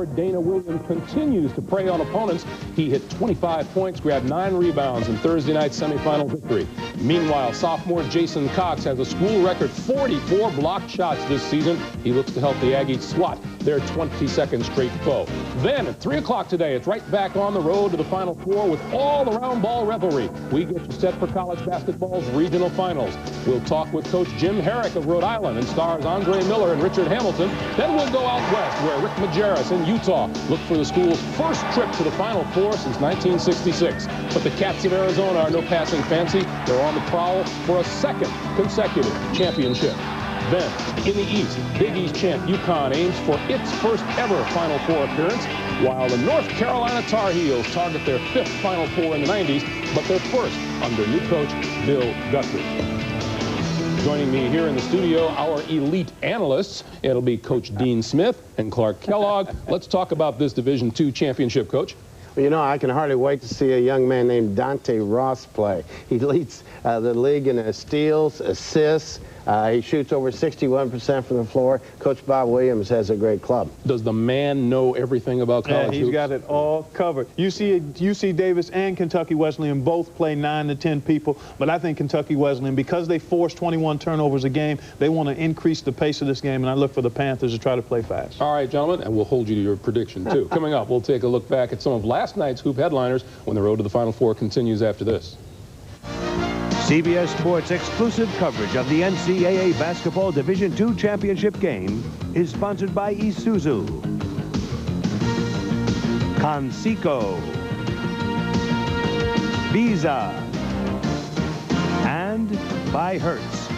forward Dana Williams continues to prey on opponents. He hit 25 points, grabbed 9 rebounds in Thursday night's semifinal victory. Meanwhile, sophomore Jason Cox has a school record 44 blocked shots this season. He looks to help the Aggies swat their 22nd straight foe. Then at 3 o'clock today, it's right back on the road to the Final Four with all the round ball revelry. We get you set for college basketball's regional finals. We'll talk with Coach Jim Herrick of Rhode Island and stars Andre Miller and Richard Hamilton. Then we'll go out west where Rick Majerus in Utah look for the school's first trip to the Final Four since 1966. But the Cats of Arizona are no passing fancy. They're on the prowl for a second consecutive championship. Then, in the East, Big East champ UConn aims for its first ever Final Four appearance, while the North Carolina Tar Heels target their 5th Final Four in the 90s, but their first under new coach Bill Guthrie. Joining me here in the studio, our elite analysts. It'll be Coach Dean Smith and Clark Kellogg. Let's talk about this Division II championship, Coach. Well, you know, I can hardly wait to see a young man named Dante Ross play. He leads the league in steals, assists. He shoots over 61% from the floor. Coach Bob Williams has a great club. Does the man know everything about college hoops? Yeah, he's got it all covered. UC Davis and Kentucky Wesleyan both play 9 to 10 people, but I think Kentucky Wesleyan, because they force 21 turnovers a game, they want to increase the pace of this game, and I look for the Panthers to try to play fast. All right, gentlemen, and we'll hold you to your prediction, too. Coming up, we'll take a look back at some of last night's hoop headliners when the road to the Final Four continues after this. CBS Sports' exclusive coverage of the NCAA Basketball Division II Championship game is sponsored by Isuzu, Conseco, Visa, and by Hertz.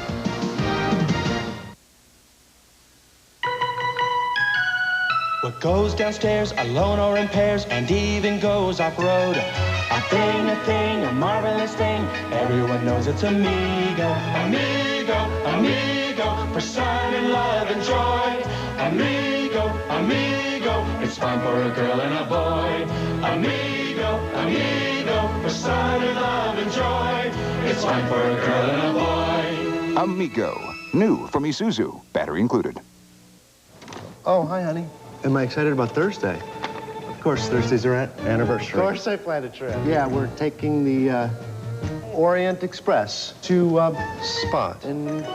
What goes downstairs alone or in pairs and even goes off-road? A thing, a marvelous thing. Everyone knows it's amigo. Amigo, amigo, for sun and love and joy. Amigo, amigo, it's fun for a girl and a boy. Amigo, amigo, for sun and love and joy. It's fun for a girl and a boy. Amigo, new from Isuzu, battery included. Oh, hi, honey. Am I excited about Thursday? Of course, Thursdays are anniversary. Of course I planned a trip. Yeah, we're taking the Orient Express to spot in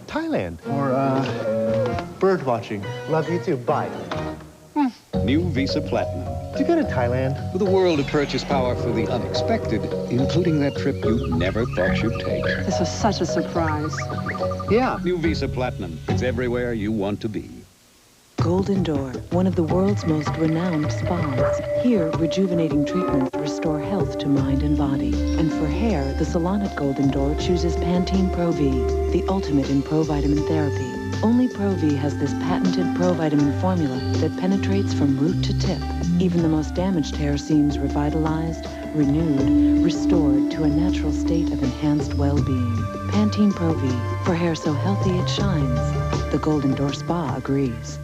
Thailand for bird watching. Love you too. Bye. New Visa Platinum. Did you go to Thailand? With a world of purchase power for the unexpected, including that trip you never thought you'd take. This was such a surprise. Yeah. New Visa Platinum. It's everywhere you want to be. Golden Door, one of the world's most renowned spas. Here, rejuvenating treatments restore health to mind and body. And for hair, the salon at Golden Door chooses Pantene Pro V, the ultimate in provitamin therapy. Only Pro V has this patented provitamin formula that penetrates from root to tip. Even the most damaged hair seems revitalized, renewed, restored to a natural state of enhanced well-being. Pantene Pro V, for hair so healthy it shines. The Golden Door Spa agrees.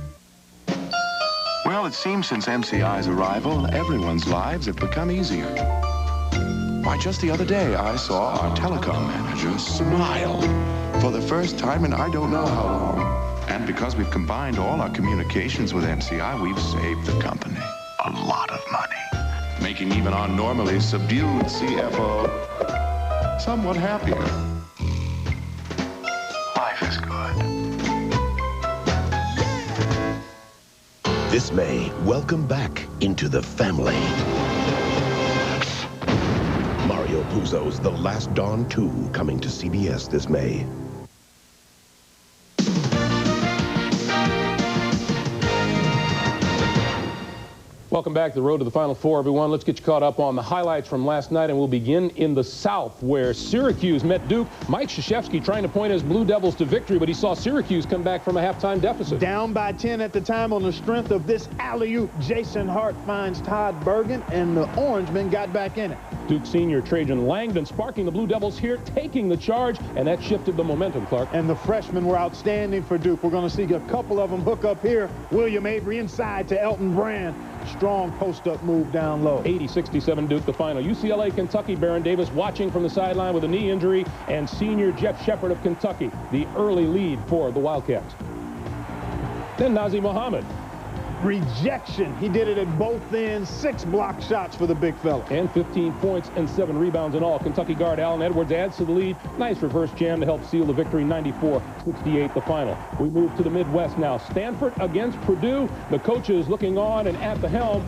Well, it seems since MCI's arrival, everyone's lives have become easier. Why, just the other day, I saw our telecom manager smile for the first time in I don't know how long. And because we've combined all our communications with MCI, we've saved the company a lot of money, making even our normally subdued CFO somewhat happier. Life is good. This May, welcome back into the family. Mario Puzo's The Last Dawn 2 coming to CBS this May. Welcome back to the road to the Final Four, everyone. Let's get you caught up on the highlights from last night, and we'll begin in the South, where Syracuse met Duke. Mike Krzyzewski trying to point his Blue Devils to victory, but he saw Syracuse come back from a halftime deficit. Down by 10 at the time on the strength of this alley-oop. Jason Hart finds Todd Bergen, and the Orangemen got back in it. Duke senior Trajan Langdon sparking the Blue Devils here, taking the charge, and that shifted the momentum, Clark. And the freshmen were outstanding for Duke. We're going to see a couple of them hook up here. William Avery inside to Elton Brand. Strong post-up move down low. 80-67 Duke the final. UCLA, Kentucky, Baron Davis watching from the sideline with a knee injury, and senior Jeff Shepard of Kentucky, the early lead for the Wildcats. Then Nazir Muhammad rejection. He did it at both ends. 6 block shots for the big fella. And 15 points and 7 rebounds in all. Kentucky guard Allen Edwards adds to the lead. Nice reverse jam to help seal the victory, 94-68 the final. We move to the Midwest now. Stanford against Purdue. The coaches looking on, and at the helm,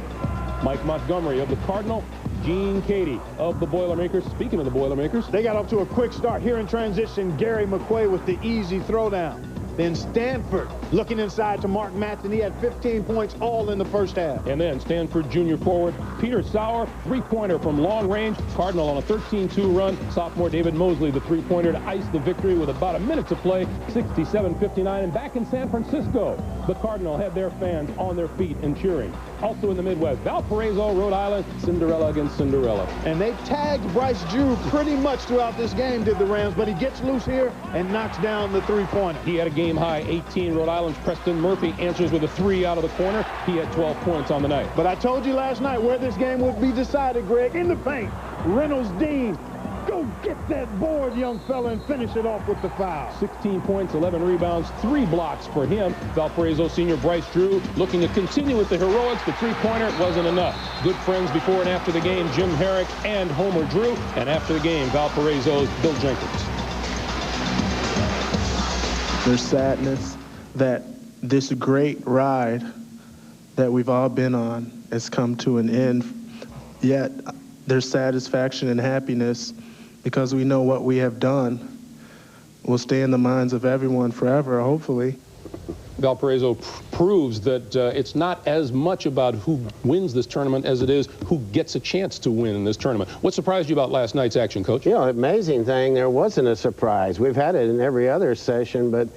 Mike Montgomery of the Cardinal, Gene Cady of the Boilermakers. Speaking of the Boilermakers, they got off to a quick start here in transition. Gary McQuay with the easy throwdown. Then Stanford looking inside to Mark Matson. He had 15 points all in the first half. And then Stanford junior forward Peter Sauer, three-pointer from long range. Cardinal on a 13-2 run. Sophomore David Mosley, the three-pointer to ice the victory with about a minute to play, 67-59. And back in San Francisco, the Cardinal had their fans on their feet and cheering. Also in the Midwest, Valparaiso, Rhode Island, Cinderella against Cinderella. And they tagged Bryce Drew pretty much throughout this game, did the Rams, but he gets loose here and knocks down the three-pointer. He had a game-high 18. Rhode Island's Preston Murphy answers with a 3 out of the corner. He had 12 points on the night. But I told you last night where this game would be decided, Greg. In the paint, Reynolds Dean. Go get that board, young fella, and finish it off with the foul. 16 points, 11 rebounds, 3 blocks for him. Valparaiso senior Bryce Drew looking to continue with the heroics. The three-pointer wasn't enough. Good friends before and after the game, Jim Herrick and Homer Drew. And after the game, Valparaiso's Bill Jenkins. There's sadness that this great ride that we've all been on has come to an end. Yet there's satisfaction and happiness because we know what we have done will stay in the minds of everyone forever, hopefully. Valparaiso proves that it's not as much about who wins this tournament as it is who gets a chance to win in this tournament. What surprised you about last night's action, Coach? You know, amazing thing, there wasn't a surprise. We've had it in every other session, but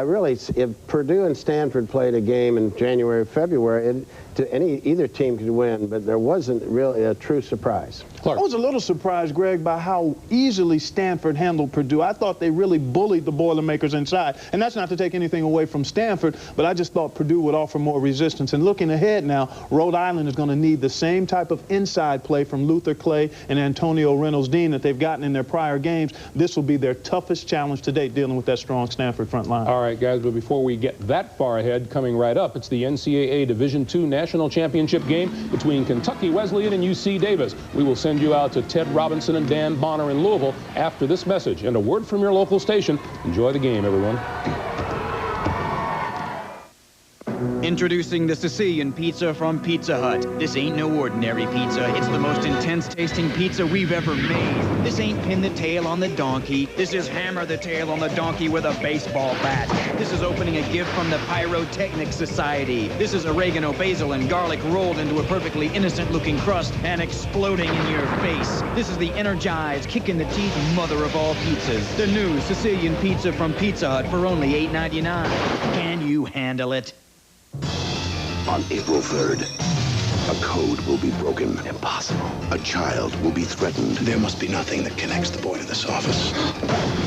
really, if Purdue and Stanford played a game in January or February, either team could win, but there wasn't really a true surprise. Clark. I was a little surprised, Greg, by how easily Stanford handled Purdue. I thought they really bullied the Boilermakers inside. And that's not to take anything away from Stanford, but I just thought Purdue would offer more resistance. And looking ahead now, Rhode Island is going to need the same type of inside play from Luther Clay and Antonio Reynolds-Dean that they've gotten in their prior games. This will be their toughest challenge to date, dealing with that strong Stanford front line. All right, guys, but before we get that far ahead, coming right up, it's the NCAA Division II National Championship game between Kentucky Wesleyan and UC Davis. We will send you out to Ted Robinson and Dan Bonner in Louisville after this message. And a word from your local station. Enjoy the game, everyone. Introducing the Sicilian pizza from Pizza Hut. This ain't no ordinary pizza. It's the most intense tasting pizza we've ever made. This ain't pin the tail on the donkey. This is hammer the tail on the donkey with a baseball bat. This is opening a gift from the Pyrotechnic Society. This is oregano, basil, and garlic rolled into a perfectly innocent looking crust and exploding in your face. This is the energized, kick in the teeth mother of all pizzas. The new Sicilian pizza from Pizza Hut for only $8.99. Can you handle it? On April 3rd, a code will be broken. Impossible. A child will be threatened. There must be nothing that connects the boy to this office.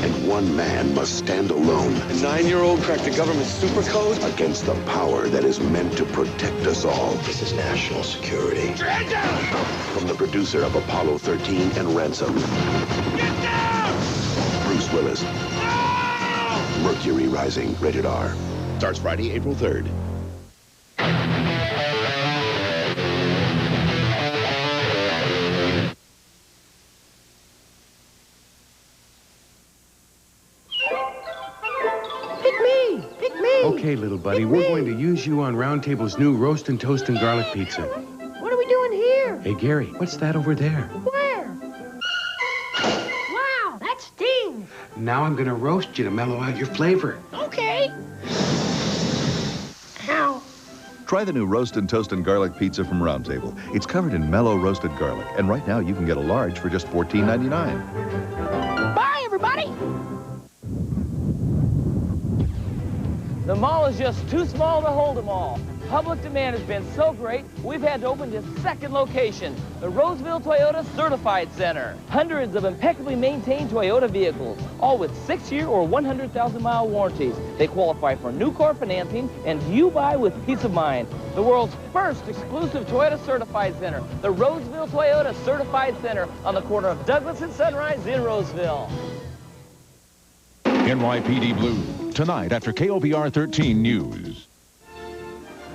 And one man must stand alone. A 9-year-old cracked the government's super code? Against the power that is meant to protect us all. This is national security. Stand down! From the producer of Apollo 13 and Ransom. Get down! Bruce Willis. No! Mercury Rising, rated R. Starts Friday, April 3rd. Okay, little buddy, we're going to use you on Round Table's new roast and toast and garlic pizza. What are we doing here? Hey, Gary, what's that over there? Where? Wow, that stings. Now I'm going to roast you to mellow out your flavor. Okay. Ow. Try the new roast and toast and garlic pizza from Round Table. It's covered in mellow roasted garlic, and right now you can get a large for just $14.99. Bye, everybody. The mall is just too small to hold them all. Public demand has been so great, we've had to open this second location, the Roseville Toyota Certified Center. Hundreds of impeccably maintained Toyota vehicles, all with 6-year or 100,000-mile warranties. They qualify for new car financing, and you buy with peace of mind. The world's first exclusive Toyota Certified Center, the Roseville Toyota Certified Center on the corner of Douglas and Sunrise in Roseville. NYPD Blue, tonight after KOBR 13 News.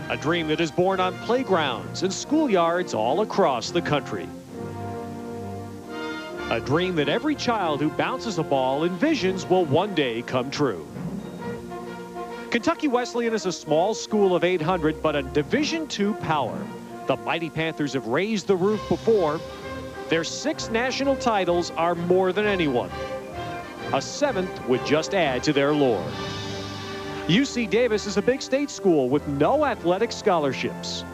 A dream that is born on playgrounds and schoolyards all across the country. A dream that every child who bounces a ball envisions will one day come true. Kentucky Wesleyan is a small school of 800, but a Division II power. The mighty Panthers have raised the roof before. Their 6 national titles are more than anyone. A 7th would just add to their lore. UC Davis is a big state school with no athletic scholarships.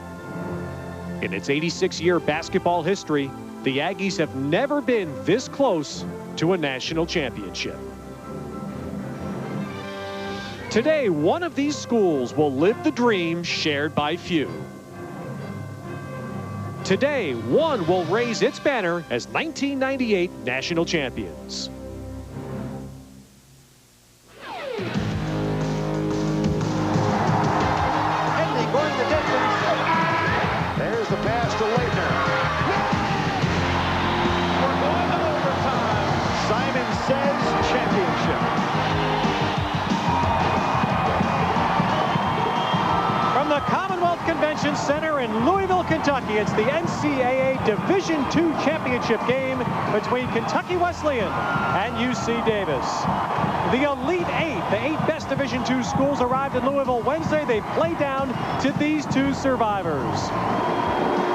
In its 86-year basketball history, the Aggies have never been this close to a national championship. Today, one of these schools will live the dream shared by few. Today, one will raise its banner as 1998 national champions. Going the distance. There's the pass to Leitner. We're going to overtime. Simon says championship. From the Commonwealth Convention Center in Louisville, Kentucky, it's the NCAA Division II championship game between Kentucky Wesleyan and UC Davis. The Elite 8, the 8 best Division II schools, arrived in Louisville Wednesday. They play down to these 2 survivors.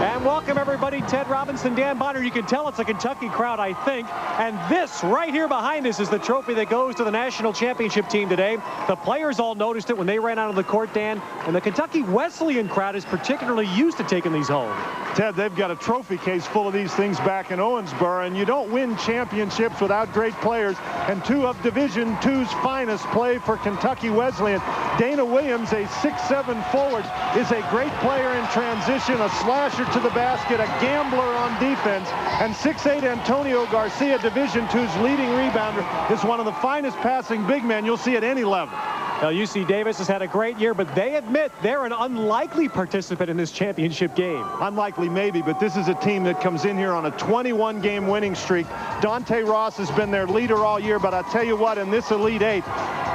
And welcome everybody, Ted Robinson, Dan Bonner. You can tell it's a Kentucky crowd, I think. And this right here behind us is the trophy that goes to the national championship team today. The players all noticed it when they ran out of the court, Dan. And the Kentucky Wesleyan crowd is particularly used to taking these home. Ted, they've got a trophy case full of these things back in Owensboro, and you don't win championships without great players. And 2 of Division II's finest play for Kentucky Wesleyan. Dana Williams, a 6'7" forward, is a great player in transition, a slasher to the basket, a gambler on defense. And 6'8" Antonio Garcia, Division II's leading rebounder, is one of the finest passing big men you'll see at any level. Now, UC Davis has had a great year, but they admit they're an unlikely participant in this championship game. Unlikely maybe, but this is a team that comes in here on a 21-game winning streak. Dante Ross has been their leader all year, but I'll tell you what, in this Elite 8,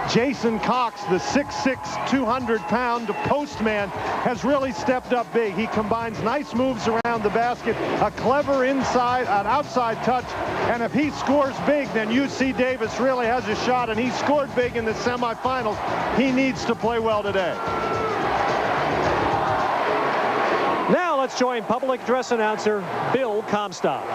Jason Cox, the 6'6", 200-pound postman, has really stepped up big. He combines nice moves around the basket, a clever inside, an outside touch, and if he scores big, then UC Davis really has a shot, and he scored big in the semifinals. He needs to play well today. Now let's join public address announcer Bill Comstock.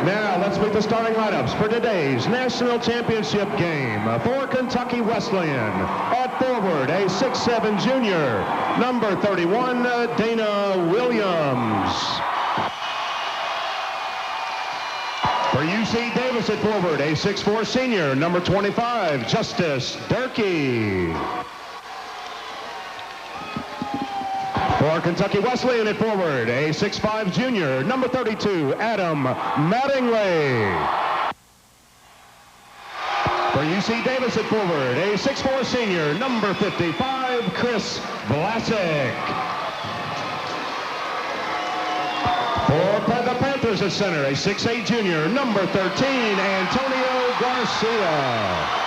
Now let's meet the starting lineups for today's national championship game. For Kentucky Wesleyan, at forward, a 6'7" junior, number 31, Dana Williams. For UC Davis at forward, a 6'4" senior, number 25, Justice Durkee. For Kentucky Wesleyan at forward, a 6'5" junior, number 32, Adam Mattingly. For UC Davis at forward, a 6'4" senior, number 55, Chris Vlasic. For the Panthers at center, a 6'8" junior, number 13, Antonio Garcia.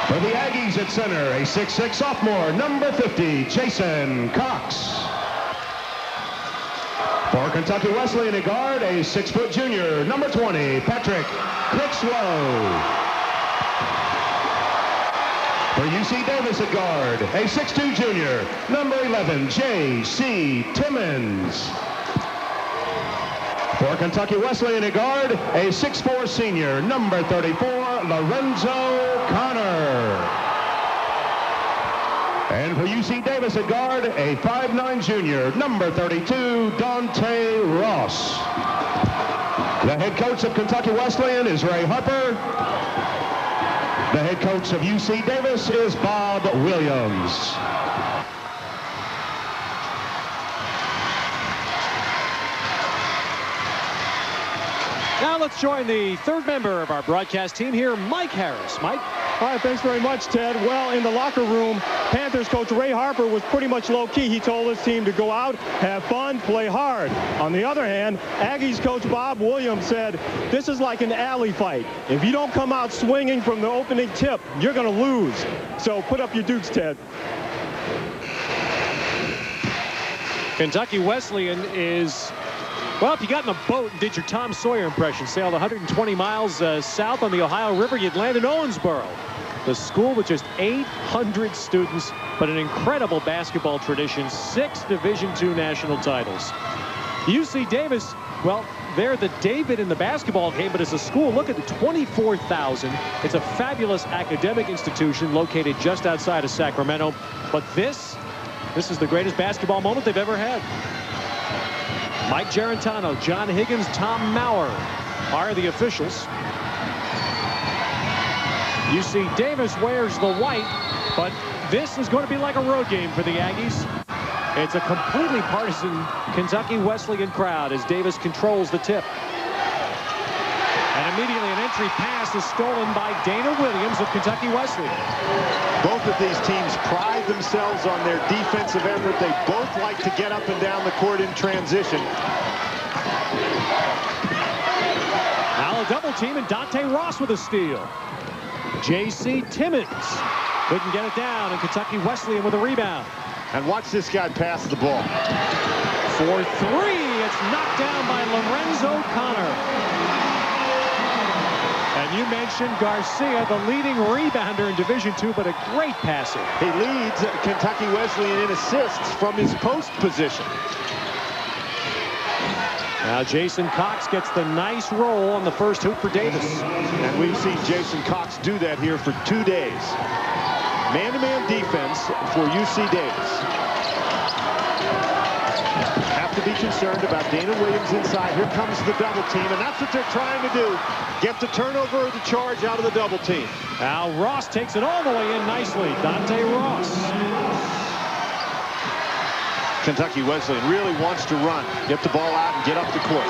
For the Aggies at center, a 6'6" sophomore, number 50, Jason Cox. For Kentucky Wesleyan at guard, a 6' junior, number 20, Patrick Critchlow. For UC Davis at guard, a 6'2" junior, number 11, J.C. Timmons. For Kentucky Wesleyan at guard, a 6'4" senior, number 34, Lorenzo Connor. And for UC Davis at guard, a 5'9" junior, number 32, Dante Ross. The head coach of Kentucky Wesleyan is Ray Harper. The head coach of UC Davis is Bob Williams. Now let's join the 3rd member of our broadcast team here, Mike Harris. Mike? All right, thanks very much, Ted. Well, in the locker room, Panthers coach Ray Harper was pretty much low-key. He told his team to go out, have fun, play hard. On the other hand, Aggies coach Bob Williams said, this is like an alley fight. If you don't come out swinging from the opening tip, you're going to lose. So put up your dukes, Ted. Kentucky Wesleyan is, well, if you got in a boat and did your Tom Sawyer impression, sailed 120 miles south on the Ohio River, you'd land in Owensboro. The school with just 800 students, but an incredible basketball tradition, 6 Division II national titles. UC Davis, well, they're the David in the basketball game, but as a school, look at the 24,000. It's a fabulous academic institution located just outside of Sacramento. But this is the greatest basketball moment they've ever had. Mike Gerentano, John Higgins, Tom Maurer are the officials. UC Davis wears the white, but this is going to be like a road game for the Aggies. It's a completely partisan Kentucky Wesleyan crowd as Davis controls the tip. And immediately an entry pass is stolen by Dana Williams of Kentucky Wesleyan. Both of these teams pride themselves on their defensive effort. They both like to get up and down the court in transition. Now a double team and Dante Ross with a steal. J.C. Timmons couldn't get it down, and Kentucky Wesleyan with a rebound. And watch this guy pass the ball. For 3, it's knocked down by Lorenzo Connor. And you mentioned Garcia, the leading rebounder in Division II, but a great passer. He leads Kentucky Wesleyan in assists from his post position. Now Jason Cox gets the nice roll on the first hoop for Davis. And we've seen Jason Cox do that here for 2 days. Man-to-man defense for UC Davis. Have to be concerned about Dana Williams inside. Here comes the double team, and that's what they're trying to do. Get the turnover or the charge out of the double team. Now Ross takes it all the way in nicely. Dante Ross. Kentucky Wesleyan really wants to run, get the ball out, and get up the court.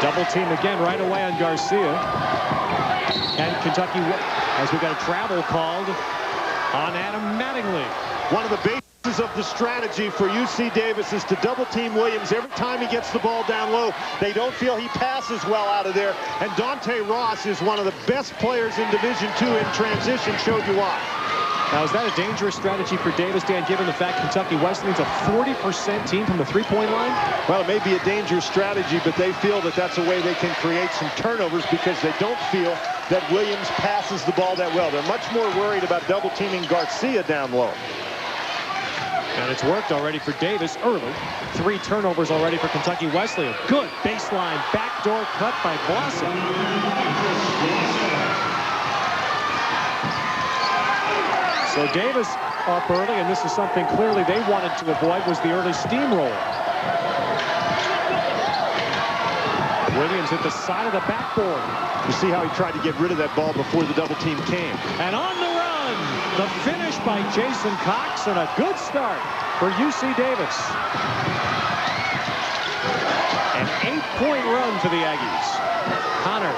Double team again right away on Garcia. And Kentucky, as we got a travel called on Adam Mattingly. One of the bases of the strategy for UC Davis is to double team Williams every time he gets the ball down low. They don't feel he passes well out of there. And Dante Ross is one of the best players in Division II in transition. Showed you why. Now, is that a dangerous strategy for Davis, Dan, given the fact Kentucky Wesleyan's a 40% team from the three-point line? Well, it may be a dangerous strategy, but they feel that that's a way they can create some turnovers because they don't feel that Williams passes the ball that well. They're much more worried about double-teaming Garcia down low. And it's worked already for Davis early. 3 turnovers already for Kentucky Wesleyan. Good baseline backdoor cut by Blossom. So Davis up early, and this is something clearly they wanted to avoid, was the early steamroll. Williams hit the side of the backboard. You see how he tried to get rid of that ball before the double team came. And on the run, the finish by Jason Cox, and a good start for UC Davis. An 8-point run for the Aggies. Connor.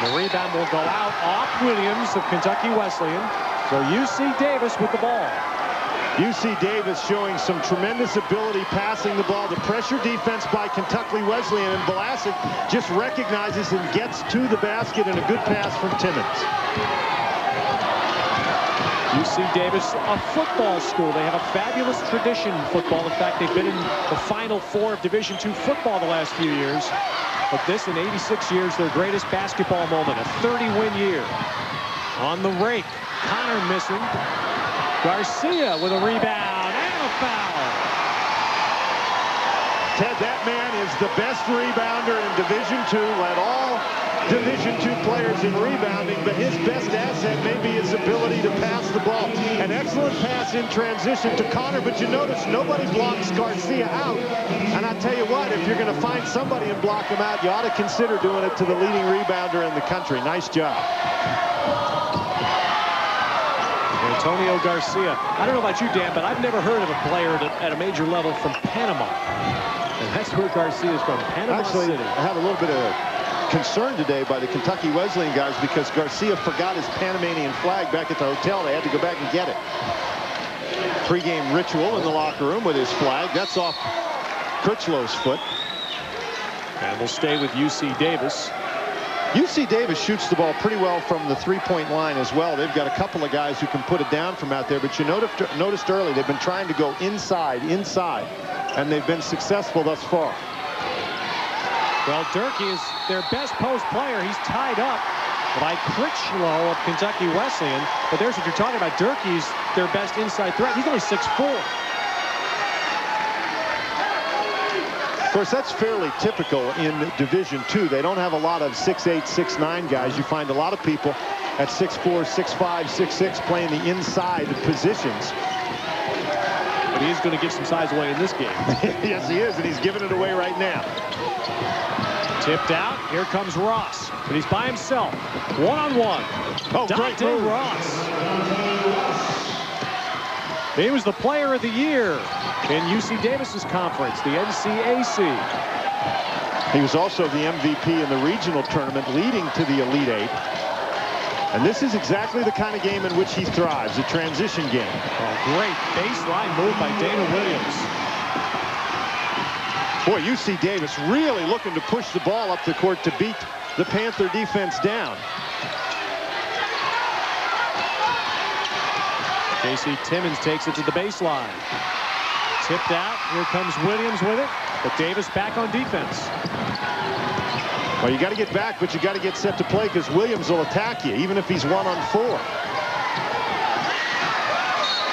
The rebound will go out off Williams of Kentucky Wesleyan. So UC Davis with the ball. UC Davis showing some tremendous ability passing the ball. The pressure defense by Kentucky Wesleyan, and Vlasic just recognizes and gets to the basket, and a good pass from Timmons. UC Davis, a football school. They have a fabulous tradition in football. In fact, they've been in the Final Four of Division II football the last few years. But this, in 86 years, their greatest basketball moment, a 30-win year. On the rake, Connor missing. Garcia with a rebound and a foul. Ted, that man is the best rebounder in Division II. Led all Division II players in rebounding, but his best asset may be his ability to pass the ball. An excellent pass in transition to Connor, but you notice nobody blocks Garcia out. And I tell you what, if you're going to find somebody and block him out, you ought to consider doing it to the leading rebounder in the country. Nice job. Antonio Garcia. I don't know about you, Dan, but I've never heard of a player at a major level from Panama. And that's where Garcia is from, Panama City. I have a little bit of concerned today by the Kentucky Wesleyan guys because Garcia forgot his Panamanian flag back at the hotel. They had to go back and get it. Pre-game ritual in the locker room with his flag. That's off Kirchlow's foot. And we'll stay with UC Davis. UC Davis shoots the ball pretty well from the three-point line as well. They've got a couple of guys who can put it down from out there, but you noticed early they've been trying to go inside, and they've been successful thus far. Well, Durkee is their best post player. He's tied up by Critchlow of Kentucky Wesleyan, but there's what you're talking about. Durkee's their best inside threat. He's only 6'4". Of course, that's fairly typical in Division II. They don't have a lot of 6'8", 6'9" guys. You find a lot of people at 6'4", 6'5", 6'6", playing the inside positions. But he is going to give some size away in this game. Yes, he is, and he's giving it away right now. Tipped out. Here comes Ross, but he's by himself. One-on-one. Oh, Dante Ross. He was the player of the year in UC Davis's conference, the NCAA. He was also the MVP in the regional tournament, leading to the Elite Eight. And this is exactly the kind of game in which he thrives, a transition game. Oh, great baseline move by Dana Williams. Boy, UC Davis really looking to push the ball up the court to beat the Panther defense down. J.C. Timmons takes it to the baseline. Tipped out. Here comes Williams with it. But Davis back on defense. Well, you got to get back, but you got to get set to play because Williams will attack you, even if he's 1-on-4.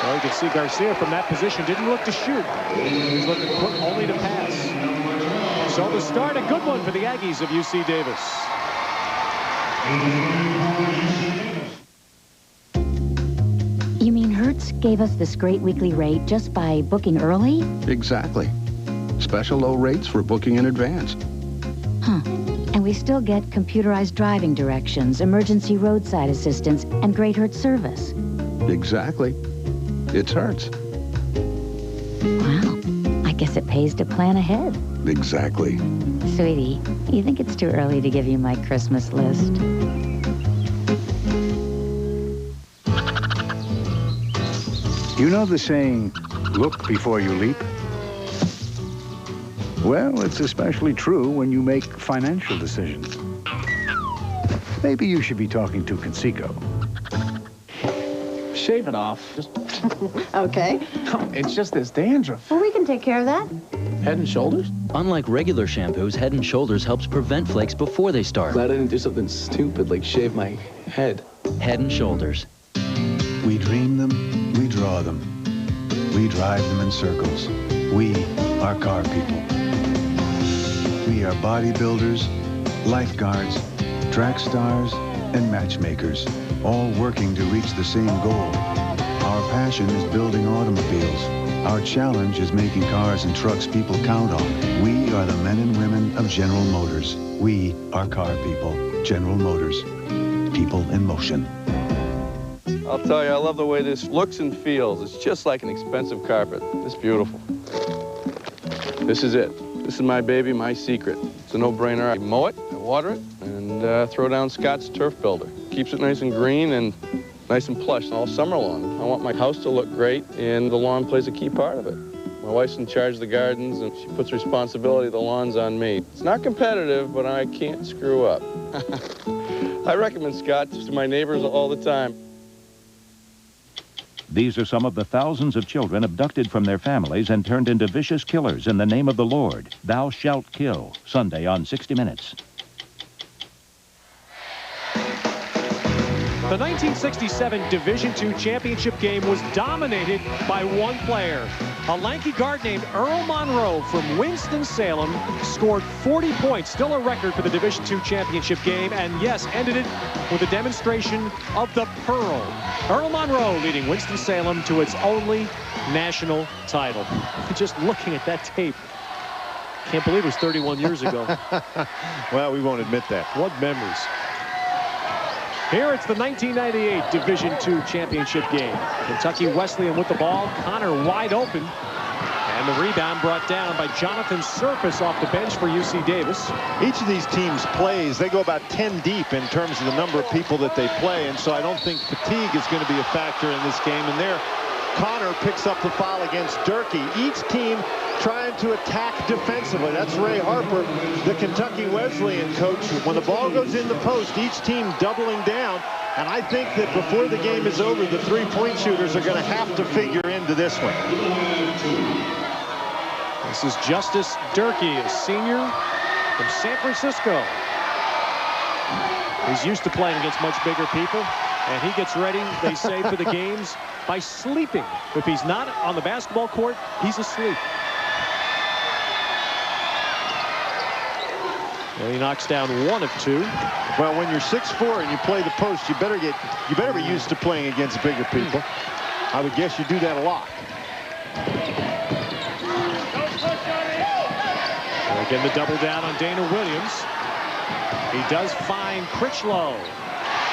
Well, you can see Garcia from that position didn't look to shoot. He's looking only to pass. So the start, a good one for the Aggies of UC Davis. You mean Hertz gave us this great weekly rate just by booking early? Exactly. Special low rates for booking in advance. Huh. And we still get computerized driving directions, emergency roadside assistance, and great Hertz service. Exactly. It's Hertz. Wow. I guess it pays to plan ahead. Exactly. Sweetie, you think it's too early to give you my Christmas list? You know the saying, look before you leap? Well, it's especially true when you make financial decisions. Maybe you should be talking to Conseco. Shave it off. Just... Okay. It's just this dandruff. Well, we can take care of that. Head and Shoulders? Unlike regular shampoos, Head and Shoulders helps prevent flakes before they start. Glad I didn't do something stupid like shave my head. Head and Shoulders. We dream them, we draw them. We drive them in circles. We are car people. We are bodybuilders, lifeguards, track stars, and matchmakers, all working to reach the same goal. Our passion is building automobiles. Our challenge is making cars and trucks people count on. We are the men and women of General Motors. We are car people. General Motors. People in motion. I'll tell you, I love the way this looks and feels. It's just like an expensive carpet. It's beautiful. This is it. This is my baby, my secret. It's a no-brainer. I mow it, I water it, and throw down Scott's Turf Builder. Keeps it nice and green and nice and plush all summer long. I want my house to look great, and the lawn plays a key part of it. My wife's in charge of the gardens, and she puts responsibility of the lawns on me. It's not competitive, but I can't screw up. I recommend Scott to my neighbors all the time. These are some of the thousands of children abducted from their families and turned into vicious killers in the name of the Lord. Thou shalt kill. Sunday on 60 Minutes. The 1967 Division II championship game was dominated by one player. A lanky guard named Earl Monroe from Winston-Salem scored 40 points, still a record for the Division II championship game, and yes, ended it with a demonstration of the Pearl. Earl Monroe leading Winston-Salem to its only national title. Just looking at that tape, can't believe it was 31 years ago. Well, we won't admit that. What memories. Here it's the 1998 Division II championship game. Kentucky Wesleyan with the ball. Connor wide open. And And the rebound brought down by Jonathan Surface off the bench for UC Davis. Each of these teams plays, they go about 10 deep in terms of the number of people that they play, and so I don't think fatigue is going to be a factor in this game. And there, Connor picks up the foul against Durkee. Each team trying to attack defensively. That's Ray Harper, the Kentucky Wesleyan coach. When the ball goes in the post, each team doubling down. And I think that before the game is over, the three-point shooters are going to have to figure into this one. This is Justice Durkee, a senior from San Francisco. He's used to playing against much bigger people, and he gets ready, they say, for the games by sleeping. If he's not on the basketball court, he's asleep. And he knocks down 1 of 2. Well, when you're 6'4" and you play the post, you better be used to playing against bigger people. I would guess you do that a lot. And again, the double down on Dana Williams. He does find Critchlow.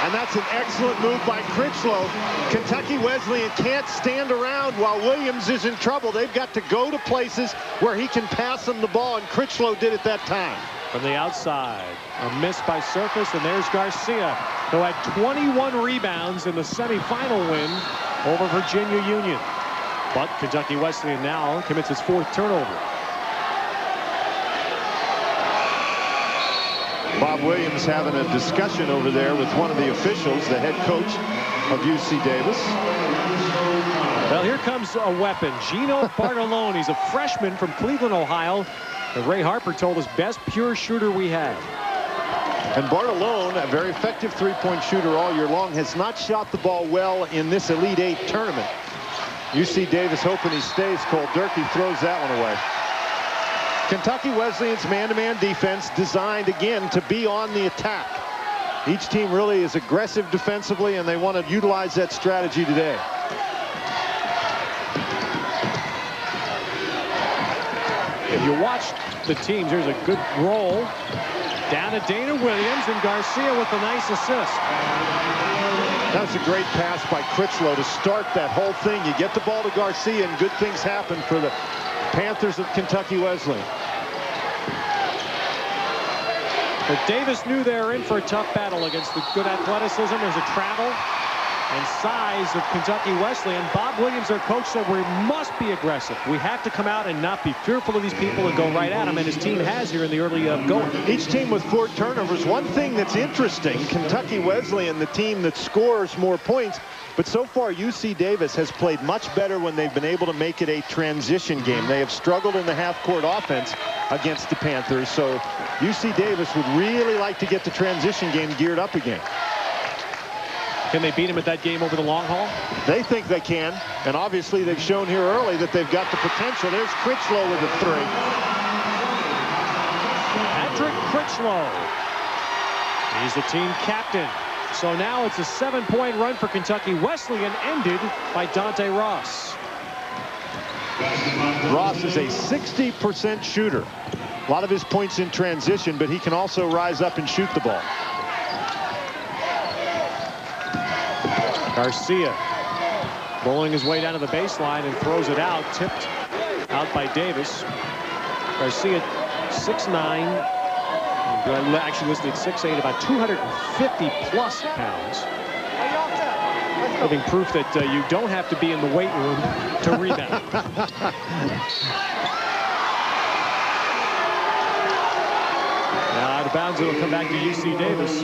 And that's an excellent move by Critchlow. Kentucky Wesleyan can't stand around while Williams is in trouble. They've got to go to places where he can pass them the ball, and Critchlow did it that time. From the outside, a miss by Surface, and there's Garcia, who had 21 rebounds in the semifinal win over Virginia Union. But Kentucky Wesleyan now commits its 4th turnover. Bob Williams having a discussion over there with one of the officials, the head coach of UC Davis. Well, here comes a weapon. Gino Bartolone. He's a freshman from Cleveland, Ohio. And Ray Harper told us best pure shooter we have. And Bartolone, a very effective three-point shooter all year long, has not shot the ball well in this Elite 8 tournament. UC Davis hoping he stays cold. Durkee throws that one away. Kentucky Wesleyan's man-to-man defense designed, again, to be on the attack. Each team really is aggressive defensively, and they want to utilize that strategy today. If you watch the teams, here's a good roll. Down to Dana Williams, and Garcia with a nice assist. That's a great pass by Critchlow to start that whole thing. You get the ball to Garcia, and good things happen for the Panthers of Kentucky Wesleyan. But Davis knew they were in for a tough battle against the good athleticism. There's a travel and size of Kentucky Wesleyan. Bob Williams, their coach, said we must be aggressive. We have to come out and not be fearful of these people and go right at them, and his team has here in the early going. Each team with 4 turnovers. One thing that's interesting, Kentucky Wesleyan, the team that scores more points, but so far UC Davis has played much better when they've been able to make it a transition game. They have struggled in the half-court offense against the Panthers, so UC Davis would really like to get the transition game geared up again. Can they beat him at that game over the long haul? They think they can, and obviously they've shown here early that they've got the potential. There's Critchlow with a 3. Patrick Critchlow. He's the team captain. So now it's a 7-point run for Kentucky Wesleyan, ended by Dante Ross. Ross is a 60% shooter. A lot of his points in transition, but he can also rise up and shoot the ball. Garcia bowling his way down to the baseline and throws it out, tipped out by Davis. Garcia 6'9", actually listed at 6'8", about 250 plus pounds. Giving proof that you don't have to be in the weight room to rebound. Now out of bounds, it'll come back to UC Davis.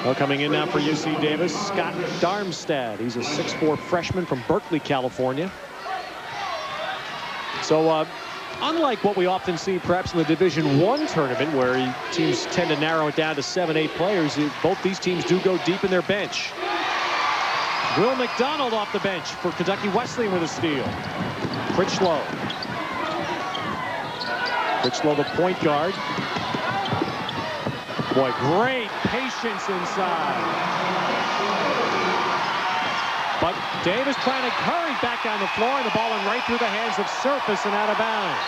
Well, coming in now for UC Davis, Scott Darmstadt. He's a 6'4" freshman from Berkeley, California. So unlike what we often see perhaps in the Division I tournament, where teams tend to narrow it down to 7-8 players, both these teams do go deep in their bench. Will McDonald off the bench for Kentucky Wesleyan with a steal. Critchlow. Critchlow, the point guard. Boy, great patience inside. But Davis trying to hurry back down the floor, and the ball went right through the hands of Surface and out of bounds.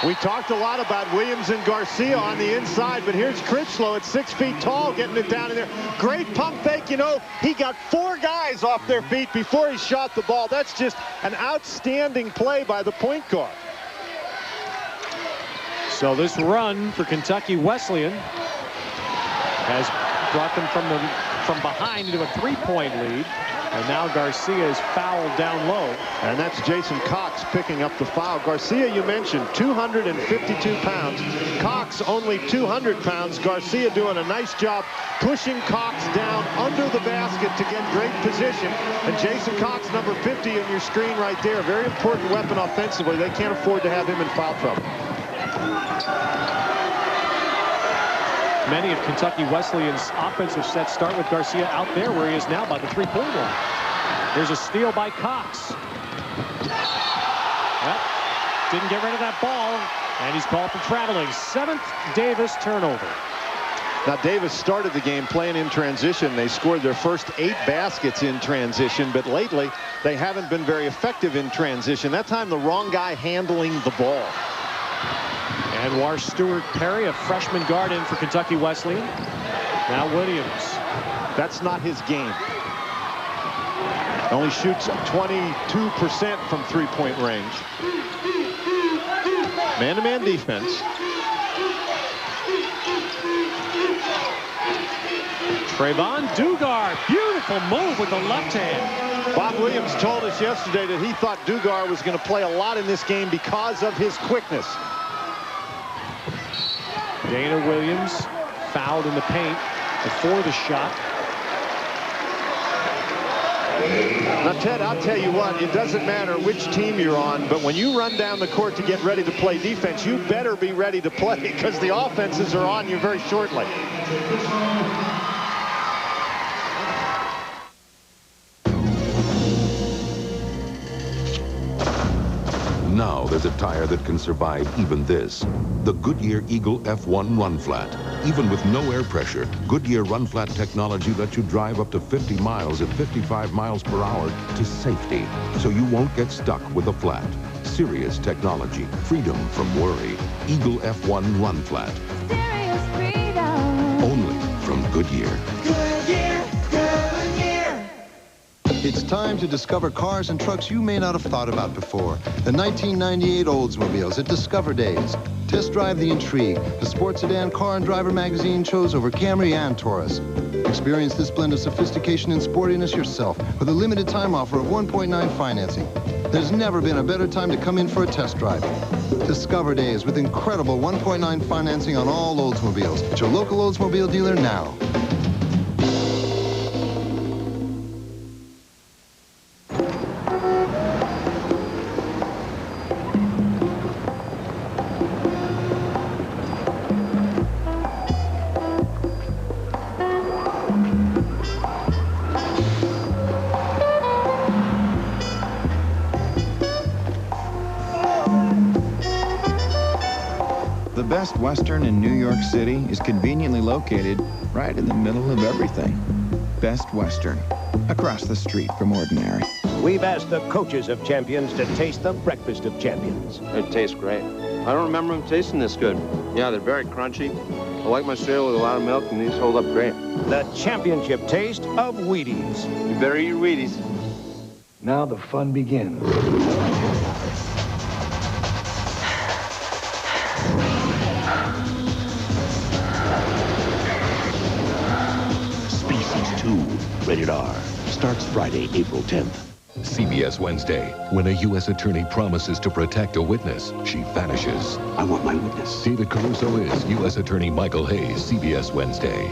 We talked a lot about Williams and Garcia on the inside, but here's Critchlow at 6 feet tall, getting it down in there. Great pump fake. You know, he got 4 guys off their feet before he shot the ball. That's just an outstanding play by the point guard. So this run for Kentucky Wesleyan has brought them from behind into a 3-point lead. And now Garcia is fouled down low. And that's Jason Cox picking up the foul. Garcia, you mentioned, 252 pounds. Cox only 200 pounds. Garcia doing a nice job pushing Cox down under the basket to get great position. And Jason Cox, number 50 on your screen right there. Very important weapon offensively. They can't afford to have him in foul trouble. Many of Kentucky Wesleyan's offensive sets start with Garcia out there where he is now by the 3-point line. There's a steal by Cox. Well, didn't get rid of that ball, and he's called for traveling. 7th Davis turnover. Now, Davis started the game playing in transition. They scored their first 8 baskets in transition, but lately they haven't been very effective in transition. That time, the wrong guy handling the ball. Anwar Stewart Perry, a freshman guard in for Kentucky Wesleyan. Now Williams. That's not his game. Only shoots 22% from 3-point range. Man-to-man defense. Trayvon Dugar, beautiful move with the left hand. Bob Williams told us yesterday that he thought Dugar was going to play a lot in this game because of his quickness. Dana Williams fouled in the paint before the shot. Now, Ted, I'll tell you what, it doesn't matter which team you're on, but when you run down the court to get ready to play defense, you better be ready to play because the offenses are on you very shortly. Now there's a tire that can survive even this. The Goodyear Eagle F1 Run Flat. Even with no air pressure, Goodyear Run Flat technology lets you drive up to 50 miles at 55 miles per hour to safety, so you won't get stuck with a flat. Serious technology, freedom from worry. Eagle F1 Run Flat. Serious freedom. Only from Goodyear. Goodyear, Goodyear. It's time to discover cars and trucks you may not have thought about before. The 1998 Oldsmobiles at Discover Days. Test drive the Intrigue, the sports sedan Car and Driver magazine chose over Camry and Taurus. Experience this blend of sophistication and sportiness yourself with a limited time offer of 1.9 financing. There's never been a better time to come in for a test drive. Discover Days with incredible 1.9 financing on all Oldsmobiles. At your local Oldsmobile dealer now. The Best Western in New York City is conveniently located right in the middle of everything. Best Western, across the street from Ordinary. We've asked the coaches of champions to taste the breakfast of champions. It tastes great. I don't remember them tasting this good. Yeah, they're very crunchy. I like my cereal with a lot of milk, and these hold up great. The championship taste of Wheaties. You better eat your Wheaties. Now the fun begins. Species 2, rated R. Starts Friday, April 10th. CBS Wednesday. When a U.S. attorney promises to protect a witness, she vanishes. I want my witness. David Caruso is U.S. Attorney Michael Hayes, CBS Wednesday.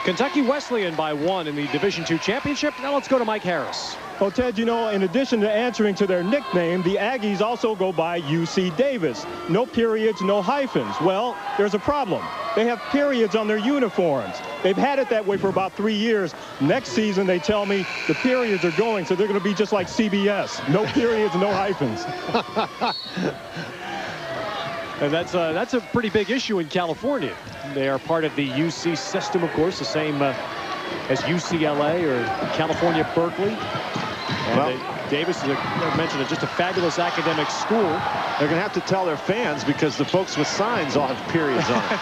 Kentucky Wesleyan by 1 in the Division II championship. Now let's go to Mike Harris. Well, Ted, you know, in addition to answering to their nickname, the Aggies also go by UC Davis. No periods, no hyphens. Well, there's a problem. They have periods on their uniforms. They've had it that way for about 3 years. Next season, they tell me the periods are going, so they're going to be just like CBS. No periods, no hyphens. And that's a pretty big issue in California. They are part of the UC system, of course, the same as UCLA or California Berkeley. And Davis is, I mentioned it, just a fabulous academic school. They're going to have to tell their fans because the folks with signs all have periods on it.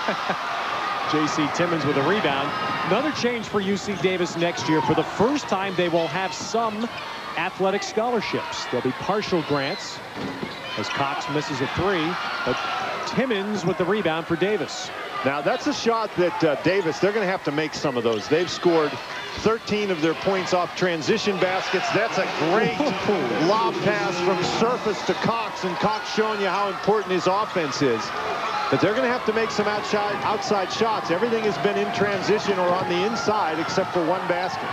J.C. Timmons with a rebound. Another change for UC Davis next year. For the first time, they will have some athletic scholarships. There'll be partial grants as Cox misses a three, but Timmons with the rebound for Davis. Now, that's a shot that Davis, they're going to have to make some of those. They've scored 13 of their points off transition baskets. That's a great lob pass from surface to Cox, and Cox showing you how important his offense is. But they're going to have to make some outside shots. Everything has been in transition or on the inside except for one basket.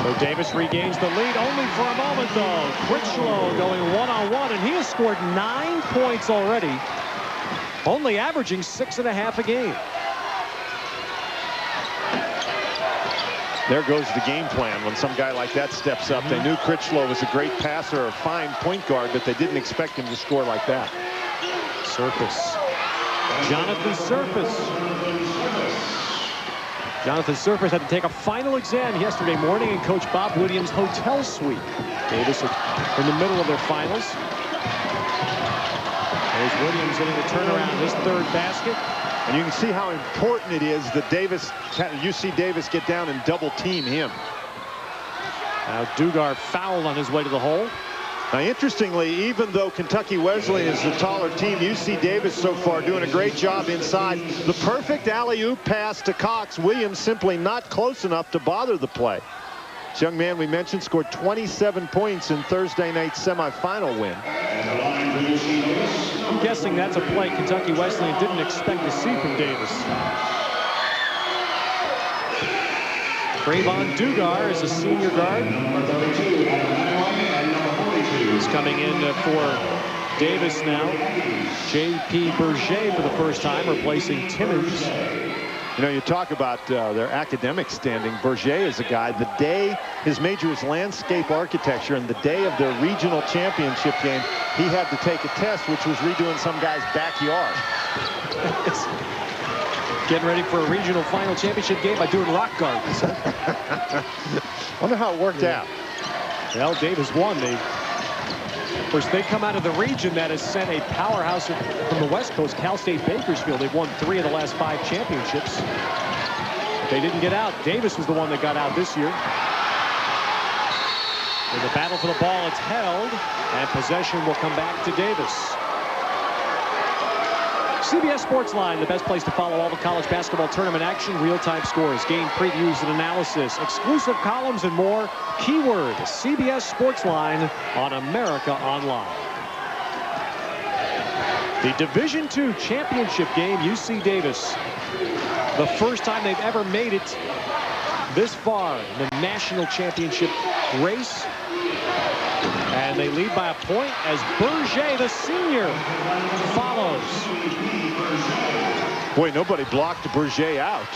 So Davis regains the lead only for a moment, though. Critchlow going one-on-one, and he has scored 9 points already, only averaging 6.5 a game. There goes the game plan when some guy like that steps up. They knew Critchlow was a great passer, a fine point guard, but they didn't expect him to score like that. Surface. Jonathan Surface. Jonathan Surface had to take a final exam yesterday morning in Coach Bob Williams' hotel suite. Davis in the middle of their finals. There's Williams getting the turnaround, his third basket. And you can see how important it is that UC Davis get down and double team him. Now Dugar fouled on his way to the hole. Now, interestingly, even though Kentucky Wesleyan is the taller team, UC Davis so far doing a great job inside. The perfect alley-oop pass to Cox. Williams simply not close enough to bother the play. This young man we mentioned scored 27 points in Thursday night's semifinal win. I'm guessing that's a play Kentucky Wesleyan didn't expect to see from Davis. Trayvon Dugar is a senior guard. He's coming in for Davis now. J.P. Berger for the first time, replacing Timmons. You know, you talk about their academic standing. Berger is a guy, the day his major is landscape architecture, and the day of their regional championship game, he had to take a test, which was redoing some guy's backyard. Getting ready for a regional final championship game by doing rock gardens. Wonder how it worked out. Well, Davis won. Of course, they come out of the region that has sent a powerhouse from the West Coast, Cal State Bakersfield. They've won 3 of the last 5 championships. But they didn't get out. Davis was the one that got out this year. In the battle for the ball, it's held, and possession will come back to Davis. CBS Sports Line, the best place to follow all the college basketball tournament action, real-time scores, game previews and analysis, exclusive columns, and more. Keyword CBS Sports Line on America Online. The Division II championship game, UC Davis. The first time they've ever made it this far in the national championship race. And they lead by a point as Berger, the senior, follows. Boy, nobody blocked Berger out.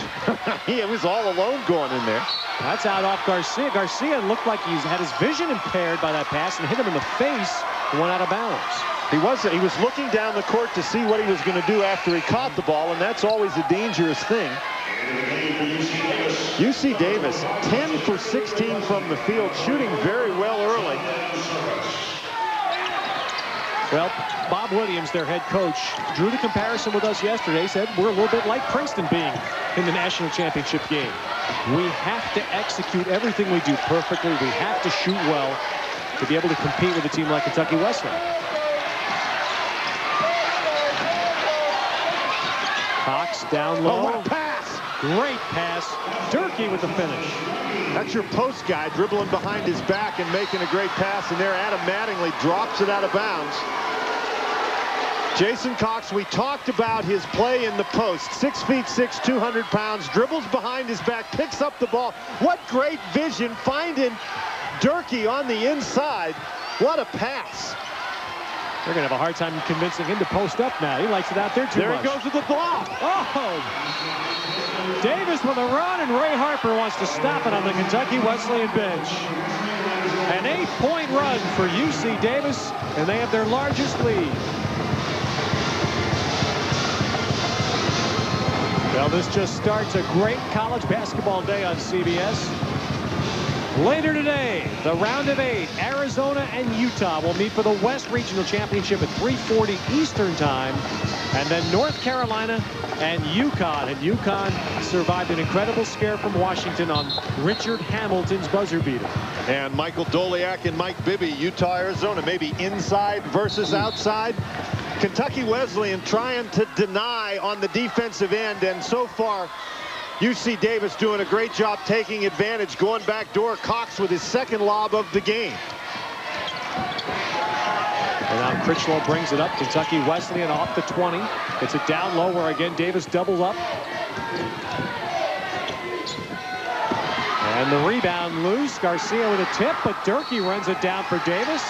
He was all alone going in there. That's out off Garcia. Garcia looked like he had his vision impaired by that pass and hit him in the face and went out of bounds. He was looking down the court to see what he was going to do after he caught the ball, and that's always a dangerous thing. UC Davis, 10 for 16 from the field, shooting very well early. Well, Bob Williams, their head coach, drew the comparison with us yesterday, said we're a little bit like Princeton being in the national championship game. We have to execute everything we do perfectly. We have to shoot well to be able to compete with a team like Kentucky Wesleyan. Cox down low. Oh, what a pass! Great pass. Durkee with the finish. That's your post guy dribbling behind his back and making a great pass, and there Adam Mattingly drops it out of bounds. Jason Cox, we talked about his play in the post. 6'6", 200 pounds, dribbles behind his back, picks up the ball. What great vision, finding Durkee on the inside. What a pass. They're going to have a hard time convincing him to post up now. He likes it out there too much. There he goes with the block. Oh! Davis with a run, and Ray Harper wants to stop it on the Kentucky Wesleyan bench. An 8-point run for UC Davis, and they have their largest lead. Well, this just starts a great college basketball day on CBS. Later today, the round of 8, Arizona and Utah will meet for the West Regional Championship at 3:40 Eastern Time. And then North Carolina and UConn. And UConn survived an incredible scare from Washington on Richard Hamilton's buzzer beater. And Michael Doliak and Mike Bibby, Utah, Arizona, maybe inside versus outside. Kentucky Wesleyan trying to deny on the defensive end, and so far UC Davis doing a great job taking advantage, going back door. Cox with his second lob of the game. And now Critchlow brings it up. Kentucky Wesleyan off the 20. It's it down low where again Davis doubles up. And the rebound loose. Garcia with a tip, but Durkee runs it down for Davis.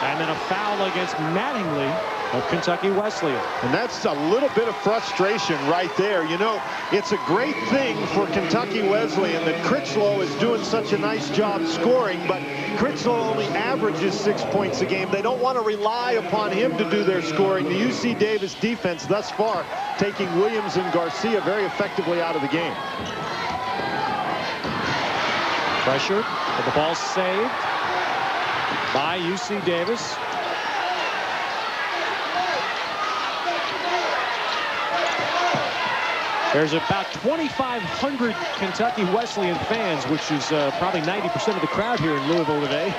And then a foul against Mattingly of Kentucky Wesleyan. And that's a little bit of frustration right there. You know, it's a great thing for Kentucky Wesleyan that Critchlow is doing such a nice job scoring, but Critchlow only averages 6 points a game. They don't want to rely upon him to do their scoring. The UC Davis defense thus far taking Williams and Garcia very effectively out of the game. Pressure, but the ball saved by UC Davis. There's about 2,500 Kentucky Wesleyan fans, which is probably 90% of the crowd here in Louisville today.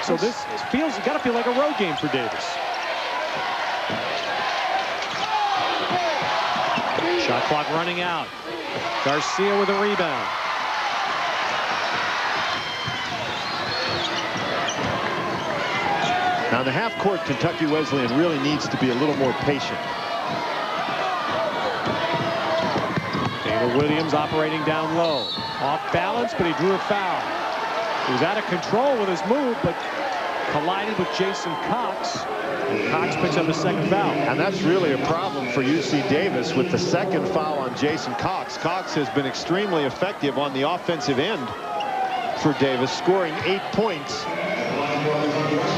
So this feels, got to feel like a road game for Davis. Shot clock running out. Garcia with a rebound. Now in the half court, Kentucky Wesleyan really needs to be a little more patient. Williams operating down low. Off balance, but he drew a foul. He was out of control with his move, but collided with Jason Cox. And Cox picks up a second foul. And that's really a problem for UC Davis with the second foul on Jason Cox. Cox has been extremely effective on the offensive end for Davis, scoring 8 points.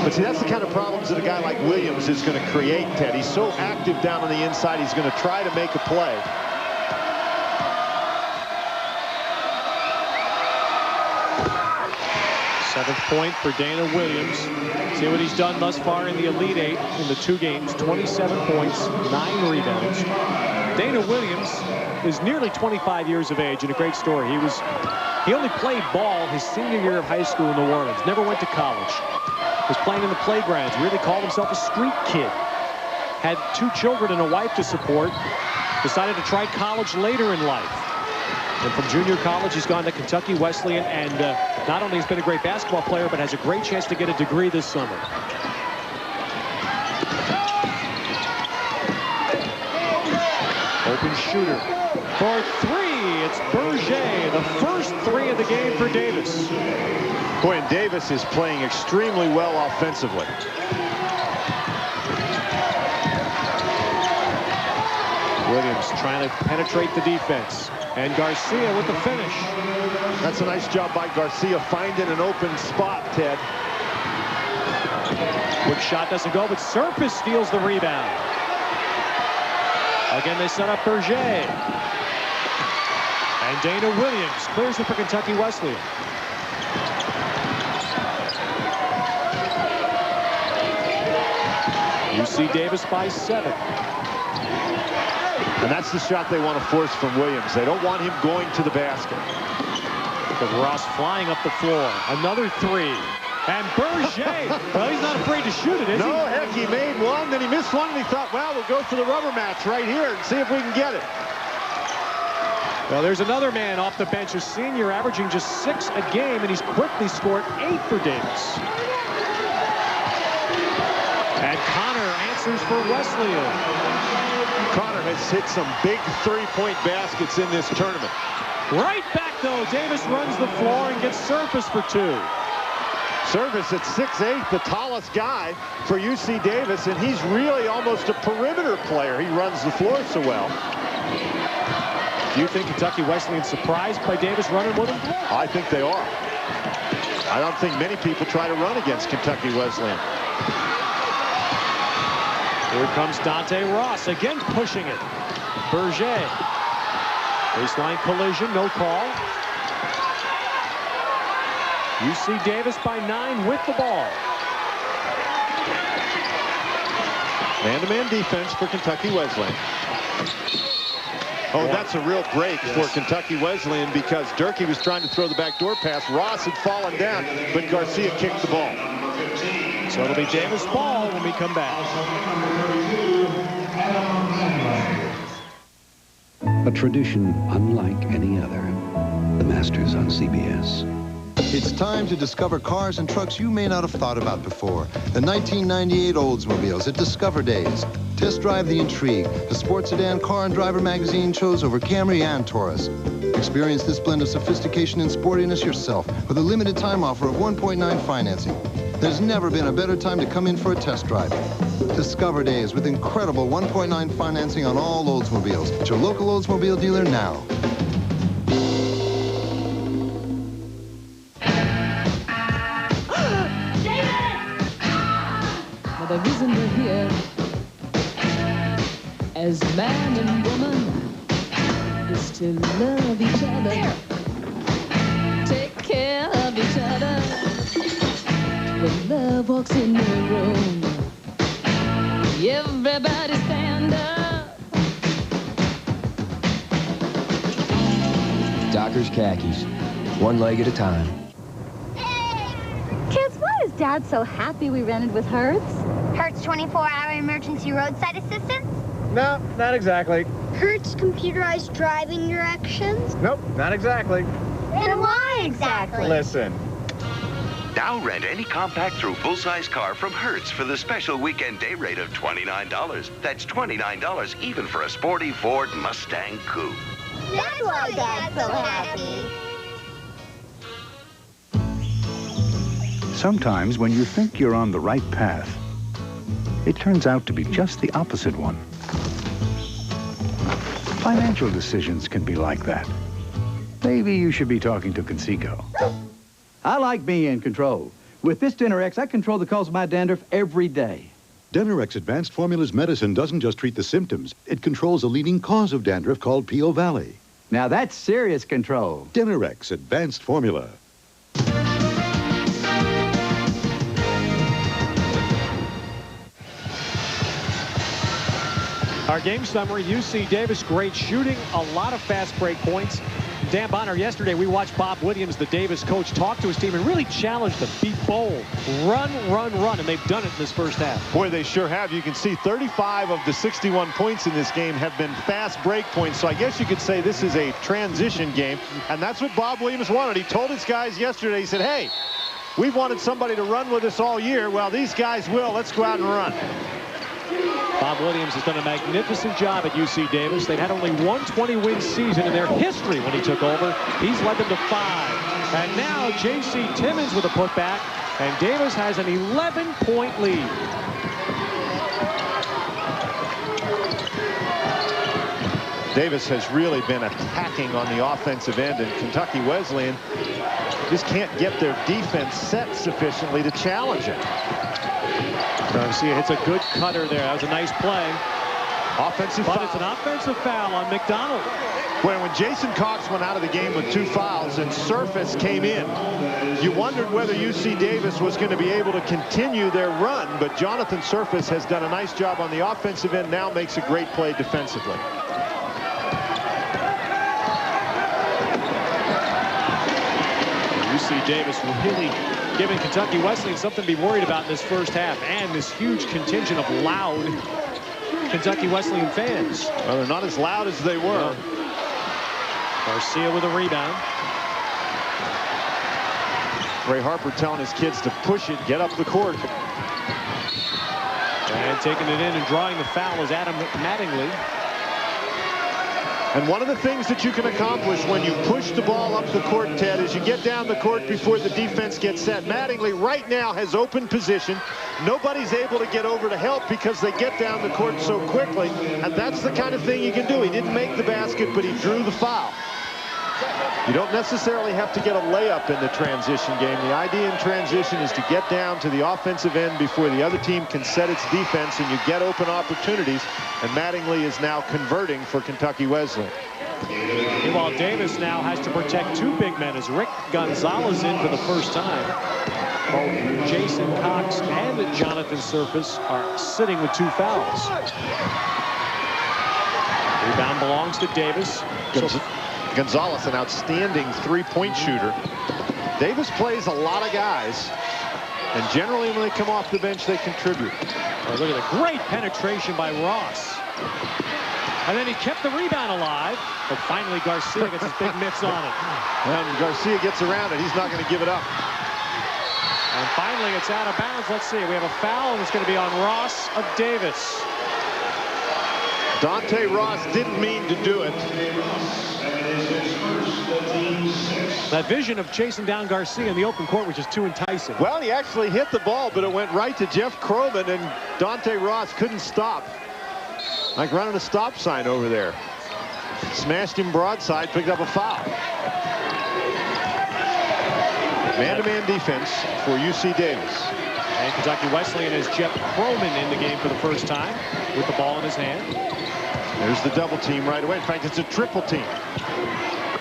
But see, that's the kind of problems that a guy like Williams is going to create, Ted. He's so active down on the inside, he's going to try to make a play. Seventh point for Dana Williams. See what he's done thus far in the Elite Eight in the 2 games. 27 points, 9 rebounds. Dana Williams is nearly 25 years of age, and a great story. He only played ball his senior year of high school in New Orleans. Never went to college. Was playing in the playgrounds. Really called himself a street kid. Had 2 children and a wife to support. Decided to try college later in life. And from junior college, he's gone to Kentucky Wesleyan, and not only has been a great basketball player, but has a great chance to get a degree this summer. Open shooter for 3. It's Berger, the first 3 of the game for Davis. Boy, and Davis is playing extremely well offensively. Williams trying to penetrate the defense. And Garcia with the finish. That's a nice job by Garcia finding an open spot, Ted. Quick shot doesn't go, but Surface steals the rebound. Again, they set up Berger. And Dana Williams clears it for Kentucky Wesleyan. UC Davis by 7. And that's the shot they want to force from Williams. They don't want him going to the basket. With Ross flying up the floor. Another 3. And Berger, well, he's not afraid to shoot it, is he? No, heck, he made one, then he missed one, and he thought, well, we'll go for the rubber match right here and see if we can get it. Well, there's another man off the bench, a senior, averaging just 6 a game, and he's quickly scored 8 for Davis. And Connor answers for Wesleyan. Connor has hit some big 3-point baskets in this tournament. Right back, though. Davis runs the floor and gets Surface for 2. Surface at 6'8", the tallest guy for UC Davis, and he's really almost a perimeter player. He runs the floor so well. Do you think Kentucky Wesleyan surprised by Davis running with him? I think they are. I don't think many people try to run against Kentucky Wesleyan. Here comes Dante Ross, again pushing it. Berger. Baseline collision, no call. UC Davis by 9 with the ball. Man-to-man defense for Kentucky Wesleyan. Oh, that's a real break for Kentucky Wesleyan because Durkee was trying to throw the backdoor pass. Ross had fallen down, but Garcia kicked the ball. So it'll be Davis ball when we come back. A tradition unlike any other. The Masters on CBS. It's time to discover cars and trucks you may not have thought about before. The 1998 Oldsmobiles at Discover Days. Test drive the intrigue. The sports sedan car and driver magazine chose over Camry and Taurus. Experience this blend of sophistication and sportiness yourself with a limited time offer of 1.9 financing. There's never been a better time to come in for a test drive. Discover Days with incredible 1.9 financing on all Oldsmobiles. At your local Oldsmobile dealer now. The reason we're here as man and woman is to love each other, take care of each other. When love walks in the room, everybody stand up. Dockers khakis, one leg at a time. Kids, why is Dad so happy we rented with Hertz? Hertz 24-hour emergency roadside assistance? No, not exactly. Hertz computerized driving directions? Nope, not exactly. Then why exactly? Listen. Now rent any compact through full-size car from Hertz for the special weekend day rate of $29. That's $29 even for a sporty Ford Mustang Coupe. That's why Dad's so happy. Sometimes when you think you're on the right path, it turns out to be just the opposite one. Financial decisions can be like that. Maybe you should be talking to Conseco. I like being in control. With this Dinerex, I control the cause of my dandruff every day. Dinerex Advanced Formulas medicine doesn't just treat the symptoms. It controls a leading cause of dandruff called P.O. Valley. Now that's serious control. Dinerex Advanced Formula. Our game summary, UC Davis, great shooting, a lot of fast break points. Dan Bonner, yesterday we watched Bob Williams, the Davis coach, talk to his team and really challenge them. Be bold. Run, run, run. And they've done it in this first half. Boy, they sure have. You can see 35 of the 61 points in this game have been fast break points. So I guess you could say this is a transition game. And that's what Bob Williams wanted. He told his guys yesterday, he said, hey, we've wanted somebody to run with us all year. Well, these guys will. Let's go out and run. Bob Williams has done a magnificent job at UC Davis. They've had only one 20-win season in their history when he took over. He's led them to 5. And now J.C. Timmons with a putback, and Davis has an 11-point lead. Davis has really been attacking on the offensive end, and Kentucky Wesleyan just can't get their defense set sufficiently to challenge it. Garcia hits a good cutter there. That was a nice play. Offensive foul. But it's an offensive foul on McDonald. When Jason Cox went out of the game with 2 fouls and Surface came in, you wondered whether UC Davis was going to be able to continue their run, but Jonathan Surface has done a nice job on the offensive end, now makes a great play defensively. UC Davis really giving Kentucky Wesleyan something to be worried about in this first half, and this huge contingent of loud Kentucky Wesleyan fans. Well, they're not as loud as they were. Garcia with a rebound. Ray Harper telling his kids to push it, get up the court. And taking it in and drawing the foul is Adam Mattingly. And one of the things that you can accomplish when you push the ball up the court, Ted, is you get down the court before the defense gets set. Mattingly right now has open position. Nobody's able to get over to help because they get down the court so quickly. And that's the kind of thing you can do. He didn't make the basket, but he drew the foul. You don't necessarily have to get a layup in the transition game. The idea in transition is to get down to the offensive end before the other team can set its defense, and you get open opportunities. And Mattingly is now converting for Kentucky Wesleyan. Meanwhile, Davis now has to protect two big men as Rick Gonzalez in for the first time. Both Jason Cox and Jonathan Surface are sitting with 2 fouls. Rebound belongs to Davis. Gonzalez, an outstanding three-point shooter. Davis plays a lot of guys, and generally when they come off the bench, they contribute. Oh, look at the great penetration by Ross. And then he kept the rebound alive, but finally Garcia gets his big mitts on it. And Garcia gets around it. He's not going to give it up. And finally, it's out of bounds. Let's see. We have a foul, and it's going to be on Ross of Davis. Dante Ross didn't mean to do it. That vision of chasing down Garcia in the open court was just too enticing. Well, he actually hit the ball, but it went right to Jeff Croman, and Dante Ross couldn't stop. Like running a stop sign over there. Smashed him broadside, picked up a foul. Man-to-man defense for UC Davis. And Kentucky Wesleyan has Jeff Croman in the game for the first time with the ball in his hand. There's the double team right away. In fact, it's a triple team.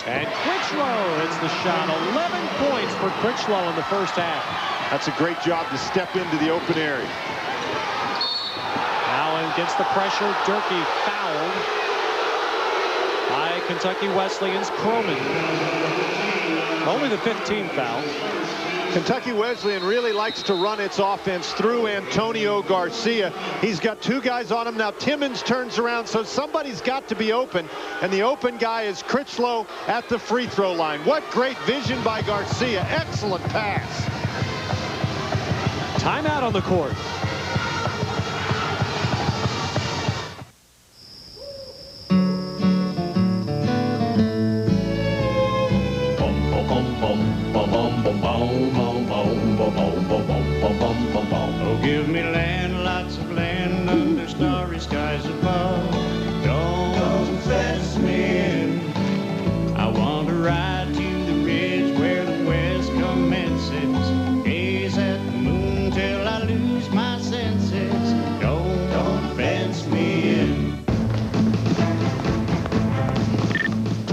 And Critchlow hits the shot. 11 points for Critchlow in the first half. That's a great job to step into the open area. Now against the pressure, Durkee fouled by Kentucky Wesleyan's Croman. Only the 15th foul. Kentucky Wesleyan really likes to run its offense through Antonio Garcia. He's got 2 guys on him. Now Timmons turns around, so somebody's got to be open. And the open guy is Critchlow at the free throw line. What great vision by Garcia. Excellent pass. Timeout on the court. Oh, give me land, lots of land under starry skies above. Don't fence me in. I want to ride to the ridge where the west commences. Gaze at the moon till I lose my senses. Don't fence me in.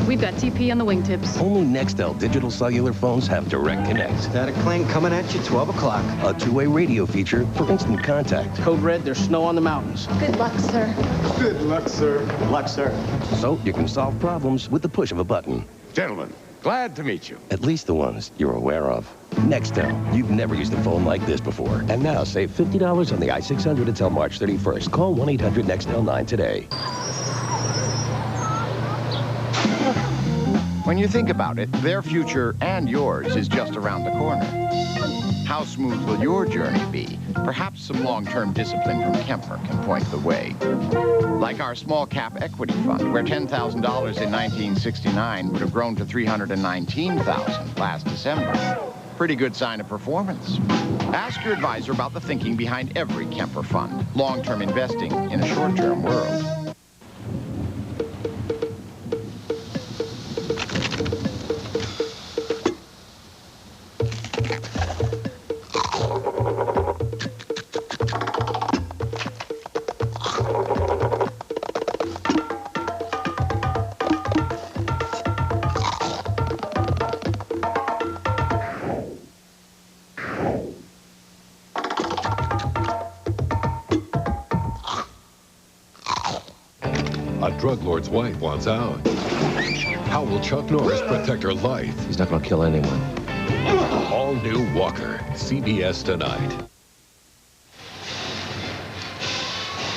We've got TP on the wingtips. Only Nextel digital cellular phones have Direct Connect. Static cling coming at you 12 o'clock. A 2-way radio feature for instant contact. Code red, there's snow on the mountains. Good luck, sir. Good luck, sir. Good luck, sir. So you can solve problems with the push of a button. Gentlemen, glad to meet you. At least the ones you're aware of. Nextel. You've never used a phone like this before. And now save $50 on the i600 until March 31st. Call 1-800-NEXTEL-9 today. When you think about it, their future and yours is just around the corner. How smooth will your journey be? Perhaps some long-term discipline from Kemper can point the way. Like our small cap equity fund, where $10,000 in 1969 would have grown to $319,000 last December. Pretty good sign of performance. Ask your advisor about the thinking behind every Kemper fund. Long-term investing in a short-term world. A drug lord's wife wants out. How will Chuck Norris protect her life? He's not going to kill anyone. All new Walker, CBS tonight.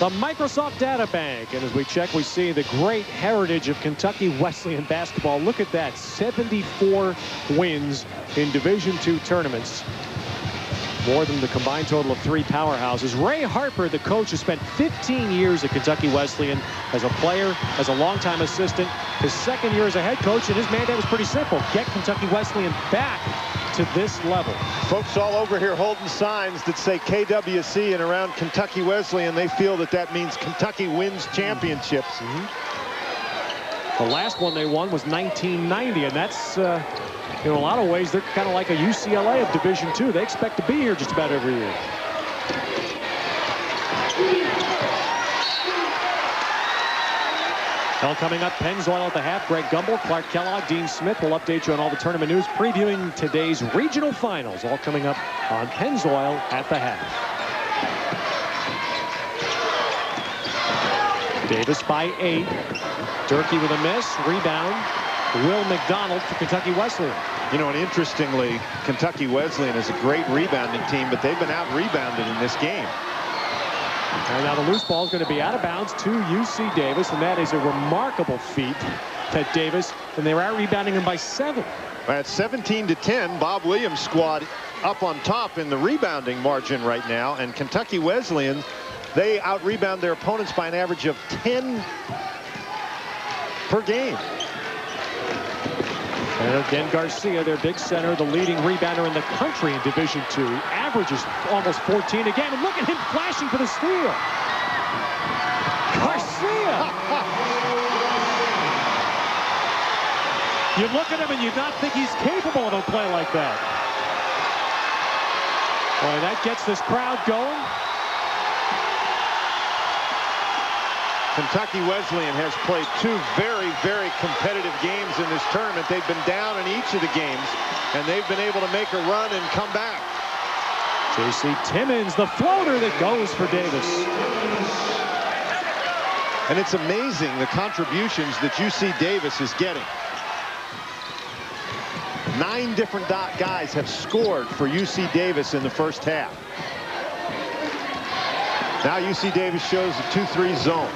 The Microsoft Data Bank. And as we check, we see the great heritage of Kentucky Wesleyan basketball. Look at that, 74 wins in Division II tournaments. More than the combined total of 3 powerhouses. Ray Harper, the coach, has spent 15 years at Kentucky Wesleyan as a player, as a longtime assistant. His second year as a head coach, and his mandate was pretty simple. Get Kentucky Wesleyan back to this level. Folks all over here holding signs that say KWC, and around Kentucky Wesleyan, they feel that that means Kentucky wins championships. The last one they won was 1990, and that's... in a lot of ways, they're kind of like a UCLA of Division II. They expect to be here just about every year. Well, coming up, Pennzoil at the half. Greg Gumbel, Clark Kellogg, Dean Smith will update you on all the tournament news, previewing today's regional finals, all coming up on Pennzoil at the half. Davis by 8. Durkee with a miss. Rebound. Will McDonald for Kentucky Wesleyan. You know, and interestingly, Kentucky Wesleyan is a great rebounding team, but they've been out-rebounded in this game. And now the loose ball is going to be out of bounds to UC Davis, and that is a remarkable feat that Davis, and they were out-rebounding him by 7. At 17-10, Bob Williams' squad up on top in the rebounding margin right now, and Kentucky Wesleyan, they out-rebound their opponents by an average of 10 per game. And again, Garcia, their big center, the leading rebounder in the country in Division II, averages almost 14 again. And look at him flashing for the steal. Garcia! You look at him and you not think he's capable of a play like that. Boy, that gets this crowd going. Kentucky Wesleyan has played 2 very, very competitive games in this tournament. They've been down in each of the games, and they've been able to make a run and come back. J.C. Timmons, the floater that goes for Davis. And it's amazing the contributions that UC Davis is getting. 9 different guys have scored for UC Davis in the first half. Now UC Davis shows a 2-3 zone.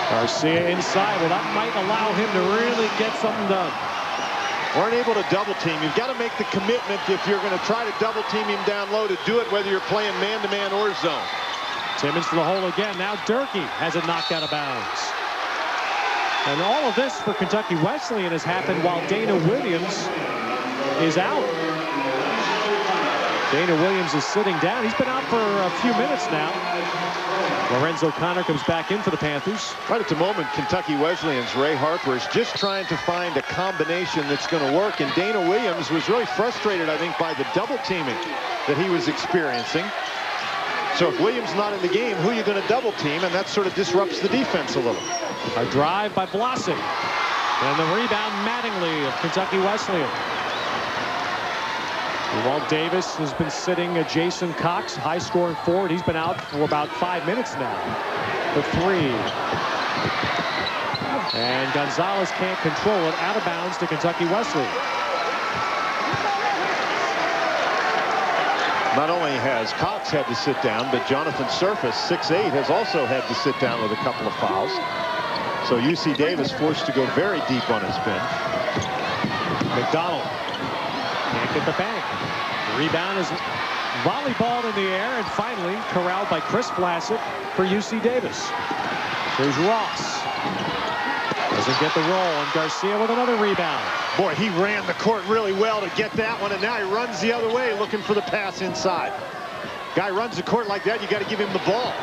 Garcia inside. Well, that might allow him to really get something done. Weren't able to double team. You've got to make the commitment if you're going to try to double team him down low to do it, whether you're playing man-to-man or zone. Timmons to the hole again. Now Durkee has it knocked out of bounds. And all of this for Kentucky Wesleyan has happened while Dana Williams is out. Dana Williams is sitting down. He's been out for a few minutes now. Lorenzo Connor comes back in for the Panthers. Right at the moment, Kentucky Wesleyan's Ray Harper is just trying to find a combination that's going to work. And Dana Williams was really frustrated, I think, by the double teaming that he was experiencing. So if Williams not in the game, who are you going to double team? And that sort of disrupts the defense a little. A drive by Blossick. And the rebound, Mattingly of Kentucky Wesleyan. While Davis has been sitting, Jason Cox, high-scoring forward. He's been out for about 5 minutes now. The 3. And Gonzalez can't control it. Out of bounds to Kentucky Wesleyan. Not only has Cox had to sit down, but Jonathan Surface, 6'8", has also had to sit down with a couple of fouls. So UC Davis forced to go very deep on his bench. McDonald can't get the bank. Rebound is volleyball in the air, and finally corralled by Chris Blassick for UC Davis. Here's Ross. Doesn't get the roll, and Garcia with another rebound. Boy, he ran the court really well to get that one, and now he runs the other way looking for the pass inside. Guy runs the court like that, you got to give him the ball.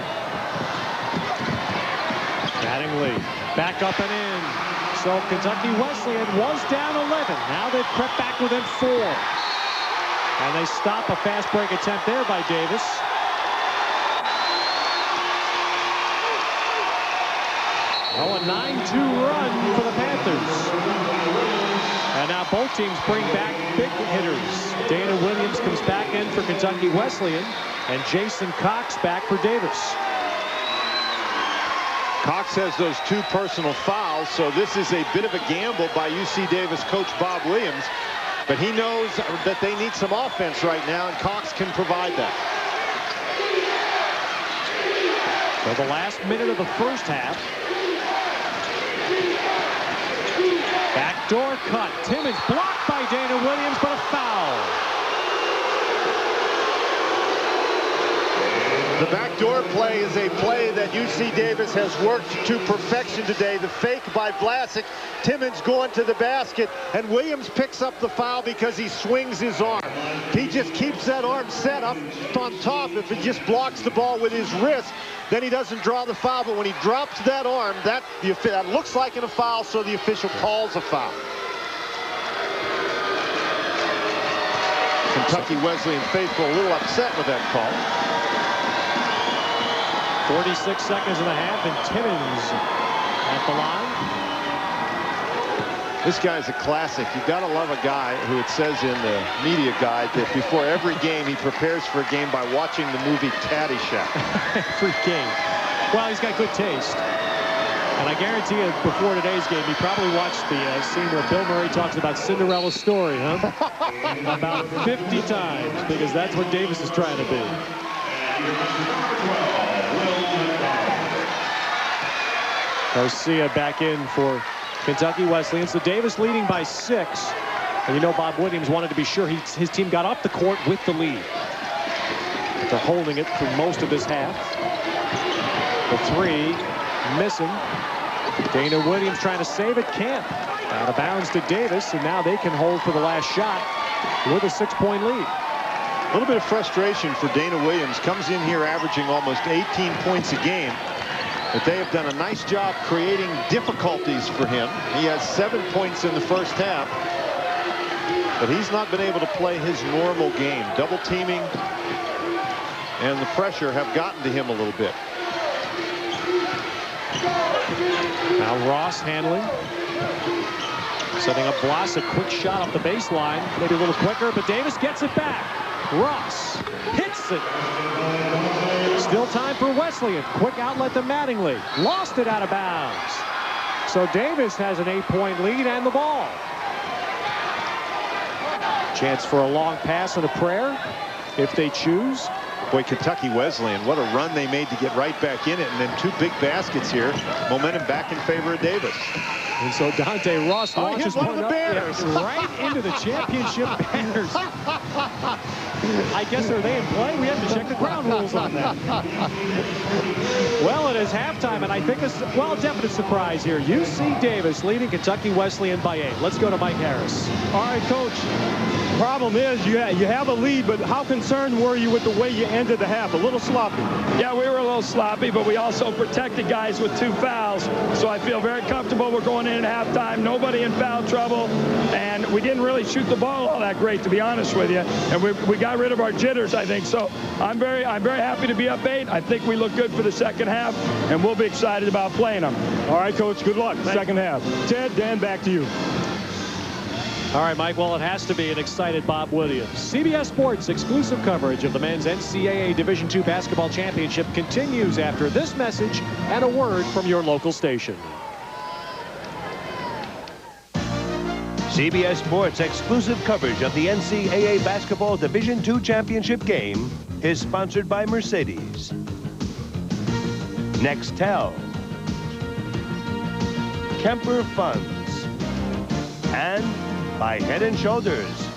Mattingly back up and in. So Kentucky Wesleyan was down 11. Now they've crept back within 4. And they stop a fast break attempt there by Davis. Oh, a 9-2 run for the Panthers. And now both teams bring back big hitters. Dana Williams comes back in for Kentucky Wesleyan, and Jason Cox back for Davis. Cox has those 2 personal fouls, so this is a bit of a gamble by UC Davis coach Bob Williams. But he knows that they need some offense right now, and Cox can provide that. So the last minute of the first half. Backdoor cut. Timmons blocked by Dana Williams, but a foul. The backdoor play is a play that UC Davis has worked to perfection today. The fake by Blassick. Timmons going to the basket, and Williams picks up the foul because he swings his arm. He just keeps that arm set up on top. If it just blocks the ball with his wrist, then he doesn't draw the foul. But when he drops that arm, that looks like a foul, so the official calls a foul. Kentucky Wesleyan faithful a little upset with that call. 46 seconds and a half, and Timmons at the line. This guy's a classic. You've got to love a guy who, it says in the media guide, that before every game he prepares for a game by watching the movie Caddyshack. Every game. Well, he's got good taste. And I guarantee you, before today's game, he probably watched the scene where Bill Murray talks about Cinderella's story, huh? About 50 times, because that's what Davis is trying to be. Garcia back in for Kentucky Wesleyan. So Davis leading by 6. And you know Bob Williams wanted to be sure his team got up the court with the lead. They're holding it for most of this half. The 3 missing. Dana Williams trying to save it. Can't. Out of bounds to Davis. And now they can hold for the last shot with a 6-point lead. A little bit of frustration for Dana Williams. Comes in here averaging almost 18 points a game. But they have done a nice job creating difficulties for him. He has 7 points in the first half. But he's not been able to play his normal game. Double teaming and the pressure have gotten to him a little bit. Now Ross handling. Setting up Bloss, a quick shot off the baseline. Maybe a little quicker, but Davis gets it back. Ross hits it. Still time for Wesleyan. Quick outlet to Mattingly. Lost it out of bounds. So Davis has an 8-point lead and the ball. Chance for a long pass and a prayer if they choose. Boy, Kentucky Wesleyan, what a run they made to get right back in it. And then 2 big baskets here. Momentum back in favor of Davis. And so Dante Ross launches one of the banners. Right into the championship banners. I guess, are they in play? We have to check the ground rules on that. Well, it is halftime, and I think it's, well, a definite surprise here. UC Davis leading Kentucky Wesleyan by 8. Let's go to Mike Harris. All right, Coach. Problem is you have a lead, but how concerned were you with the way you ended the half? A little sloppy. Yeah, we were a little sloppy, but we also protected guys with 2 fouls. So I feel very comfortable. We're going in at halftime. Nobody in foul trouble. And we didn't really shoot the ball all that great, to be honest with you. And we got rid of our jitters, I think. So I'm very happy to be up 8. I think we look good for the second half, and we'll be excited about playing them. All right, Coach. Good luck. Second half. Ted, Dan, back to you. All right, Mike, well, it has to be an excited Bob Williams. CBS Sports exclusive coverage of the men's NCAA Division II basketball championship continues after this message and a word from your local station. CBS Sports exclusive coverage of the NCAA basketball Division II championship game is sponsored by Mercedes, Nextel, Kemper Funds, and by Head and Shoulders.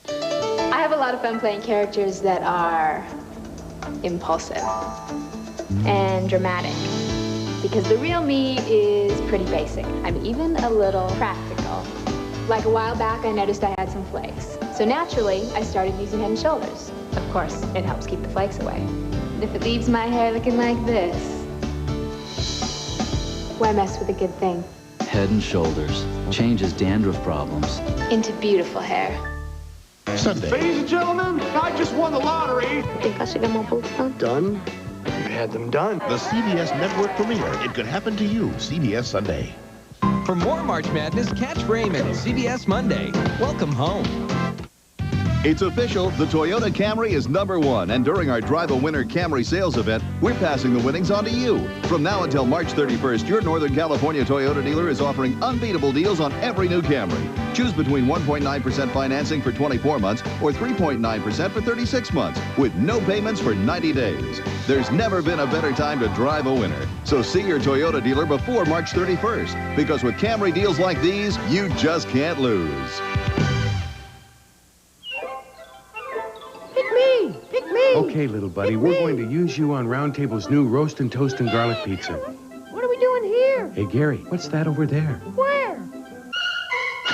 I have a lot of fun playing characters that are impulsive and dramatic, because the real me is pretty basic. I'm even a little practical. Like a while back, I noticed I had some flakes. So naturally, I started using Head and Shoulders. Of course, it helps keep the flakes away. And if it leaves my hair looking like this, why mess with a good thing? Head and Shoulders changes dandruff problems Into beautiful hair. Sunday. Ladies and gentlemen, I just won the lottery. I think I should get my boots done. Done? You had them done. The CBS Network premiere. It could happen to you. CBS Sunday. For more March Madness, catch Raymond, CBS Monday. Welcome home. It's official, the Toyota Camry is #1, and during our Drive a Winner Camry sales event, we're passing the winnings on to you. From now until March 31st, your Northern California Toyota dealer is offering unbeatable deals on every new Camry. Choose between 1.9% financing for 24 months or 3.9% for 36 months, with no payments for 90 days. There's never been a better time to drive a winner. So see your Toyota dealer before March 31st, because with Camry deals like these, you just can't lose. Pick me! Okay, little buddy, we're going to use you on Round Table's new roast and toast and garlic pizza. What are we doing here? Hey, Gary, what's that over there? Where?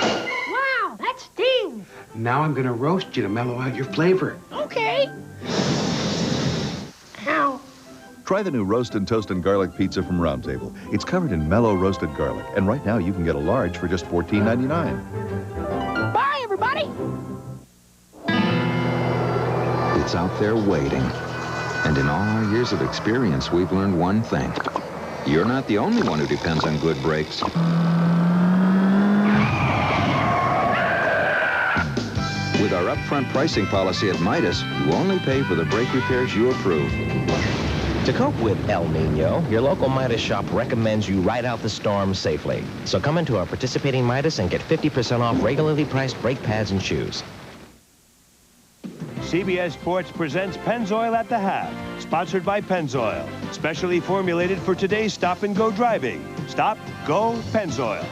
Wow, that stings! Now I'm going to roast you to mellow out your flavor. Okay. Ow. Try the new roast and toast and garlic pizza from Round Table. It's covered in mellow roasted garlic, and right now you can get a large for just $14.99. Bye, everybody! It's out there waiting. And in all our years of experience, we've learned one thing. You're not the only one who depends on good brakes. With our upfront pricing policy at Midas, you only pay for the brake repairs you approve. To cope with El Nino, your local Midas shop recommends you ride out the storm safely. So come into our participating Midas and get 50% off regularly priced brake pads and shoes. CBS Sports presents Pennzoil at the Half, sponsored by Pennzoil, specially formulated for today's stop-and-go driving. Stop, go, Pennzoil.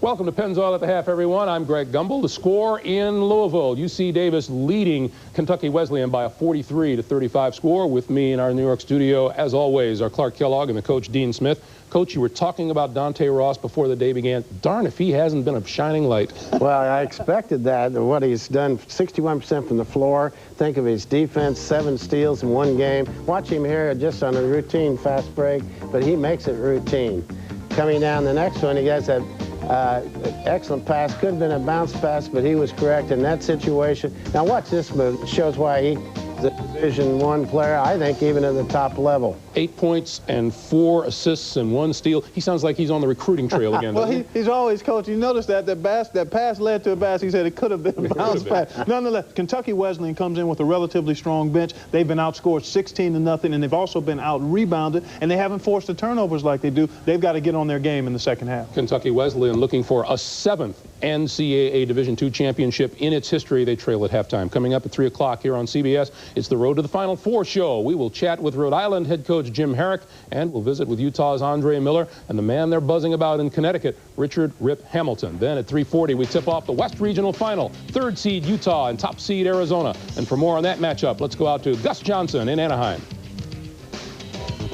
Welcome to Pennzoil at the Half, everyone. I'm Greg Gumbel. The score in Louisville, UC Davis leading Kentucky Wesleyan by a 43-35 score. With me in our New York studio, as always, are Clark Kellogg and the coach, Dean Smith. Coach, you were talking about Dante Ross before the day began. Darn if he hasn't been a shining light. Well, I expected that. What he's done, 61% from the floor. Think of his defense, 7 steals in 1 game. Watch him here just on a routine fast break, but he makes it routine. Coming down the next one, he gets that excellent pass. Could have been a bounce pass, but he was correct in that situation. Now watch this move. It shows why he's a Division I player, I think, even at the top level. 8 points and 4 assists and 1 steal. He sounds like he's on the recruiting trail again. Well, he's always, coach, you notice that that pass led to a basket. He said it could have been a bounce pass. Nonetheless, Kentucky Wesleyan comes in with a relatively strong bench. They've been outscored 16-0, and they've also been out-rebounded, and they haven't forced the turnovers like they do. They've got to get on their game in the second half. Kentucky Wesleyan looking for a 7th NCAA Division II championship in its history. They trail at halftime. Coming up at 3 o'clock here on CBS, it's the Road to the Final Four show. We will chat with Rhode Island head coach Jim Herrick, and we'll visit with Utah's Andre Miller and the man they're buzzing about in Connecticut, Richard Rip Hamilton. Then at 3:40, we tip off the West Regional Final, 3rd seed Utah and top seed Arizona. And for more on that matchup, let's go out to Gus Johnson in Anaheim.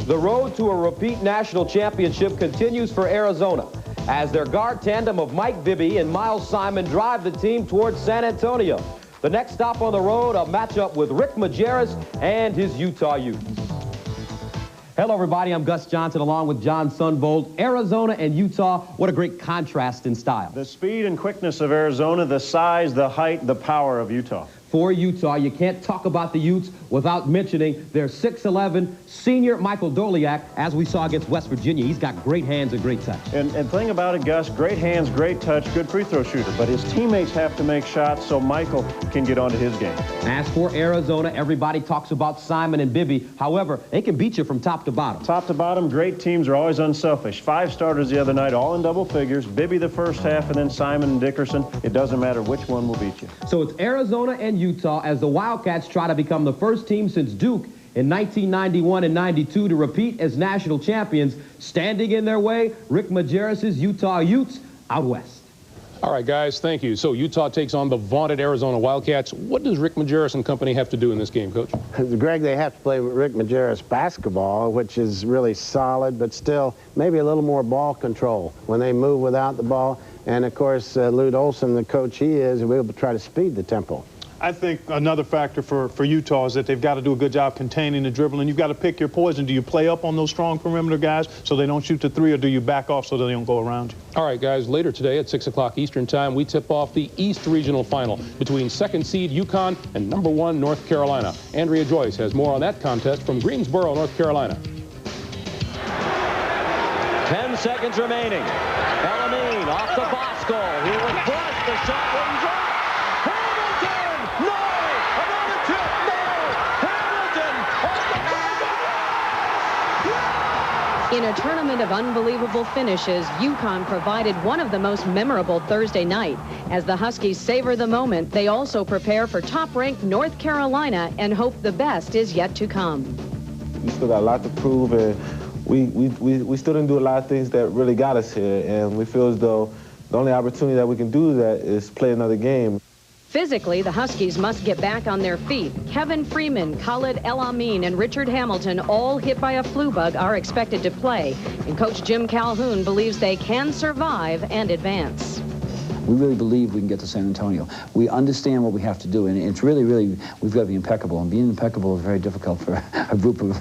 The road to a repeat national championship continues for Arizona as their guard tandem of Mike Bibby and Miles Simon drive the team towards San Antonio. The next stop on the road, a matchup with Rick Majerus and his Utah Utes. Hello, everybody. I'm Gus Johnson along with John Sunvold. Arizona and Utah, what a great contrast in style. The speed and quickness of Arizona, the size, the height, the power of Utah. For Utah, you can't talk about the Utes without mentioning their 6'11" senior Michael Doliak, as we saw against West Virginia. He's got great hands and great touch. And thing about it, Gus, great hands, great touch, good free throw shooter. But his teammates have to make shots so Michael can get onto his game. As for Arizona, everybody talks about Simon and Bibby. However, they can beat you from top to bottom. Top to bottom, great teams are always unselfish. 5 starters the other night, all in double figures. Bibby the first half, and then Simon and Dickerson. It doesn't matter which one will beat you. So it's Arizona and Utah as the Wildcats try to become the first team since Duke in 1991 and 92 to repeat as national champions. Standing in their way, Rick Majerus' Utah Utes out west. All right, guys, thank you. So Utah takes on the vaunted Arizona Wildcats. What does Rick Majerus and company have to do in this game, Coach? Greg, they have to play with Rick Majerus basketball, which is really solid, but still maybe a little more ball control when they move without the ball. And, of course, Lute Olson, the coach he is, will be able to try to speed the tempo. I think another factor for Utah is that they've got to do a good job containing the dribbling. You've got to pick your poison. Do you play up on those strong perimeter guys so they don't shoot the 3, or do you back off so they don't go around you? All right, guys, later today at 6 o'clock Eastern Time, we tip off the East Regional Final between 2nd seed UConn and number 1 North Carolina. Andrea Joyce has more on that contest from Greensboro, North Carolina. 10 seconds remaining. Elamine off to Bosco. He was flushed. The shot wouldn't drop. In a tournament of unbelievable finishes, UConn provided one of the most memorable Thursday night. As the Huskies savor the moment, they also prepare for top-ranked North Carolina and hope the best is yet to come. We still got a lot to prove, and we still didn't do a lot of things that really got us here, and we feel as though the only opportunity that we can do that is play another game. Physically, the Huskies must get back on their feet. Kevin Freeman, Khalid El-Amin, and Richard Hamilton, all hit by a flu bug, are expected to play. And Coach Jim Calhoun believes they can survive and advance. We really believe we can get to San Antonio. We understand what we have to do, and it's really, we've got to be impeccable. And being impeccable is very difficult for a group of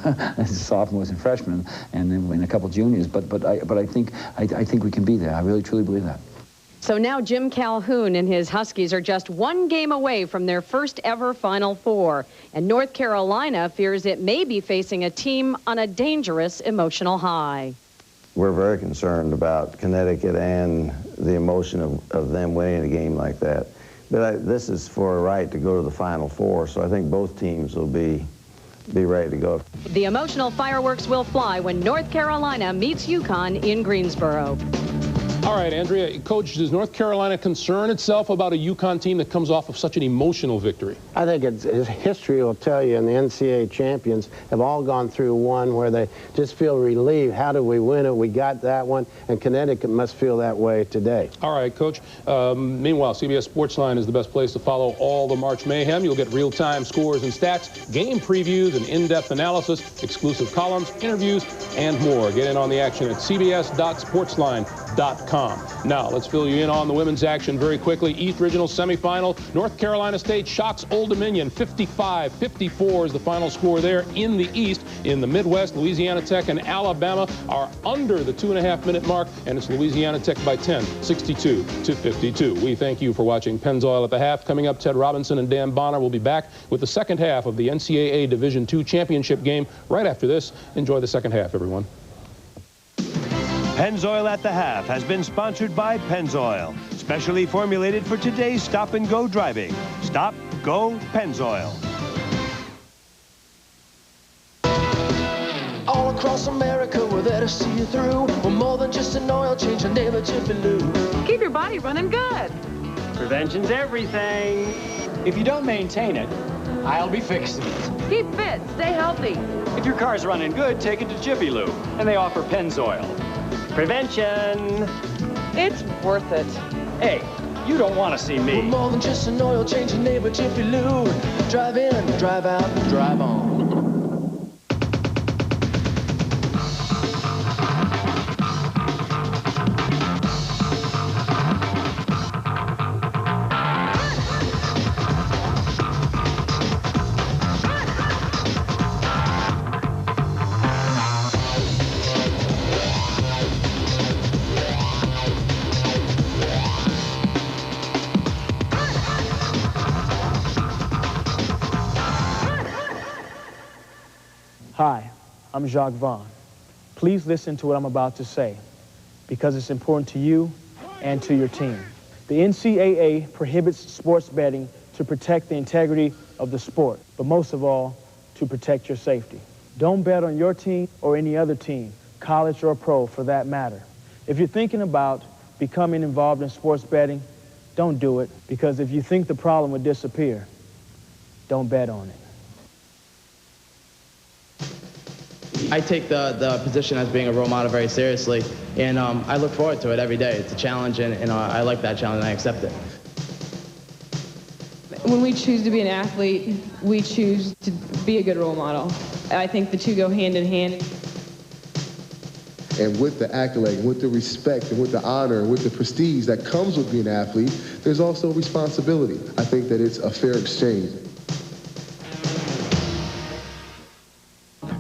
sophomores and freshmen, and then a couple juniors. But I think we can be there. I really, truly believe that. So now Jim Calhoun and his Huskies are just one game away from their first ever Final Four. And North Carolina fears it may be facing a team on a dangerous emotional high. We're very concerned about Connecticut and the emotion of them winning a game like that. But this is for a right to go to the Final Four, so I think both teams will be ready to go. The emotional fireworks will fly when North Carolina meets UConn in Greensboro. All right, Andrea, Coach, does North Carolina concern itself about a UConn team that comes off of such an emotional victory? I think history will tell you, and the NCAA champions have all gone through one where they just feel relieved. How did we win it? We got that one, and Connecticut must feel that way today. All right, Coach. Meanwhile, CBS Sportsline is the best place to follow all the March mayhem. You'll get real-time scores and stats, game previews and in-depth analysis, exclusive columns, interviews, and more. Get in on the action at cbs.sportsline.com. Now, let's fill you in on the women's action very quickly. East Regional semifinal. North Carolina State shocks Old Dominion 55-54 is the final score there in the East. In the Midwest, Louisiana Tech and Alabama are under the 2.5-minute mark, and it's Louisiana Tech by 10, 62-52. We thank you for watching Pennzoil at the Half. Coming up, Ted Robinson and Dan Bonner will be back with the second half of the NCAA Division II championship game right after this. Enjoy the second half, everyone. Pennzoil at the Half has been sponsored by Pennzoil, specially formulated for today's stop-and-go driving. Stop, go, Pennzoil. All across America, we're there to see you through. We're more than just an oil change, a neighbor Jiffy Lube. Keep your body running good. Prevention's everything. If you don't maintain it, I'll be fixing it. Keep fit, stay healthy. If your car's running good, take it to Jiffy Lube, and they offer Pennzoil. Prevention. It's worth it. Hey, you don't want to see me. We're more than just an oil change, a neighbor Jiffy Lube. Drive in, drive out, drive on. Hi, I'm Jacques Vaughn. Please listen to what I'm about to say because it's important to you and to your team. The NCAA prohibits sports betting to protect the integrity of the sport, but most of all, to protect your safety. Don't bet on your team or any other team, college or pro for that matter. If you're thinking about becoming involved in sports betting, don't do it, because if you think the problem would disappear, don't bet on it. I take the position as being a role model very seriously, and I look forward to it every day. It's a challenge, and I like that challenge, and I accept it. When we choose to be an athlete, we choose to be a good role model. I think the two go hand in hand. And with the accolade, with the respect, and with the honor, and with the prestige that comes with being an athlete, there's also responsibility. I think that it's a fair exchange.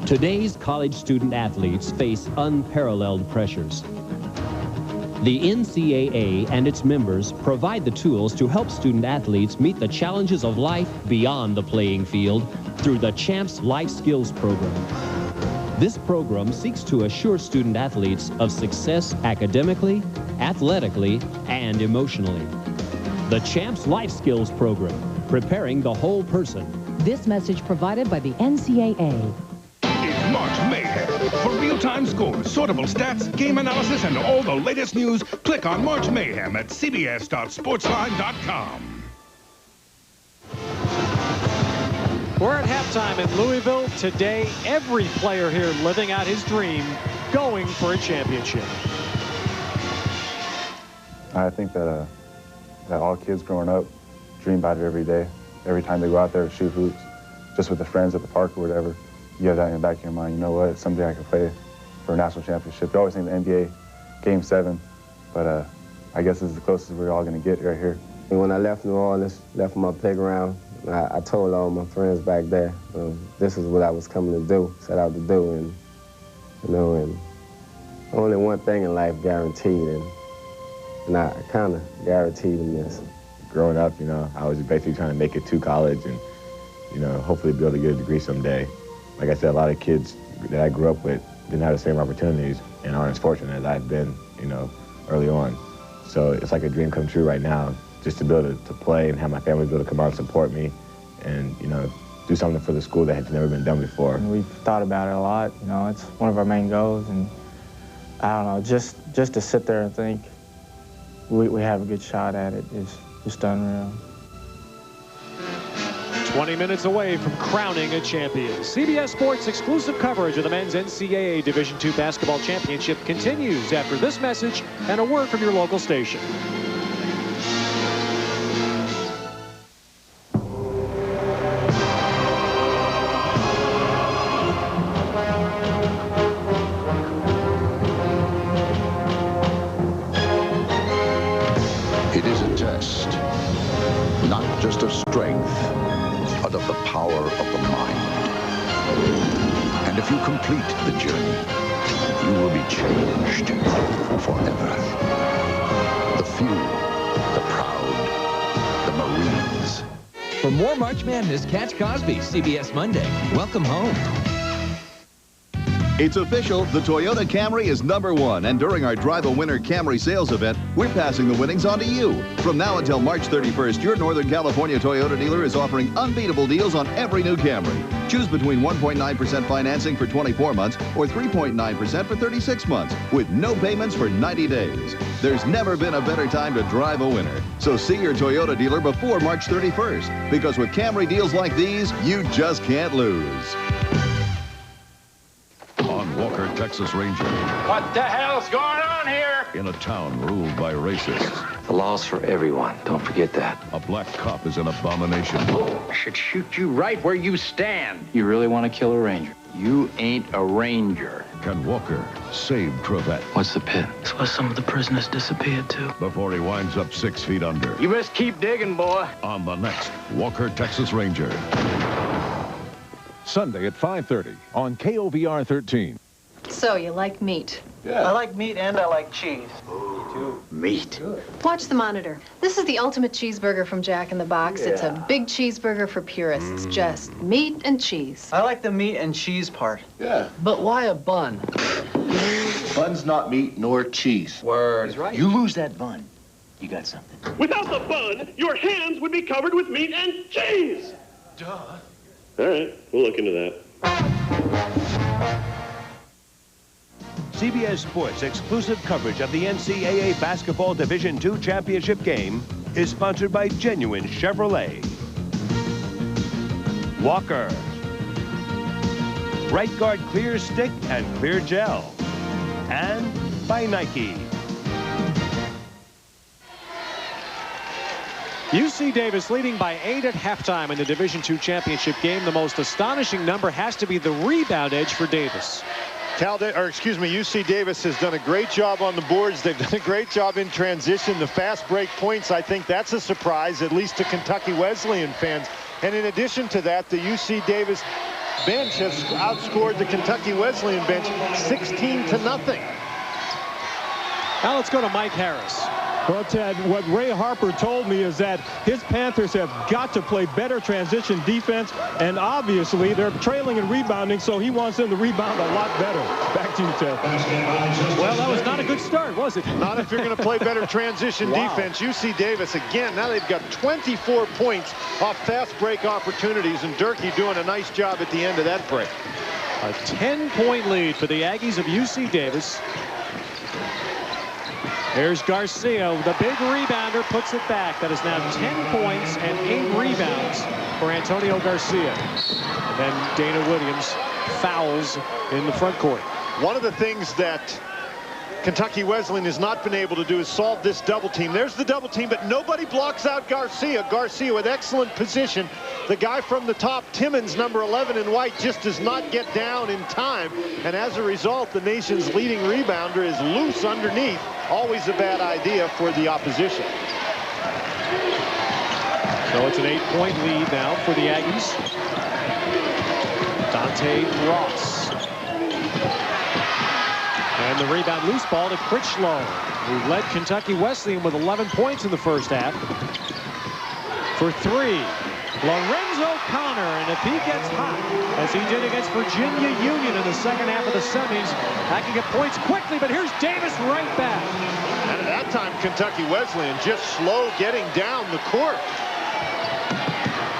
Today's college student athletes face unparalleled pressures. The NCAA and its members provide the tools to help student athletes meet the challenges of life beyond the playing field through the CHAMPS Life Skills Program. This program seeks to assure student athletes of success academically, athletically, and emotionally. The CHAMPS Life Skills Program, preparing the whole person. This message provided by the NCAA. March Mayhem. For real-time scores, sortable stats, game analysis, and all the latest news, click on March Mayhem at cbs.sportsline.com. We're at halftime in Louisville. Today, every player here living out his dream, going for a championship. I think that all kids growing up dream about it every day. Every time they go out there to shoot hoops, just with the friends at the park or whatever. You have that in the back of your mind. You know what? Someday I can play for a national championship. You always think the NBA Game 7, but I guess this is the closest we're all going to get right here. And when I left New Orleans, left my playground, I told all my friends back there, this is what I was coming to do, set out to do, and and only one thing in life guaranteed, and and I kind of guaranteed him this. Growing up, you know, I was basically trying to make it to college and, you know, hopefully be able to get a degree someday. Like I said, a lot of kids that I grew up with didn't have the same opportunities and aren't as fortunate as I've been, you know, early on. So it's like a dream come true right now, just to be able to play and have my family be able to come out and support me and, you know, do something for the school that has never been done before. And we've thought about it a lot. You know, it's one of our main goals, and I don't know, just to sit there and think we have a good shot at it is just unreal. 20 minutes away from crowning a champion. CBS Sports exclusive coverage of the men's NCAA Division II basketball championship continues after this message and a word from your local station. It is a test, not just of strength, but of the power of the mind. And if you complete the journey, you will be changed forever. The few, the proud, the Marines. For more March Madness, catch Cosby, CBS Monday. Welcome home. It's official, the Toyota Camry is #1, and during our Drive a Winner Camry sales event, we're passing the winnings on to you. From now until March 31st, your Northern California Toyota dealer is offering unbeatable deals on every new Camry. Choose between 1.9% financing for 24 months or 3.9% for 36 months, with no payments for 90 days. There's never been a better time to drive a winner. So see your Toyota dealer before March 31st, because with Camry deals like these, you just can't lose. Walker, Texas Ranger. What the hell's going on here? In a town ruled by racists. The law's for everyone. Don't forget that. A black cop is an abomination. I should shoot you right where you stand. You really want to kill a ranger? You ain't a ranger. Can Walker save Trevette? What's the pit? It's where some of the prisoners disappeared to. Before he winds up 6 feet under. You best keep digging, boy. On the next Walker, Texas Ranger. Sunday at 5:30 on KOVR 13. So, you like meat? Yeah. I like meat and I like cheese. Meat. Watch the monitor. This is the ultimate cheeseburger from Jack in the Box. Yeah. It's a big cheeseburger for purists. Just meat and cheese. I like the meat and cheese part. Yeah. But why a bun? Bun's not meat nor cheese. Word. He's right. You lose that bun, you got something. Without the bun, your hands would be covered with meat and cheese. Duh. All right, we'll look into that. CBS Sports exclusive coverage of the NCAA Basketball Division II Championship game is sponsored by Genuine Chevrolet, Walker, Right Guard Clear Stick and Clear Gel, and by Nike. UC Davis leading by 8 at halftime in the Division II championship game. The most astonishing number has to be the rebound edge for Davis. UC Davis has done a great job on the boards. They've done a great job in transition. The fast break points, I think that's a surprise, at least to Kentucky Wesleyan fans. And in addition to that, the UC Davis bench has outscored the Kentucky Wesleyan bench 16-0. Now let's go to Mike Harris. Well, Ted, what Ray Harper told me is that his Panthers have got to play better transition defense, and obviously they're trailing and rebounding, so he wants them to rebound a lot better. Back to you, Ted. Well, that was not a good start, was it? Not if you're going to play better transition defense. UC Davis, again, now they've got 24 points off fast break opportunities, and Durkee doing a nice job at the end of that break. A 10-point lead for the Aggies of UC Davis. There's Garcia, the big rebounder, puts it back. That is now 10 points and 8 rebounds for Antonio Garcia. And then Dana Williams fouls in the front court. One of the things that Kentucky Wesleyan has not been able to do is solve this double team. There's the double team, but nobody blocks out Garcia. Garcia with excellent position. The guy from the top, Timmons, number 11 in white, just does not get down in time. And as a result, the nation's leading rebounder is loose underneath. Always a bad idea for the opposition. So it's an 8-point lead now for the Aggies. Dante Ross. And the rebound loose ball to Critchlow, who led Kentucky Wesleyan with 11 points in the first half. For three, Lorenzo Connor, and if he gets hot, as he did against Virginia Union in the second half of the semis, that can get points quickly, but here's Davis right back. And at that time, Kentucky Wesleyan just slow getting down the court.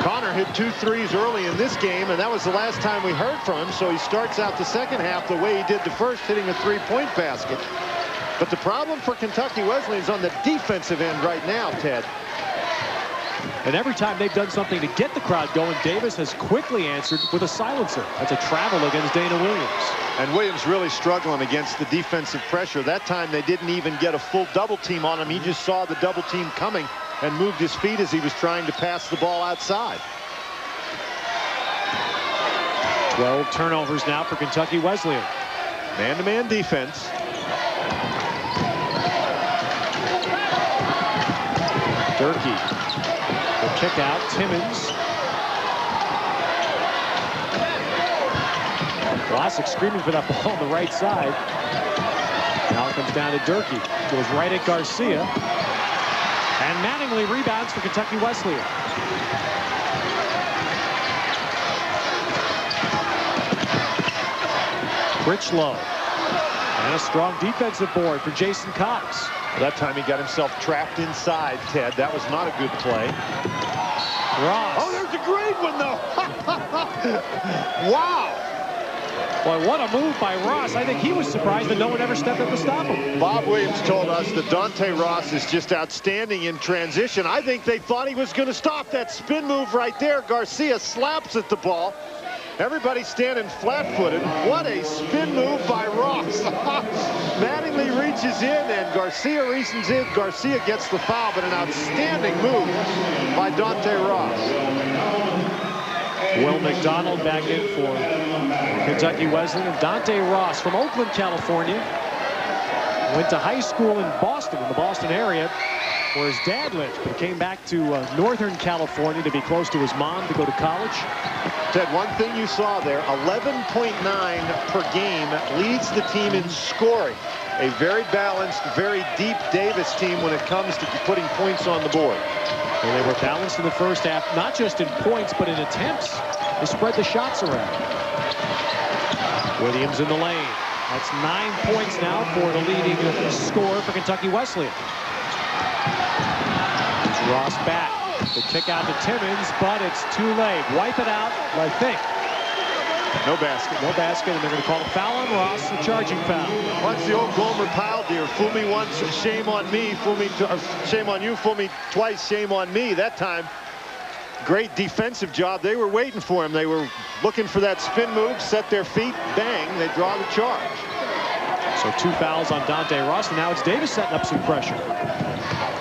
Connor hit 2 threes early in this game, and that was the last time we heard from him, so he starts out the second half the way he did the first, hitting a three-point basket. But the problem for Kentucky Wesleyan is on the defensive end right now, Ted. And every time they've done something to get the crowd going, Davis has quickly answered with a silencer. That's a travel against Dana Williams. And Williams really struggling against the defensive pressure. That time they didn't even get a full double team on him. He just saw the double team coming and moved his feet as he was trying to pass the ball outside. 12 turnovers now for Kentucky Wesleyan. Man-to-man defense. Durkee. The kick out, Timmons. Vlasic screaming for that ball on the right side. Now it comes down to Durkee. Goes right at Garcia. And Mattingly rebounds for Kentucky Wesleyan. Critchlow. And a strong defensive board for Jason Cox. That time he got himself trapped inside, Ted. That was not a good play. Ross. Oh, there's a great one, though. Wow. Boy, what a move by Ross. I think he was surprised that no one ever stepped up to stop him. Bob Williams told us that Dante Ross is just outstanding in transition. I think they thought he was going to stop that spin move right there. Garcia slaps at the ball. Everybody standing flat-footed. What a spin move by Ross. Mattingly reaches in, and Garcia reaches in. Garcia gets the foul, but an outstanding move by Dante Ross. Will McDonald back in for Kentucky Wesleyan. And Dante Ross from Oakland, California. Went to high school in Boston, in the Boston area, where his dad lived. But came back to Northern California to be close to his mom to go to college. Ted, one thing you saw there, 11.9 per game leads the team in scoring. A very balanced, very deep Davis team when it comes to putting points on the board. And they were balanced in the first half, not just in points, but in attempts to spread the shots around. Williams in the lane. That's 9 points now for the leading scorer for Kentucky Wesleyan. Here's Ross back. The kick out to Timmons, but it's too late. Wipe it out, I think. No basket. No basket, and they're going to call a foul on Ross, a charging foul. What's the old Gomer Pyle dear? Fool me once, shame on me. Fool me, shame on you. Fool me twice, shame on me. That time, great defensive job. They were waiting for him. They were looking for that spin move, set their feet, bang, they draw the charge. So 2 fouls on Dante Ross, and now it's Davis setting up some pressure.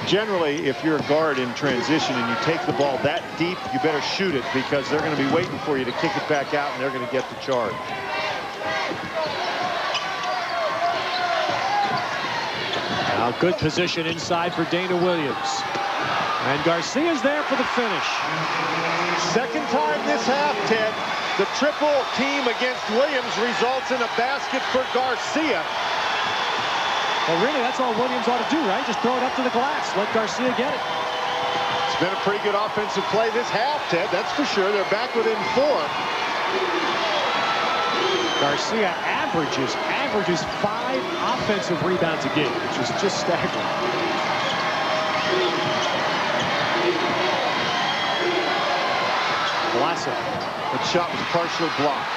Generally, if you're a guard in transition and you take the ball that deep, you better shoot it, because they're going to be waiting for you to kick it back out, and they're going to get the charge. Now good position inside for Dana Williams. And Garcia's there for the finish. Second time this half, Ted. The triple team against Williams results in a basket for Garcia. Well, really, that's all Williams ought to do, right? Just throw it up to the glass. Let Garcia get it. It's been a pretty good offensive play this half, Ted. That's for sure. They're back within 4. Garcia averages 5 offensive rebounds a game, which is just staggering. Vlasic. The shot was partially blocked.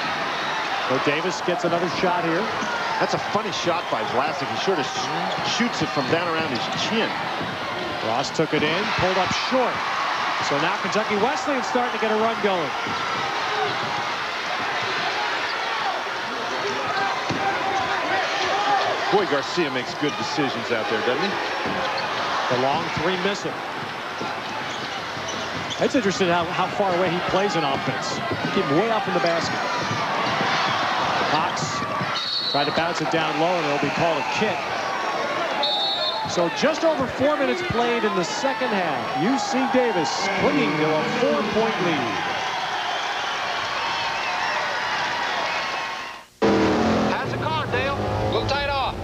So Davis gets another shot here. That's a funny shot by Vlasic. He sort of shoots it from down around his chin. Ross took it in, pulled up short. So now Kentucky Wesleyan's starting to get a run going. Boy, Garcia makes good decisions out there, doesn't he? The long 3 missing. It's interesting how far away he plays in offense. Keep him way up in the basket. Cox tried to bounce it down low, and it'll be called a kick. So just over 4 minutes played in the second half. UC Davis clinging to a 4-point lead. How's the car, Dale? A little tight off.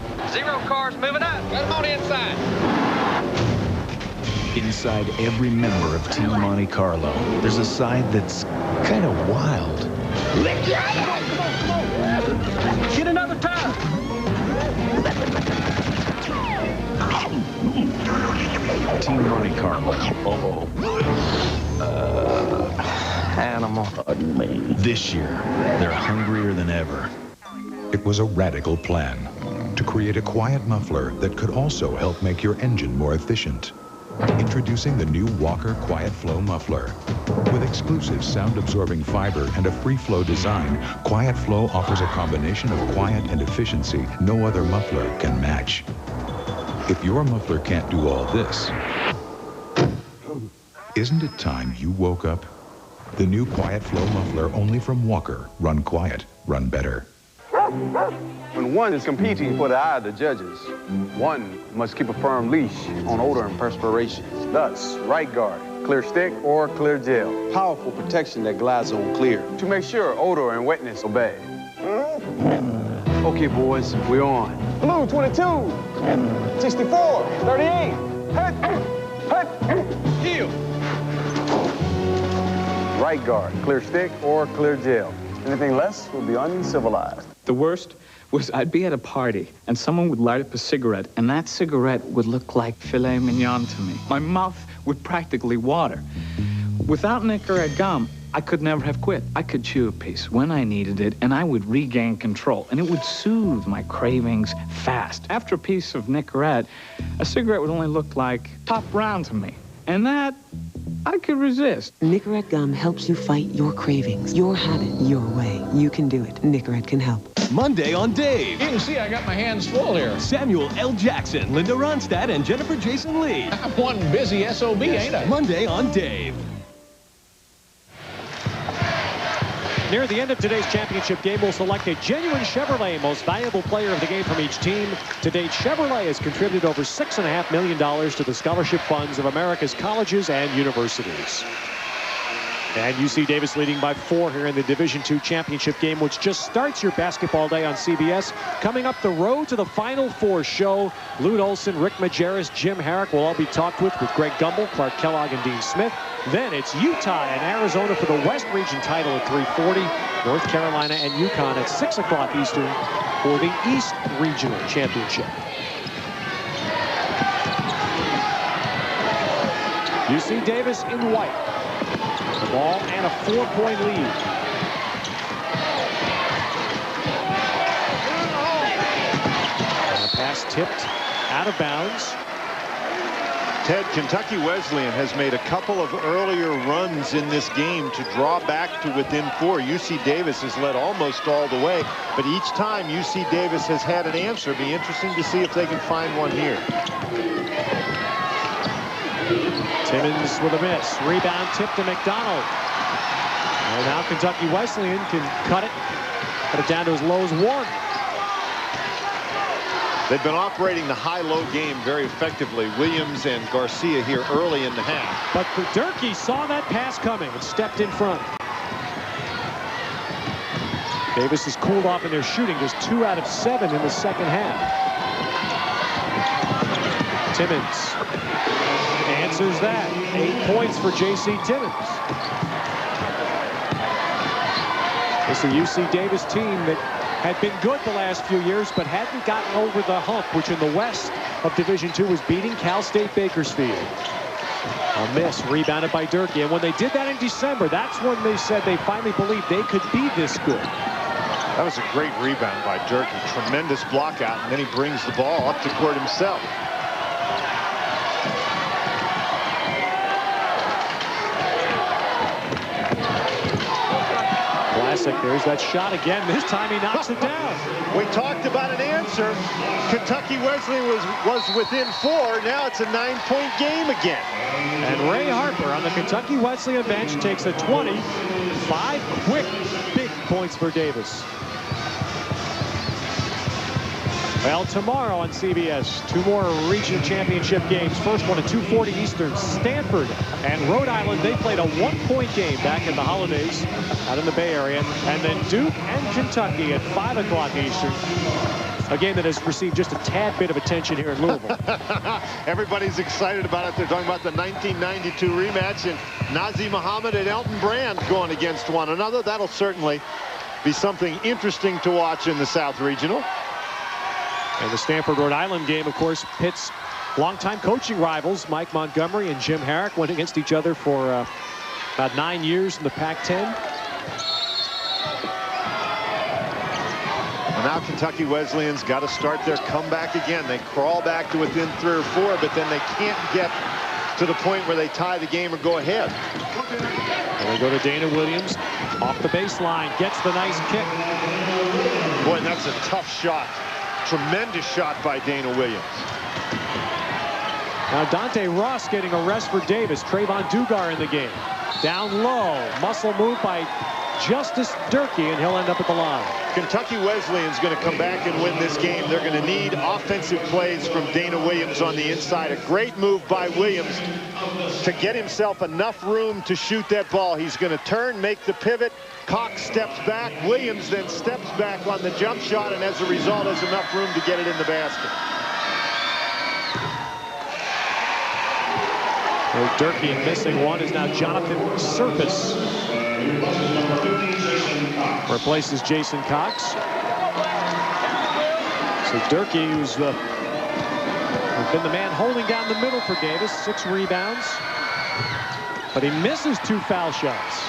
inside every member of Team Monte Carlo, there's a side that's kind of wild. Get another tire. Team Monte Carlo. Animal. This year, they're hungrier than ever. It was a radical plan to create a quiet muffler that could also help make your engine more efficient. Introducing the new Walker Quiet Flow muffler. With exclusive sound-absorbing fiber and a free-flow design, Quiet Flow offers a combination of quiet and efficiency no other muffler can match. If your muffler can't do all this, isn't it time you woke up? The new Quiet Flow muffler only from Walker. Run quiet, run better. When one is competing for the eye of the judges, one must keep a firm leash on odor and perspiration. Thus, right guard, clear stick or clear gel. Powerful protection that glides on clear to make sure odor and wetness obey. Okay, boys, we're on. Blue 22, 64, 38, heel. Right guard, clear stick or clear gel. Anything less would be uncivilized. The worst was I'd be at a party and someone would light up a cigarette and that cigarette would look like filet mignon to me. My mouth would practically water. Without Nicorette gum, I could never have quit. I could chew a piece when I needed it and I would regain control and it would soothe my cravings fast. After a piece of Nicorette, a cigarette would only look like Top Round to me. And that I could resist. Nicorette gum helps you fight your cravings, your habit, your way. You can do it. Nicorette can help. Monday on Dave. You can see I got my hands full here. Samuel L. Jackson, Linda Ronstadt, and Jennifer Jason Lee. I'm one busy SOB, ain't I? Monday on Dave. Near the end of today's championship game, we'll select a genuine Chevrolet most valuable player of the game from each team. To date, Chevrolet has contributed over $6.5 million to the scholarship funds of America's colleges and universities. And UC Davis leading by 4 here in the Division II championship game, which just starts your basketball day on CBS. Coming up the road to the Final Four show, Lute Olson, Rick Majerus, Jim Herrick will all be talked with Greg Gumbel, Clark Kellogg, and Dean Smith. Then it's Utah and Arizona for the West Region title at 3:40. North Carolina and UConn at 6 o'clock Eastern for the East Regional Championship. UC Davis in white. The ball and a 4-point lead. And a pass tipped out of bounds. Ted, Kentucky Wesleyan has made a couple of earlier runs in this game to draw back to within 4. UC Davis has led almost all the way, but each time UC Davis has had an answer. It'll be interesting to see if they can find one here. Timmons with a miss. Rebound tip to McDonald. And now Kentucky Wesleyan can cut it down to as low as 1. They've been operating the high-low game very effectively. Williams and Garcia here early in the half. But Durkee saw that pass coming and stepped in front. Davis has cooled off in their shooting, just 2 out of 7 in the second half. Timmons answers that. 8 points for J.C. Timmons. It's the UC Davis team that had been good the last few years, but hadn't gotten over the hump, which in the west of Division II was beating Cal State Bakersfield. A miss, rebounded by Durkee. And when they did that in December, that's when they said they finally believed they could be this good. That was a great rebound by Durkee. Tremendous block out, and then he brings the ball up the court himself. Classic. There's that shot again. This time he knocks it down. We talked about an answer. Kentucky Wesleyan was within 4. Now it's a 9-point game again. And Ray Harper on the Kentucky Wesleyan bench takes a 20. 5 quick big points for Davis. Well, tomorrow on CBS, 2 more region championship games. First one at 2:40 Eastern. Stanford and Rhode Island, they played a 1-point game back in the holidays out in the Bay Area. And then Duke and Kentucky at 5 o'clock Eastern a game that has received just a tad bit of attention here in Louisville. Everybody's excited about it. They're talking about the 1992 rematch, and Nazir Muhammad and Elton Brand going against one another. That'll certainly be something interesting to watch in the South Regional. And the Stanford, Rhode Island game, of course, pits longtime coaching rivals. Mike Montgomery and Jim Herrick went against each other for about 9 years in the Pac-10. Now Kentucky Wesleyan's got to start their comeback again. They crawl back to within 3 or 4, but then they can't get to the point where they tie the game or go ahead. And they go to Dana Williams off the baseline, gets the nice kick. Boy, and that's a tough shot. Tremendous shot by Dana Williams. Now Dante Ross getting a rest for Davis. Trayvon Dugar in the game. Down low, muscle move by Justice Durkee, and he'll end up at the line. Kentucky Wesleyan's going to come back and win this game. They're going to need offensive plays from Dana Williams on the inside. A great move by Williams to get himself enough room to shoot that ball. He's going to turn, make the pivot. Cox steps back. Williams then steps back on the jump shot, and as a result has enough room to get it in the basket. Durkee missing one is now Jonathan Surface. Replaces Jason Cox. So Durkee, who's been the man holding down the middle for Davis, 6 rebounds. But he misses 2 foul shots.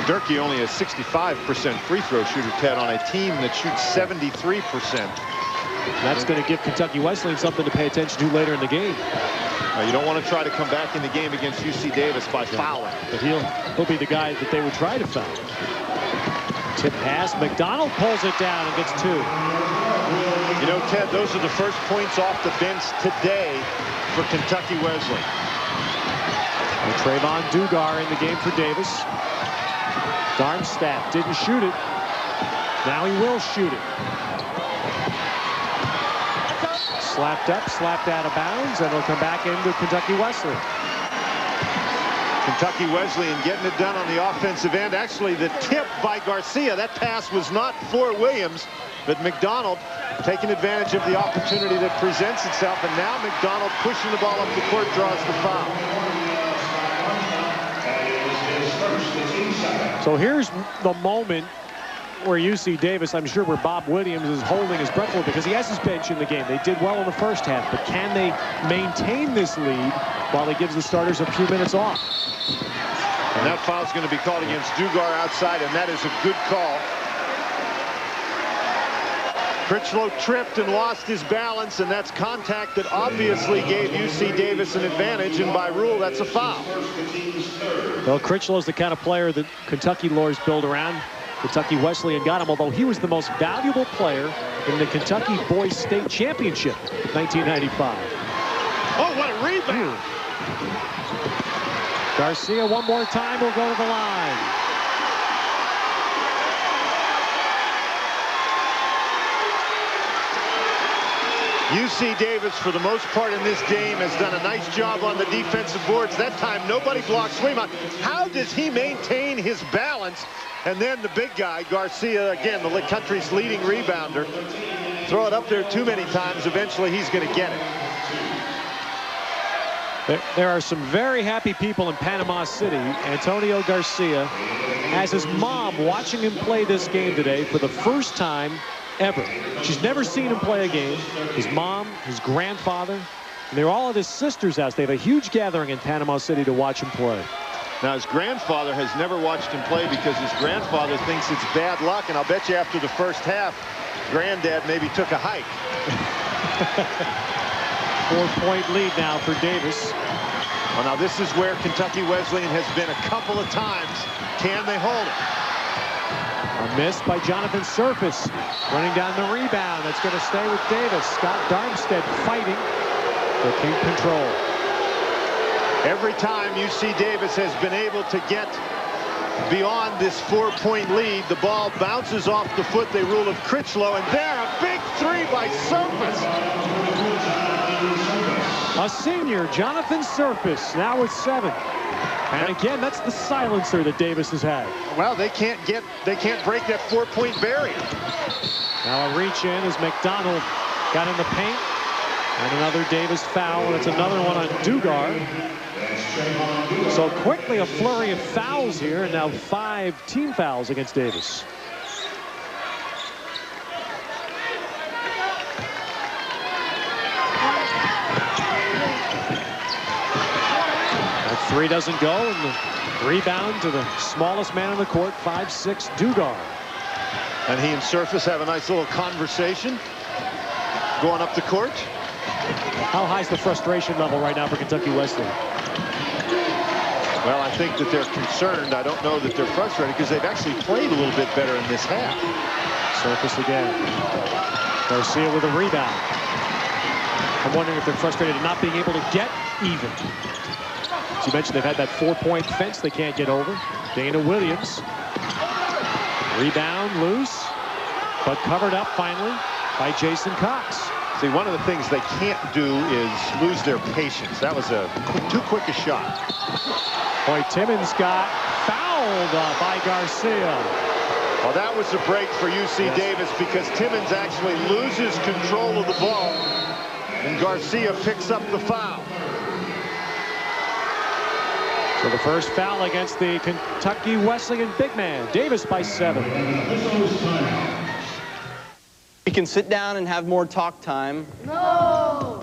Durkee only a 65% free throw shooter, Ted, on a team that shoots 73%. That's going to give Kentucky Wesleyan something to pay attention to later in the game. Now, you don't want to try to come back in the game against UC Davis by fouling. But he'll be the guy that they would try to foul. Tip pass. McDonald pulls it down and gets 2. You know, Ted, those are the first points off the bench today for Kentucky Wesleyan. And Trayvon Dugar in the game for Davis. Darmstadt didn't shoot it. Now he will shoot it. Slapped up, slapped out of bounds, and it'll come back into Kentucky Wesleyan. Kentucky Wesleyan getting it done on the offensive end. Actually, the tip by Garcia, that pass was not for Williams, but McDonald taking advantage of the opportunity that presents itself, and now McDonald pushing the ball up the court draws the foul. So here's the moment where UC Davis, I'm sure, where Bob Williams is holding his breath because he has his bench in the game. They did well in the first half, but can they maintain this lead while he gives the starters a few minutes off? And that foul's going to be called against Dugar outside, and that is a good call. Critchlow tripped and lost his balance, and that's contact that obviously gave UC Davis an advantage, and by rule, that's a foul. Well, Critchlow's the kind of player that Kentucky lawyers build around. Kentucky Wesleyan got him, although he was the most valuable player in the Kentucky Boys State Championship, 1995. Oh, what a rebound! Garcia one more time will go to the line. UC Davis, for the most part in this game, has done a nice job on the defensive boards. That time, nobody blocks Fremont. How does he maintain his balance? And then the big guy, Garcia, again, the country's leading rebounder. Throw it up there too many times. Eventually, he's going to get it. There are some very happy people in Panama City. Antonio Garcia has his mom watching him play this game today for the first time ever. She's never seen him play a game. His mom, his grandfather, and they're all at his sister's house. They have a huge gathering in Panama City to watch him play. Now, his grandfather has never watched him play because his grandfather thinks it's bad luck, and I'll bet you after the first half, Granddad maybe took a hike. 4-point lead now for Davis. Well, now this is where Kentucky Wesleyan has been a couple of times. Can they hold it? A miss by Jonathan Surface. Running down the rebound. That's going to stay with Davis. Scott Darmstead fighting for control. Every time UC Davis has been able to get beyond this 4-point lead, the ball bounces off the foot, they rule, of Critchlow, and there, a big 3 by Surface. A senior, Jonathan Surface, now with 7. And again, that's the silencer that Davis has had. Well, they can't break that 4-point barrier. Now a reach in as McDonald got in the paint. And another Davis foul, and it's another one on Dugard. So quickly a flurry of fouls here, and now 5 team fouls against Davis. That 3 doesn't go, and the rebound to the smallest man on the court, 5'6" Dugard. And he and Surface have a nice little conversation going up the court. How high is the frustration level right now for Kentucky Wesleyan? Well, I think that they're concerned. I don't know that they're frustrated because they've actually played a little bit better in this half. Surface again. Garcia with a rebound. I'm wondering if they're frustrated at not being able to get even. As you mentioned, they've had that 4-point fence they can't get over. Dana Williams. Rebound loose, but covered up finally by Jason Cox. See, one of the things they can't do is lose their patience. That was too quick a shot. Boy, Timmons got fouled by Garcia. Well, that was a break for UC Davis because Timmons actually loses control of the ball, and Garcia picks up the foul. So the first foul against the Kentucky Wesleyan big man. Davis by 7. We can sit down and have more talk time. No!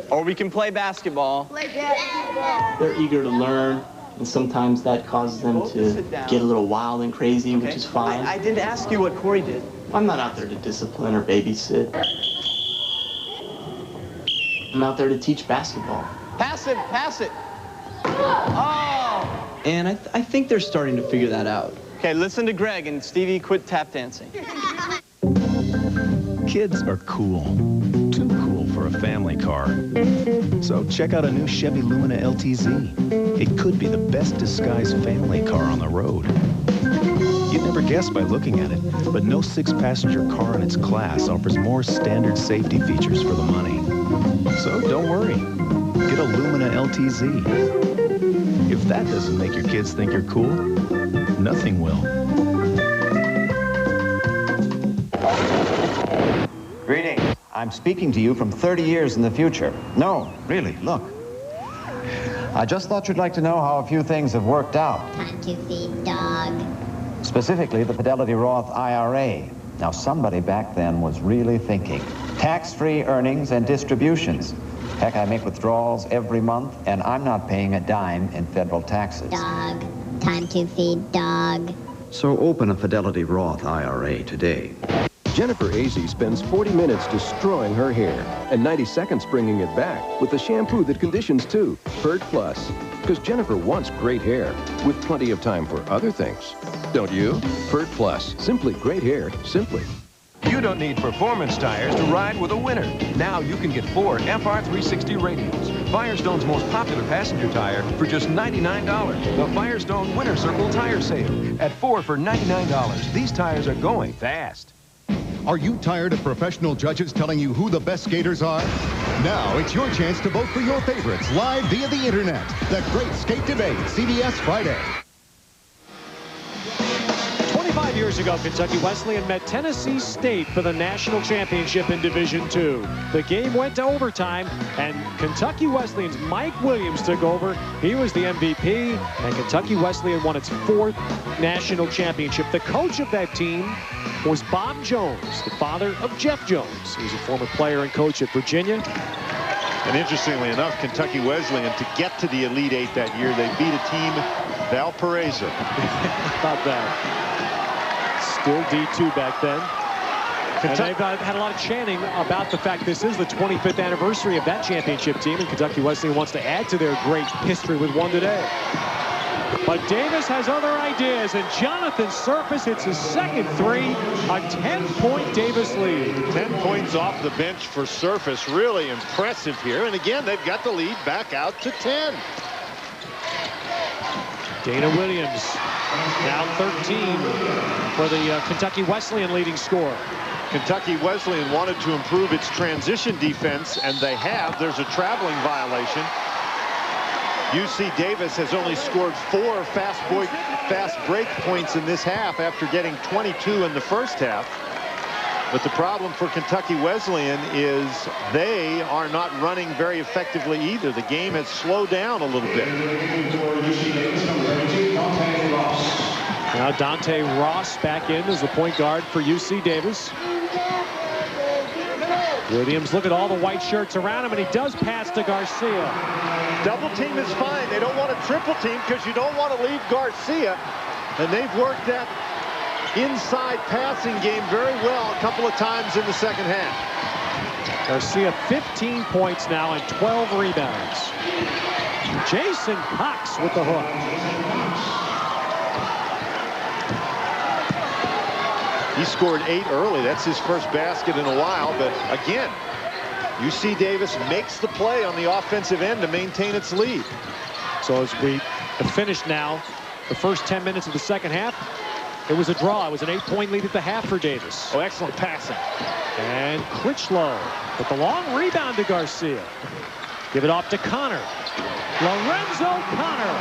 Or we can play basketball. Play basketball. They're eager to learn, and sometimes that causes them to get a little wild and crazy, which is fine. I didn't ask you what Corey did. I'm not out there to discipline or babysit. I'm out there to teach basketball. Pass it, pass it. Oh! And I think they're starting to figure that out. Okay, listen to Greg and Stevie quit tap dancing. Kids are cool. Too cool for a family car. So check out a new Chevy Lumina LTZ. It could be the best disguised family car on the road. You'd never guess by looking at it, but no 6-passenger car in its class offers more standard safety features for the money. So don't worry. Get a Lumina LTZ. If that doesn't make your kids think you're cool, nothing will. Greetings. I'm speaking to you from 30 years in the future. No, really, look. I just thought you'd like to know how a few things have worked out. Time to feed dog. Specifically, the Fidelity Roth IRA. Now, somebody back then was really thinking. Tax-free earnings and distributions. Heck, I make withdrawals every month, and I'm not paying a dime in federal taxes. Dog. Time to feed dog. So open a Fidelity Roth IRA today. Jennifer Azzi spends 40 minutes destroying her hair and 90 seconds bringing it back with the shampoo that conditions too, Pert Plus. Because Jennifer wants great hair with plenty of time for other things. Don't you? Pert Plus. Simply great hair, simply. You don't need performance tires to ride with a winner. Now you can get 4 FR360 radials, Firestone's most popular passenger tire, for just $99. The Firestone Winter Circle Tire Sale at 4 for $99. These tires are going fast. Are you tired of professional judges telling you who the best skaters are? Now it's your chance to vote for your favorites live via the internet. The Great Skate Debate, CBS Friday. 25 years ago, Kentucky Wesleyan met Tennessee State for the national championship in Division II. The game went to overtime, and Kentucky Wesleyan's Mike Williams took over. He was the MVP, and Kentucky Wesleyan won its 4th national championship. The coach of that team was Bob Jones, the father of Jeff Jones. He was a former player and coach at Virginia. And interestingly enough, Kentucky Wesleyan, to get to the Elite Eight that year, they beat a team, Valparaiso. How about that? Still D2 back then. And they've had a lot of chanting about the fact this is the 25th anniversary of that championship team, and Kentucky Wesleyan wants to add to their great history with one today. But Davis has other ideas, and Jonathan Surface hits his second 3, a 10-point Davis lead. 10 points off the bench for Surface. Really impressive here. And again, they've got the lead back out to 10. Dana Williams now 13 for the Kentucky Wesleyan leading scorer. Kentucky Wesleyan wanted to improve its transition defense, and they have. There's a traveling violation. UC Davis has only scored 4 fast break points in this half after getting 22 in the first half. But the problem for Kentucky Wesleyan is they are not running very effectively either. The game has slowed down a little bit. Now Dante Ross back in as the point guard for UC Davis. Williams, look at all the white shirts around him, and he does pass to Garcia. Double team is fine. They don't want a triple team because you don't want to leave Garcia. And they've worked that inside passing game very well a couple of times in the second half. Garcia 15 points now and 12 rebounds. Jason Cox with the hook. He scored 8 early. That's his first basket in a while. But again, UC Davis makes the play on the offensive end to maintain its lead. So as we have finished now, the first 10 minutes of the second half, it was a draw. It was an 8-point lead at the half for Davis. Oh, excellent passing. And Critchlow with the long rebound to Garcia. Give it off to Connor. Lorenzo Connor.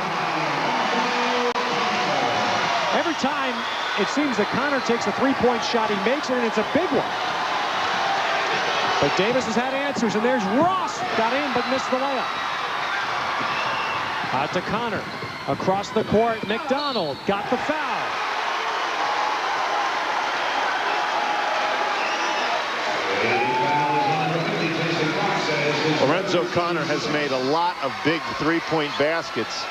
Every time it seems that Connor takes a 3-point shot, he makes it, and it's a big one. But Davis has had answers, and there's Ross. Got in, but missed the layup. Out to Connor. Across the court, McDonald got the foul. Lorenzo Connor has made a lot of big 3-point baskets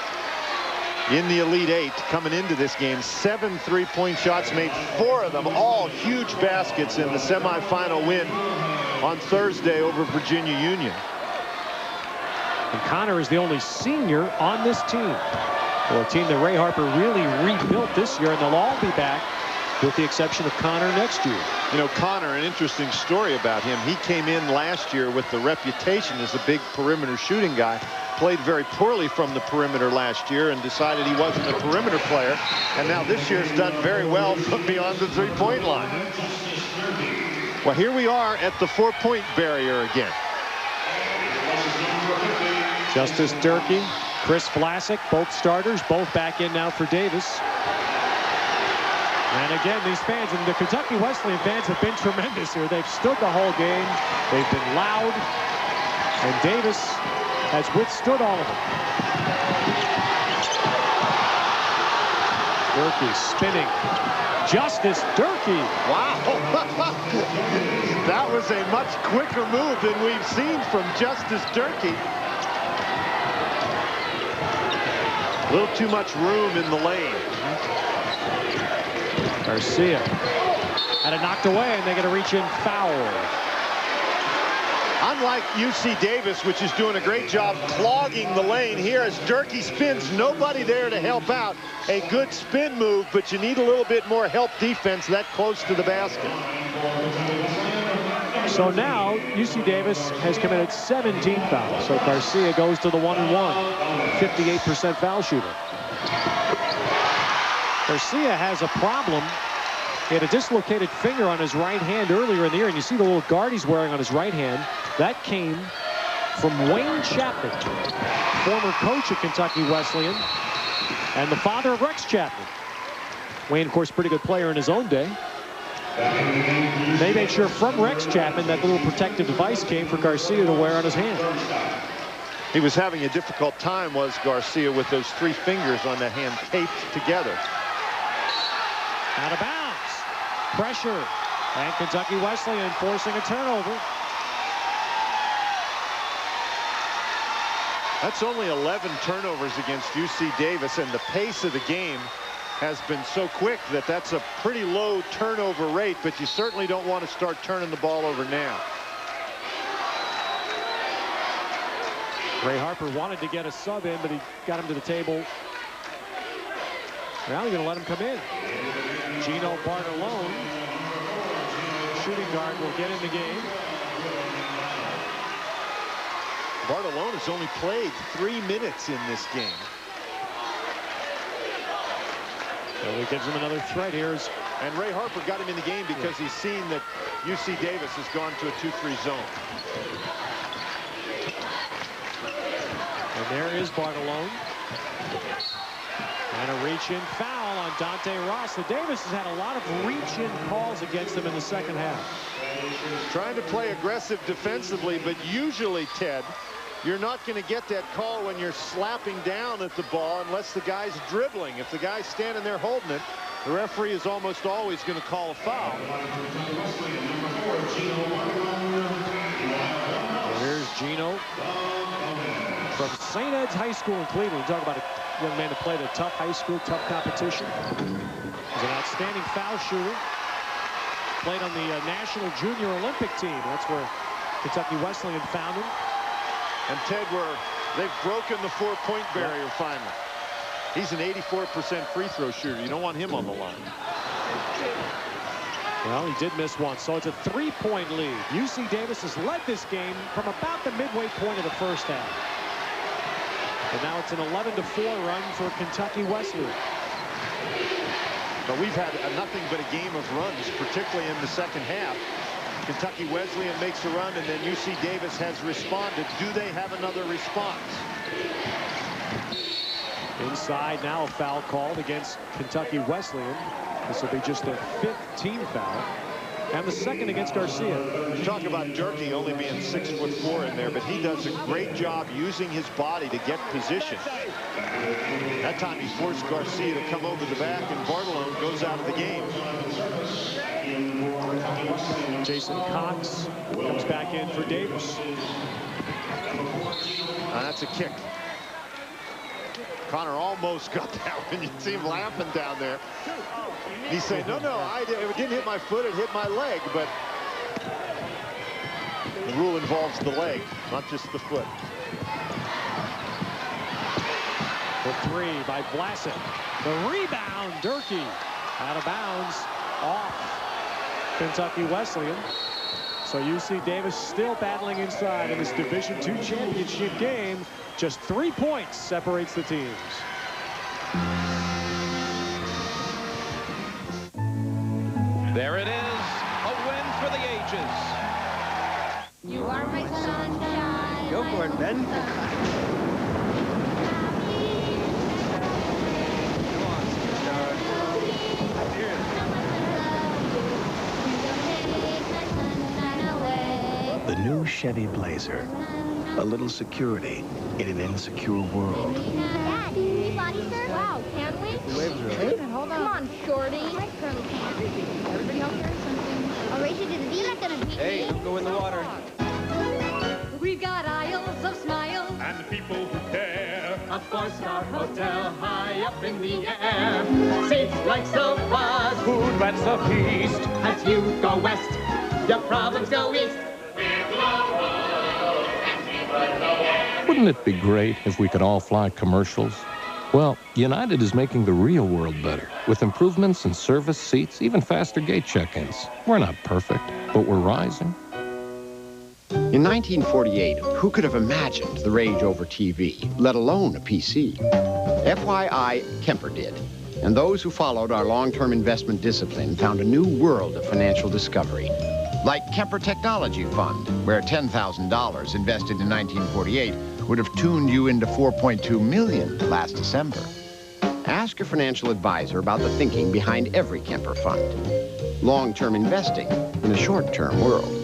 in the Elite 8 coming into this game. 7 3-point shots, made 4 of them, all huge baskets in the semifinal win on Thursday over Virginia Union. And Connor is the only senior on this team. Well, a team that Ray Harper really rebuilt this year, and they'll all be back with the exception of Connor next year. You know, Connor, an interesting story about him. He came in last year with the reputation as a big perimeter shooting guy. Played very poorly from the perimeter last year and decided he wasn't a perimeter player. And now this year's done very well from beyond the 3-point line. Well, here we are at the 4-point barrier again. Justice Durkee, Chris Vlasic, both starters, both back in now for Davis. And again, these fans, and the Kentucky Wesleyan fans have been tremendous here. They've stood the whole game. They've been loud. And Davis has withstood all of it. Durkee spinning. Justice Durkee. Wow. That was a much quicker move than we've seen from Justice Durkee. A little too much room in the lane. Garcia had it knocked away, and they get a reach-in foul. Unlike UC Davis, which is doing a great job clogging the lane, here as Durkee spins, nobody there to help out. A good spin move, but you need a little bit more help defense that close to the basket. So now UC Davis has committed 17 fouls. So Garcia goes to the 1-and-1, 58% foul shooter. Garcia has a problem. He had a dislocated finger on his right hand earlier in the year, and you see the little guard he's wearing on his right hand. That came from Wayne Chapman, former coach at Kentucky Wesleyan and the father of Rex Chapman. Wayne, of course, pretty good player in his own day. They made sure from Rex Chapman that little protective device came for Garcia to wear on his hand. He was having a difficult time, was Garcia, with those 3 fingers on that hand taped together. Out of bounds. Pressure. And Kentucky Wesleyan forcing a turnover. That's only 11 turnovers against UC Davis, and the pace of the game has been so quick that that's a pretty low turnover rate, but you certainly don't want to start turning the ball over now. Ray Harper wanted to get a sub in, but he got him to the table. Now he's going to let him come in. Gino Bartolone, shooting guard, will get in the game. Bartolone has only played 3 minutes in this game. So he gives him another threat here. And Ray Harper got him in the game because he's seen that UC Davis has gone to a 2-3 zone. And There is Bartolone. And a reach-in foul on Dante Ross. The Davis has had a lot of reach-in calls against him in the second half. Trying to play aggressive defensively, but usually, Ted, you're not going to get that call when you're slapping down at the ball unless the guy's dribbling. If the guy's standing there holding it, the referee is almost always going to call a foul. Here's Gino from St. Ed's High School in Cleveland. Talk about a young man who played a tough high school, tough competition. He's an outstanding foul shooter. Played on the National Junior Olympic team. That's where Kentucky Wesleyan found him. And Ted, they've broken the 4-point barrier finally. He's an 84% free throw shooter. You don't want him on the line. Well, he did miss one, so it's a 3-point lead. UC Davis has led this game from about the midway point of the first half. And now it's an 11-4 run for Kentucky Wesleyan. But we've had nothing but a game of runs, particularly in the second half. Kentucky Wesleyan makes a run, and then UC Davis has responded. Do they have another response? Inside now, a foul called against Kentucky Wesleyan. This will be just a 5th team foul. And the second against Garcia. You talk about Durkee only being 6'4" in there, but he does a great job using his body to get position. That time he forced Garcia to come over the back, and Bartolone goes out of the game. Jason Cox comes back in for Davis. That's a kick. Connor almost got that one. You see him laughing down there. He's saying, no, it didn't hit my foot, it hit my leg, but the rule involves the leg, not just the foot. The three by Vlasic. The rebound, Durkee. Out of bounds, off Kentucky Wesleyan. So UC Davis still battling inside in this Division II championship game. Just 3 points separates the teams. There it is, a win for the ages. You are my sunshine. Go for it, Ben. The new Chevy Blazer. A little security in an insecure world. Dad, can we body surf? Wow, can we? Wait, hold on. Come on, shorty. Everybody else heard something. I'll race you to the beach. You're not gonna beat me. Hey, don't go in the water. We've got aisles of smiles. And the people who care. A four-star hotel high up in the air. Seats like sofas. Food that's a feast. As you go west, your problems go east. Wouldn't it be great if we could all fly commercials? Well, United is making the real world better with improvements in service, seats, even faster gate check-ins. We're not perfect, but we're rising. In 1948, who could have imagined the rage over TV, let alone a PC? FYI, Kemper did. And those who followed our long-term investment discipline found a new world of financial discovery. Like Kemper Technology Fund, where $10,000 invested in 1948 would have tuned you into $4.2 million last December. Ask your financial advisor about the thinking behind every Kemper fund. Long-term investing in a short-term world.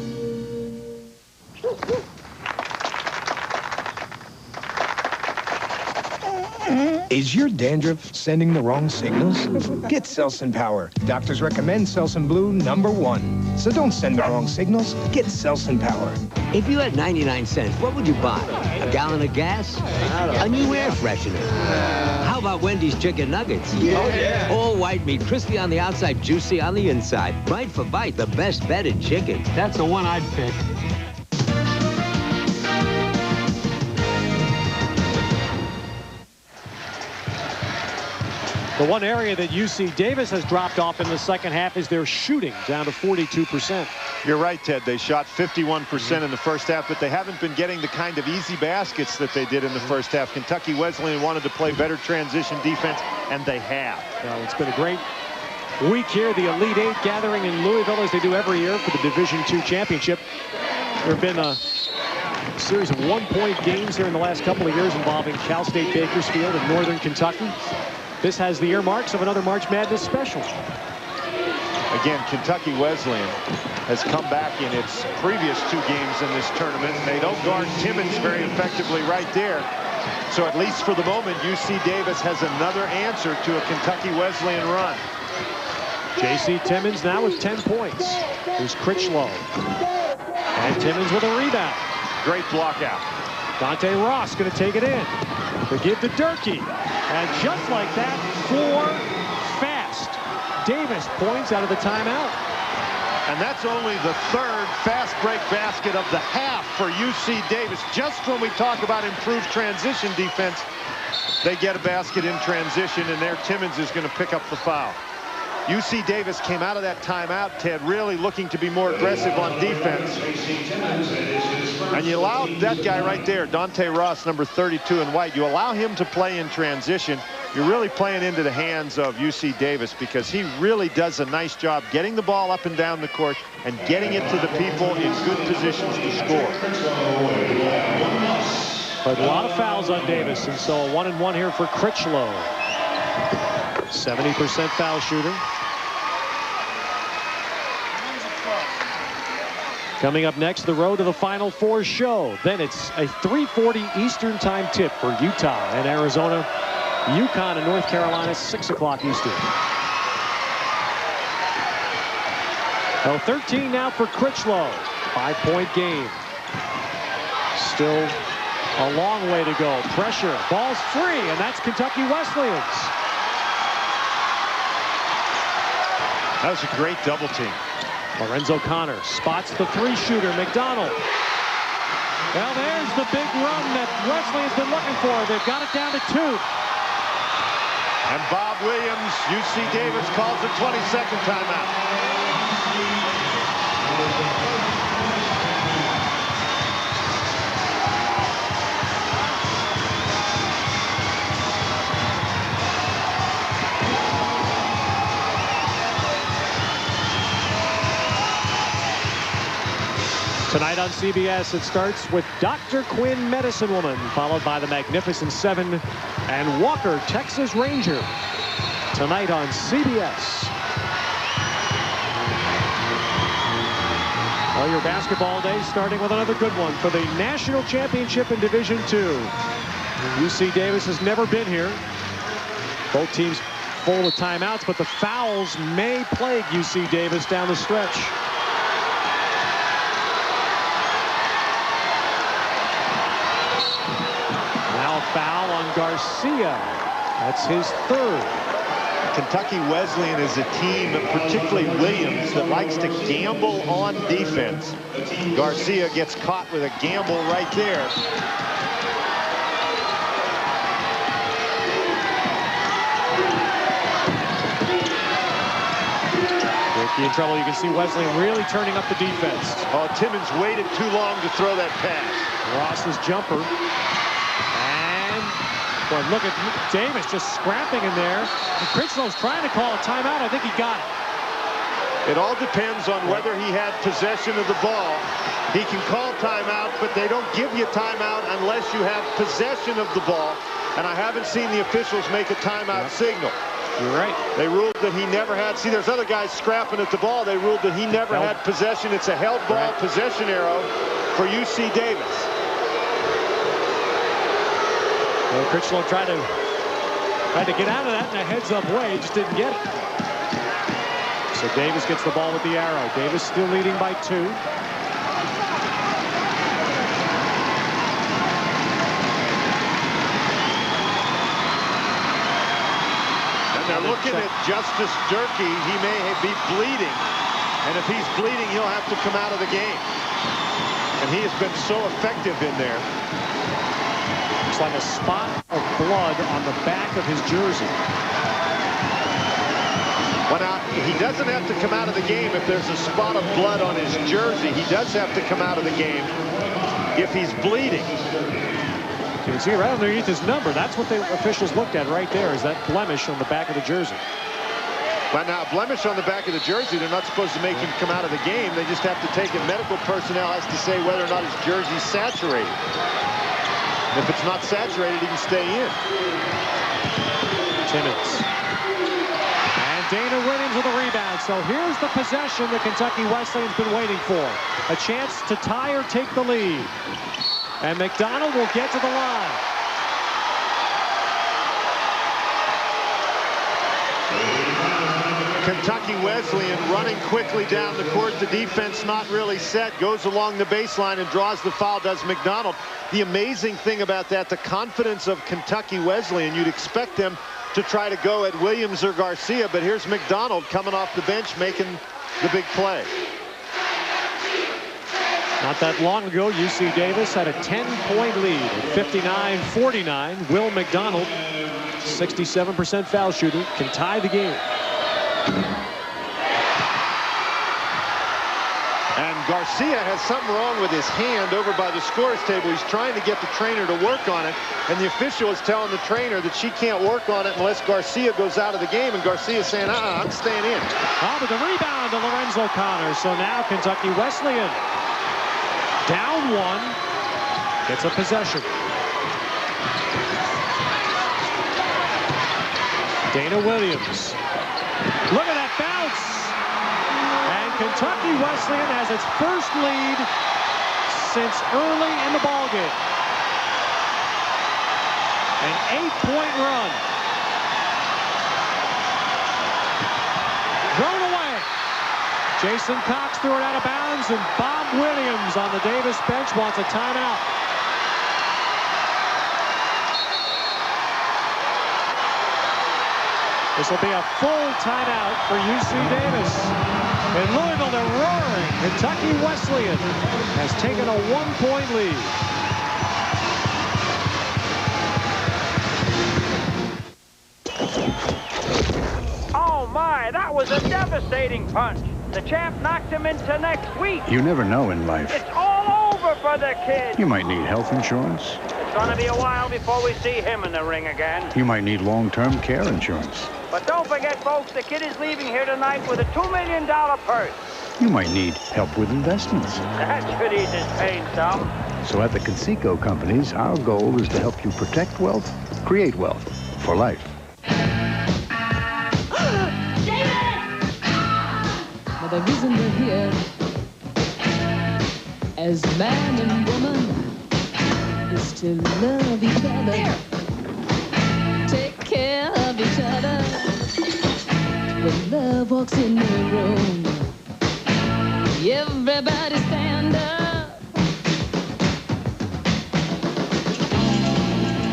Is your dandruff sending the wrong signals? Get Selsun Power. Doctors recommend Selsun Blue #1. So don't send the wrong signals. Get Selsun Power. If you had 99 cents, what would you buy? A gallon of gas? A new air freshener? How about Wendy's chicken nuggets? Oh, yeah. All white meat, crispy on the outside, juicy on the inside. Bite for bite, the best bet in chicken. That's the one I'd pick. The one area that UC Davis has dropped off in the second half is their shooting, down to 42%. You're right, Ted. They shot 51% in the first half, but they haven't been getting the kind of easy baskets that they did in the first half. Kentucky Wesleyan wanted to play better transition defense, and they have. Well, it's been a great week here. The Elite Eight gathering in Louisville, as they do every year for the Division II championship. There have been A series of one-point games here in the last couple of years involving Cal State Bakersfield and Northern Kentucky. This has the earmarks of another March Madness special. Again, Kentucky Wesleyan has come back in its previous 2 games in this tournament. They don't guard Timmons very effectively right there. So at least for the moment, UC Davis has another answer to a Kentucky Wesleyan run. J.C. Timmons now with 10 points. Here's Critchlow. And Timmons with a rebound. Great block out. Dante Ross going to take it in. They give to Durkee. And just like that, 4 fast. Davis points out of the timeout. And that's only the 3rd fast break basket of the half for UC Davis. Just when we talk about improved transition defense, they get a basket in transition, and there Timmons is going to pick up the foul. UC Davis came out of that timeout, Ted, really looking to be more aggressive on defense. And you allowed that guy right there, Dante Ross, number 32 in white. You allow him to play in transition. You're really playing into the hands of UC Davis because he really does a nice job getting the ball up and down the court and getting it to the people in good positions to score. But a lot of fouls on Davis, and so a 1-and-1 here for Critchlow. 70% foul shooter. Coming up next, the road to the Final Four show. Then it's a 3:40 Eastern time tip for Utah and Arizona. UConn and North Carolina, 6 o'clock Eastern. Oh, 13 now for Critchlow. 5-point game. Still a long way to go. Pressure. Ball's free, and that's Kentucky Wesleyan's. That was a great double team. Lorenzo Connor spots the 3-shooter, McDonald. Well, there's the big run that Wesleyan's been looking for. They've got it down to 2. And Bob Williams, UC Davis, calls a 22nd timeout. Tonight on CBS, it starts with Dr. Quinn, Medicine Woman, followed by the Magnificent Seven and Walker, Texas Ranger. Tonight on CBS. Well, your basketball day starting with another good one for the national championship in Division II. UC Davis has never been here. Both teams full of timeouts, but the fouls may plague UC Davis down the stretch. Foul on Garcia. That's his 3rd. Kentucky Wesleyan is a team, particularly Williams, that likes to gamble on defense. Garcia gets caught with a gamble right there. Durkee in trouble. You can see Wesleyan really turning up the defense. Oh, Timmons waited too long to throw that pass. Ross's jumper. Boy, look at Davis just scrapping in there. And Critchlow's trying to call a timeout. I think he got it. It all depends on whether he had possession of the ball. He can call timeout, but they don't give you timeout unless you have possession of the ball. And I haven't seen the officials make a timeout signal. You're right. They ruled that he never had. See, there's other guys scrapping at the ball. They ruled that he never had possession. It's a held ball possession arrow for UC Davis. Well, Critchlow tried to get out of that in a heads-up way. Just didn't get it. So Davis gets the ball with the arrow. Davis still leading by 2. And they're looking at Justice Durkee. He may be bleeding. And if he's bleeding, he'll have to come out of the game. And he has been so effective in there. Looks like a spot of blood on the back of his jersey. Well, now, he doesn't have to come out of the game if there's a spot of blood on his jersey. He does have to come out of the game if he's bleeding. You can see right underneath his number. That's what the officials looked at right there, is that blemish on the back of the jersey. But now, a blemish on the back of the jersey, they're not supposed to make him come out of the game. They just have to take it. Medical personnel has to say whether or not his jersey's saturated. And if it's not saturated, he can stay in. Timmons. And Dana Williams with a rebound. So here's the possession that Kentucky Wesleyan's been waiting for. A chance to tie or take the lead. And McDonald will get to the line. Kentucky Wesleyan running quickly down the court. The defense not really set. Goes along the baseline and draws the foul, does McDonald. The amazing thing about that, the confidence of Kentucky Wesleyan. You'd expect them to try to go at Williams or Garcia, but here's McDonald coming off the bench making the big play. Not that long ago, UC Davis had a 10-point lead at 59-49. Will McDonald, 67% foul shooter, can tie the game. And Garcia has something wrong with his hand over by the scorer's table. He's trying to get the trainer to work on it, and the official is telling the trainer that she can't work on it unless Garcia goes out of the game, and Garcia's saying, I'm staying in. Oh, but the rebound to Lorenzo Connor. So now Kentucky Wesleyan down one, gets a possession. Dana Williams. Look at that bounce. And Kentucky Wesleyan has its first lead since early in the ballgame. An 8-point run. Thrown away. Jason Cox threw it out of bounds, and Bob Williams on the Davis bench wants a timeout. This will be a full timeout for UC Davis. In Louisville, they're roaring. Kentucky Wesleyan has taken a 1-point lead. Oh my, that was a devastating punch. The champ knocked him into next week. You never know in life. It's all over for the kid. You might need health insurance. It's gonna be a while before we see him in the ring again. You might need long-term care insurance. But don't forget, folks, the kid is leaving here tonight with a $2 million purse. You might need help with investments. That should ease his pain some. So at the Conseco Companies, our goal is to help you protect wealth, create wealth for life. The reason we're here as man and woman is to love each other, take care of each other. When love walks in the room, everybody stand up.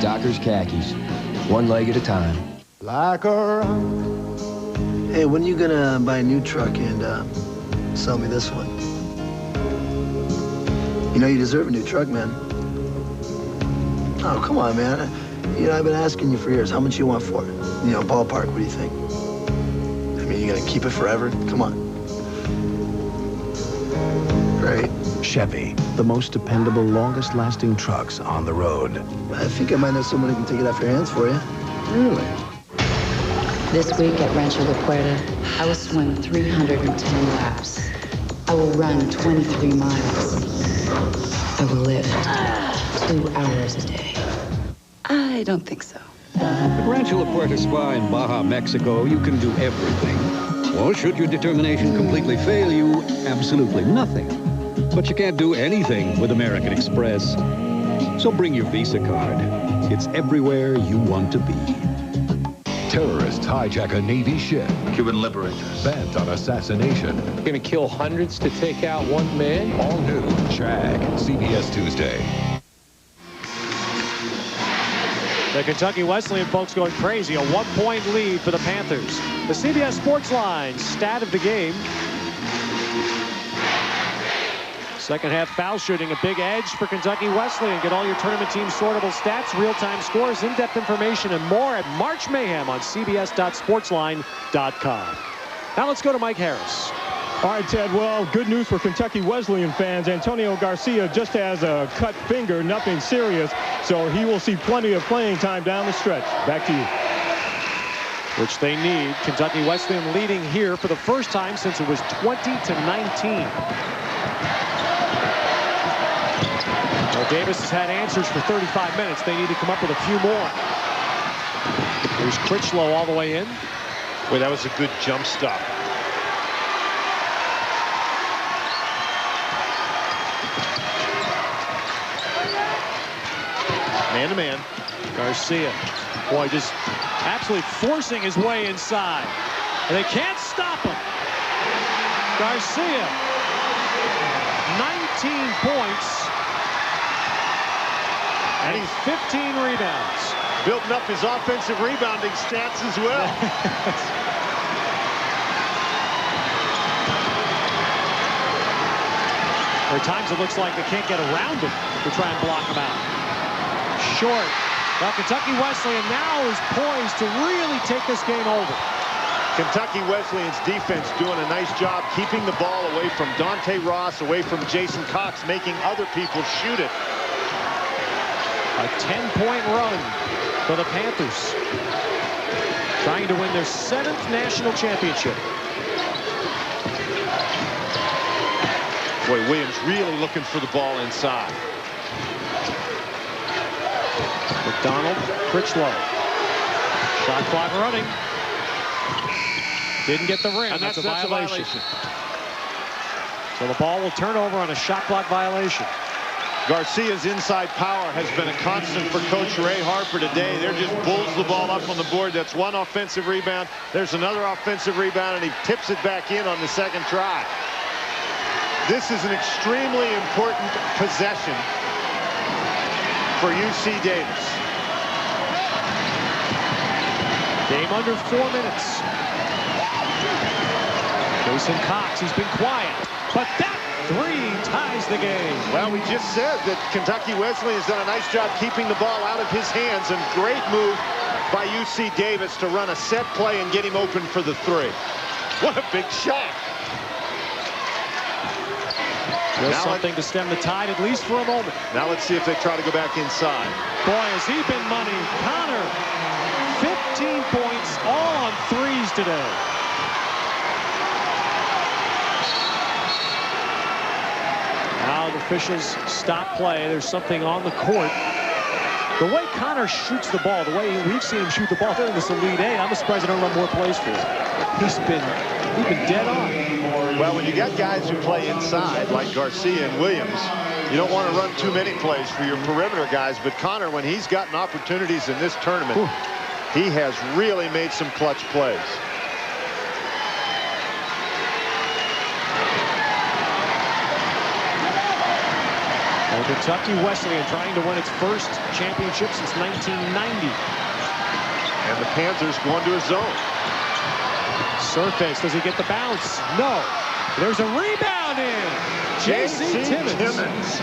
Dockers khakis, one leg at a time. Like a... Hey, when are you gonna buy a new truck and sell me this one? You know you deserve a new truck, man. Oh, come on, man. You know, I've been asking you for years, how much you want for it? You know, ballpark, what do you think? I mean, you gonna keep it forever? Come on. Right? Chevy, the most dependable, longest-lasting trucks on the road. I think I might know someone who can take it off your hands for you. Really? This week at Rancho La Puerta, I will swim 310 laps. I will run 23 miles. I will lift 2 hours a day. I don't think so. At Rancho La Puerta Spa in Baja, Mexico, you can do everything. Or should your determination completely fail you, absolutely nothing. But you can't do anything with American Express. So bring your Visa card. It's everywhere you want to be. Terrorists hijack a Navy ship. Cuban liberators bent on assassination. Gonna kill hundreds to take out one man? All new. Jag. CBS Tuesday. The Kentucky Wesleyan folks going crazy. A 1-point lead for the Panthers. The CBS Sports Line stat of the game. Second half foul shooting, a big edge for Kentucky Wesleyan. Get all your tournament team sortable stats, real-time scores, in-depth information, and more at March Mayhem on cbs.sportsline.com. Now let's go to Mike Harris. All right, Ted, well, good news for Kentucky Wesleyan fans. Antonio Garcia just has a cut finger, nothing serious, so he will see plenty of playing time down the stretch. Back to you. which they need. Kentucky Wesleyan leading here for the first time since it was 20-19. Well, Davis has had answers for 35 minutes. They need to come up with a few more. Here's Critchlow all the way in. Boy, that was a good jump stop. Man-to-man. Garcia. Boy, just absolutely forcing his way inside. And they can't stop him. Garcia. 19 points. And 15 rebounds. Building up his offensive rebounding stats as well. There are times it looks like they can't get around him to try and block him out. Short. Now Kentucky Wesleyan now is poised to really take this game over. Kentucky Wesleyan's defense doing a nice job keeping the ball away from Dante Ross, away from Jason Cox, making other people shoot it. A 10-point run for the Panthers, trying to win their 7th national championship. Boy, Williams really looking for the ball inside. McDonald, Critchlow. Shot clock running. Didn't get the rim. And that's a violation. So the ball will turn over on a shot clock violation. Garcia's inside power has been a constant for Coach Ray Harper today. They're just bulls the ball up on the board. That's one offensive rebound. There's another offensive rebound, and he tips it back in on the second try. This is an extremely important possession for UC Davis. Game under 4 minutes. Jason Cox, he's been quiet, but that three ties the game. Well, we just said that Kentucky Wesleyan has done a nice job keeping the ball out of his hands, and great move by UC Davis to run a set play and get him open for the three. What a big shot. Just something to stem the tide, at least for a moment. Now let's see if they try to go back inside. Boy, has he been money. Connor, 15 points, all on threes today. Now the officials stop play. There's something on the court. The way Connor shoots the ball, the way we've seen him shoot the ball there in this Elite Eight, I'm surprised they don't run more plays for him. He's been dead on. Well, when you got guys who play inside, like Garcia and Williams, you don't want to run too many plays for your perimeter guys. But Connor, when he's gotten opportunities in this tournament, he has really made some clutch plays. Well, Kentucky Wesleyan trying to win its first championship since 1990. And the Panthers going to a zone. Surface, does he get the bounce? No. There's a rebound in. J.C. Timmons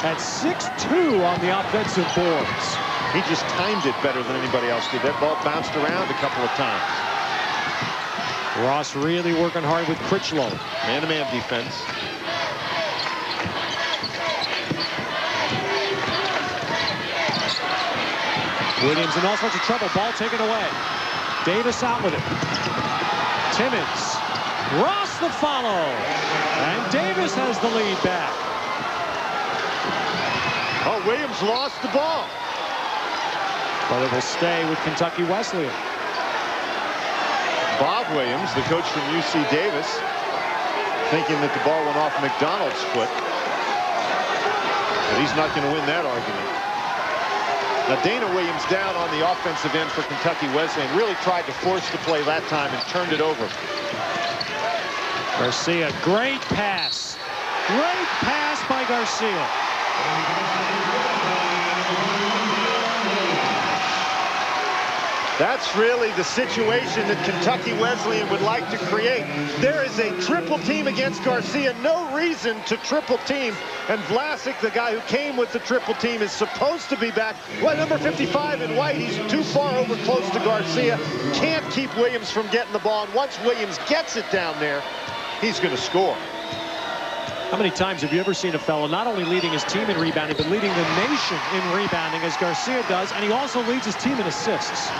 at 6'2" on the offensive boards. He just timed it better than anybody else did. That ball bounced around a couple of times. Ross really working hard with Critchlow. Man-to-man defense. Williams in all sorts of trouble. Ball taken away. Davis out with it. Timmons. Ross the follow. And Davis has the lead back. Oh, Williams lost the ball. But it will stay with Kentucky Wesleyan. Bob Williams, the coach from UC Davis, thinking that the ball went off McDonald's foot. But he's not going to win that argument. Now, Dana Williams down on the offensive end for Kentucky Wesleyan. Really tried to force the play that time and turned it over. Garcia, great pass. Great pass by Garcia. That's really the situation that Kentucky Wesleyan would like to create. There is a triple team against Garcia. No reason to triple team. And Vlasic, the guy who came with the triple team, is supposed to be back. Well, number 55 in white, he's too far over close to Garcia. Can't keep Williams from getting the ball. And once Williams gets it down there, he's going to score. How many times have you ever seen a fellow not only leading his team in rebounding, but leading the nation in rebounding as Garcia does, and he also leads his team in assists.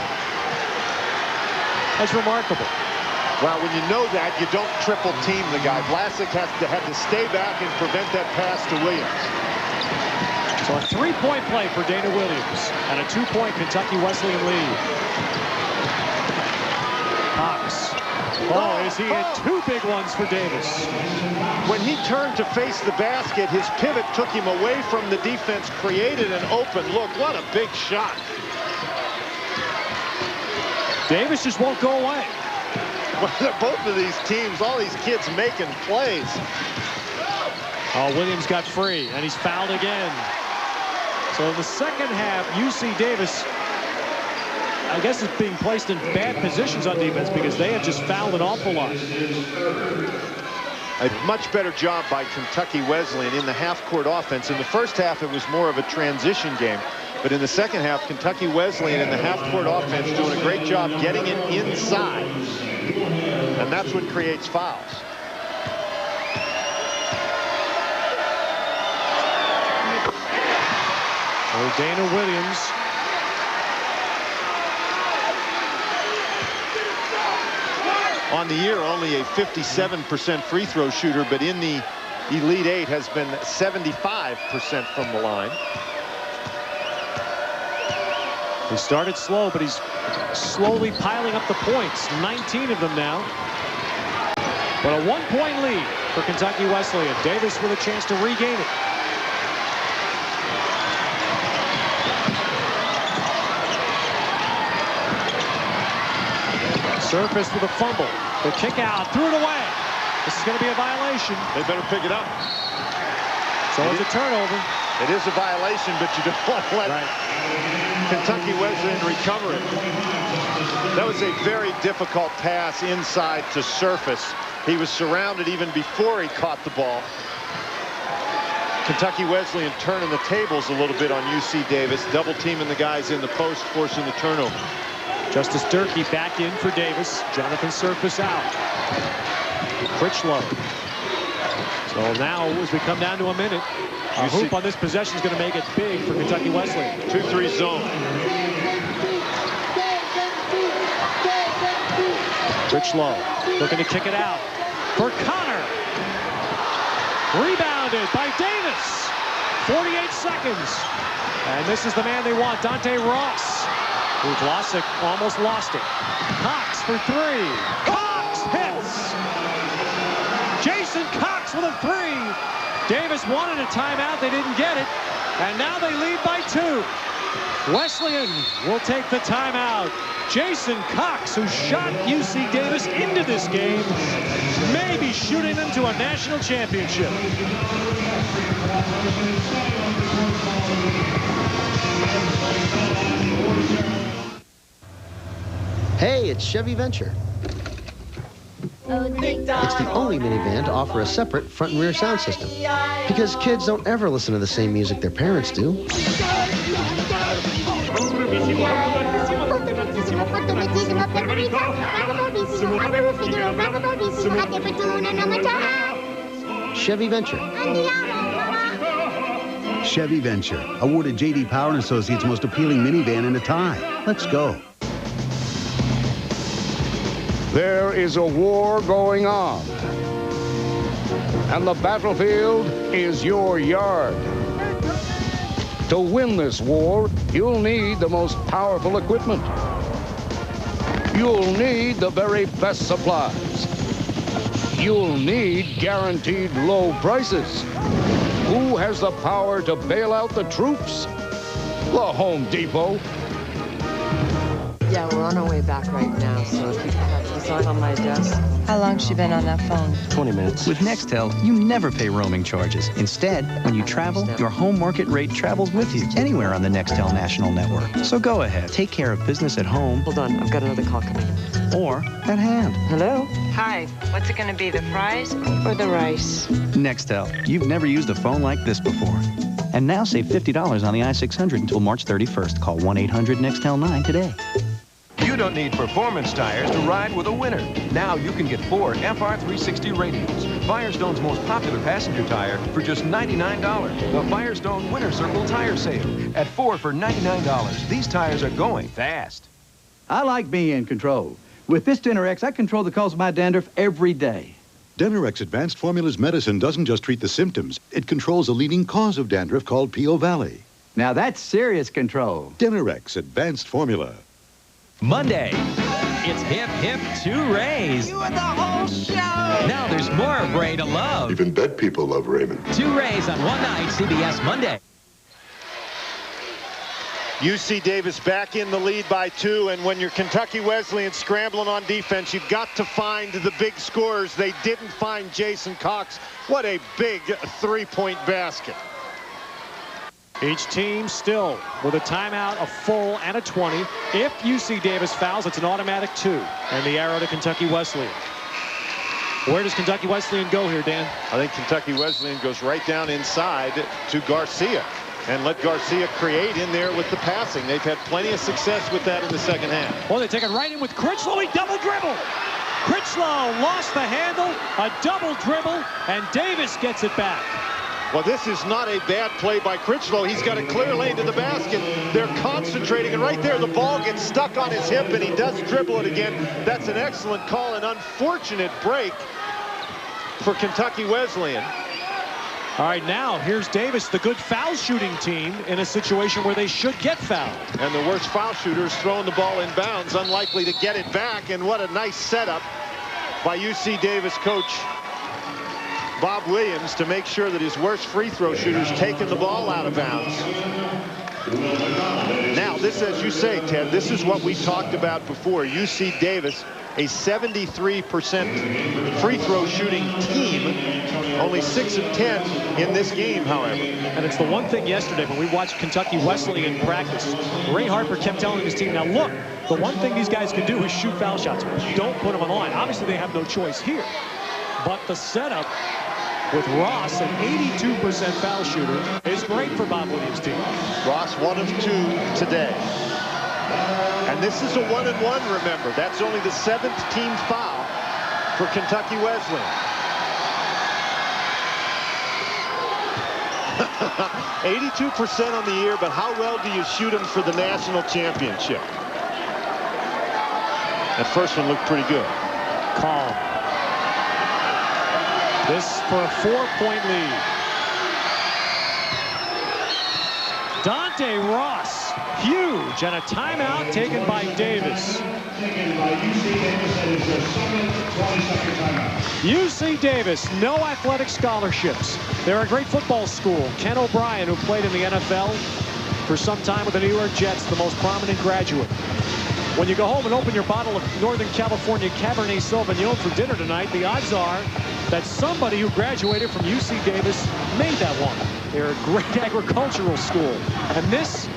as remarkable. Well, when you know that, you don't triple team the guy. Vlasic had to stay back and prevent that pass to Williams. So a 3-point play for Dana Williams and a 2-point Kentucky Wesleyan lead. Cox. Oh, is he hit 2 big ones for Davis. When he turned to face the basket, his pivot took him away from the defense, created an open look. What a big shot. Davis just won't go away. Both of these teams, all these kids making plays. Oh, Williams got free, and he's fouled again. So in the second half, UC Davis, I guess, is being placed in bad positions on defense because they have just fouled an awful lot. A much better job by Kentucky Wesleyan in the half-court offense. In the first half, it was more of a transition game. But in the second half, Kentucky Wesleyan in the half-court offense doing a great job getting it inside. And that's what creates fouls. Oh, Dana Williams. On the year, only a 57% free throw shooter, but in the Elite Eight has been 75% from the line. He started slow, but he's slowly piling up the points. 19 of them now. But a 1-point lead for Kentucky Wesleyan. Davis with a chance to regain it. Surface with a fumble. The kick out, threw it away. This is going to be a violation. They better pick it up. So it's a turnover. It is a violation, but you don't want to let Kentucky Wesleyan recover it. That was a very difficult pass inside to Surface. He was surrounded even before he caught the ball. Kentucky Wesleyan turning the tables a little bit on UC Davis, double teaming the guys in the post, forcing the turnover. Justice Durkee back in for Davis. Jonathan Surface out. Critchlow. So now, as we come down to a minute, a hoop on this possession is going to make it big for Kentucky Wesleyan. 2-3 zone. Critchlow looking to kick it out for Connor. Rebounded by Davis. 48 seconds. And this is the man they want, Dante Ross. Vlasic almost lost it. Cox for 3. Cox hits. Jason Cox with a 3. Davis wanted a timeout. They didn't get it. And now they lead by 2. Wesleyan will take the timeout. Jason Cox, who shot UC Davis into this game, may be shooting them to a national championship. Hey, it's Chevy Venture. It's the only minivan to offer a separate front and rear sound system. Because kids don't ever listen to the same music their parents do. Chevy Venture. Chevy Venture, awarded J.D. Power & Associates most appealing minivan in a tie. Let's go. There is a war going on, and the battlefield is your yard. To win this war, you'll need the most powerful equipment. You'll need the very best supplies. You'll need guaranteed low prices. Who has the power to bail out the troops? The Home Depot. Yeah, we're on our way back right now, so if you could have this on my desk. How long's she been on that phone? 20 minutes. With Nextel, you never pay roaming charges. Instead, when you travel, your home market rate travels with you anywhere on the Nextel national network. So go ahead, take care of business at home. Hold on, I've got another call coming in. Or at hand. Hello? Hi, what's it going to be, the fries or the rice? Nextel, you've never used a phone like this before. And now save $50 on the i600 until March 31st. Call 1-800-NEXTEL-9 today. You don't need performance tires to ride with a winner. Now you can get 4 FR360 radials, Firestone's most popular passenger tire, for just $99. The Firestone Winter Circle Tire Sale at 4 for $99. These tires are going fast. I like being in control. With this Dinerex, I control the cause of my dandruff every day. Dinerex Advanced Formulas medicine doesn't just treat the symptoms. It controls a leading cause of dandruff called P.O. Valley. Now that's serious control. Dinerex Advanced Formula. Monday, it's hip, hip, 2 Rays. You and the whole show. Now there's more of Ray to love. Even dead people love Raymond. 2 Rays on one night, CBS Monday. UC Davis back in the lead by 2, and when you're Kentucky Wesleyan scrambling on defense, you've got to find the big scorers. They didn't find Jason Cox. What a big three-point basket. Each team still with a timeout, a full, and a 20. If UC Davis fouls, it's an automatic 2, and the arrow to Kentucky Wesleyan. Where does Kentucky Wesleyan go here, Dan? I think Kentucky Wesleyan goes right down inside to Garcia and let Garcia create in there with the passing. They've had plenty of success with that in the second half. Well, they take it right in with Critchlow. He double dribble. Critchlow lost the handle, a double dribble, and Davis gets it back. Well, this is not a bad play by Critchlow. He's got a clear lane to the basket. They're concentrating, and right there, the ball gets stuck on his hip, and he does dribble it again. That's an excellent call, an unfortunate break for Kentucky Wesleyan. All right, now here's Davis, the good foul shooting team, in a situation where they should get fouled. And the worst foul shooters throwing the ball in bounds, unlikely to get it back. And what a nice setup by UC Davis coach Bob Williams to make sure that his worst free throw shooters taking the ball out of bounds. Now, this, as you say, Ted, this is what we talked about before. UC Davis, a 73% free throw shooting team, only 6 of 10 in this game, however. And it's the one thing yesterday when we watched Kentucky Wesleyan practice. Ray Harper kept telling his team, now look, the one thing these guys can do is shoot foul shots. Don't put them on the line. Obviously, they have no choice here. But the setup with Ross, an 82% foul shooter, is great for Bob Williams' team. Ross 1 of 2 today. And this is a 1-and-1, remember. That's only the 7th team foul for Kentucky Wesleyan. 82% on the year, but how well do you shoot them for the national championship? That first one looked pretty good. Calm. This for a 4-point lead. Dante Ross, huge, and a timeout taken by Davis. UC Davis, no athletic scholarships. They're a great football school. Ken O'Brien, who played in the NFL for some time with the New York Jets, the most prominent graduate. When you go home and open your bottle of Northern California Cabernet Sauvignon for dinner tonight, the odds are that somebody who graduated from UC Davis made that one. They're a great agricultural school. And this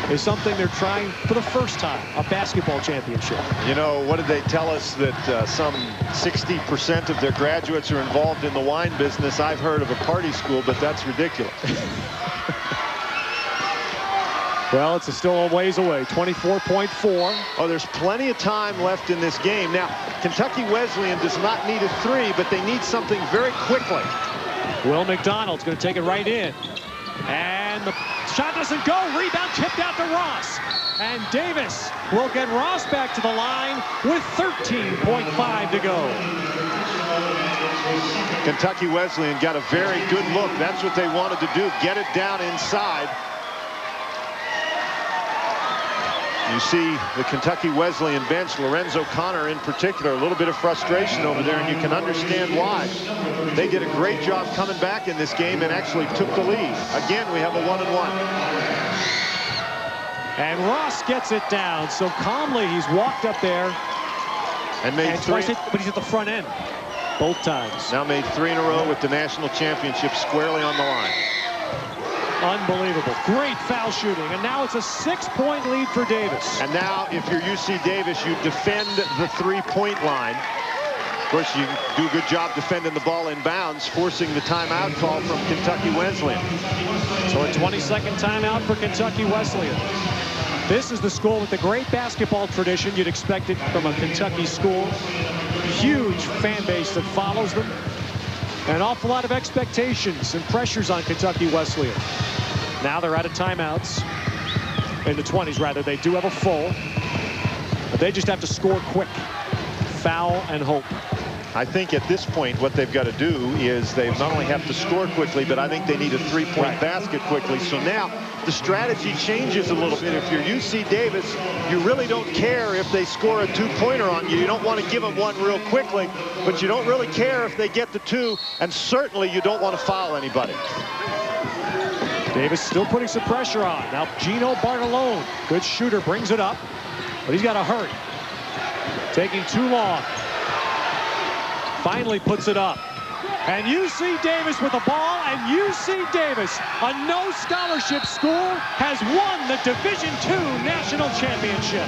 is something they're trying for the first time, a basketball championship. You know, what did they tell us that some 60% of their graduates are involved in the wine business? I've heard of a party school, but that's ridiculous. Well, it's still a ways away, 24.4. Oh, there's plenty of time left in this game. Now, Kentucky Wesleyan does not need a 3, but they need something very quickly. Will McDonald's going to take it right in. And the shot doesn't go. Rebound tipped out to Ross. And Davis will get Ross back to the line with 13.5 to go. Kentucky Wesleyan got a very good look. That's what they wanted to do, get it down inside. You see the Kentucky Wesleyan bench, Lorenzo Connor in particular, a little bit of frustration over there, and you can understand why. They did a great job coming back in this game and actually took the lead. Again, we have a 1-and-1. And Ross gets it down, so calmly he's walked up there. And made 3. But he's at the front end both times. Now made 3 in a row with the national championship squarely on the line. Unbelievable. Great foul shooting. And now it's a 6-point lead for Davis. And now, if you're UC Davis, you defend the 3-point line. Of course, you do a good job defending the ball in bounds, forcing the timeout call from Kentucky Wesleyan. So a 20-second timeout for Kentucky Wesleyan. This is the school with the great basketball tradition you'd expect it from a Kentucky school. Huge fan base that follows them. An awful lot of expectations and pressures on Kentucky Wesleyan. Now they're out of timeouts. In the 20s, rather. They do have a full. But they just have to score quick. Foul and hope. I think at this point what they've got to do is they not only have to score quickly, but I think they need a three-point basket quickly. So now the strategy changes a little bit. If you're UC Davis, you really don't care if they score a two-pointer on you. You don't want to give them one real quickly, but you don't really care if they get the two, and certainly you don't want to foul anybody. Davis still putting some pressure on. Now Gino Bartolone, good shooter, brings it up, but he's got to hurry. Taking too long. Finally puts it up. And UC Davis with the ball, and UC Davis, a no scholarship school, has won the Division II National Championship.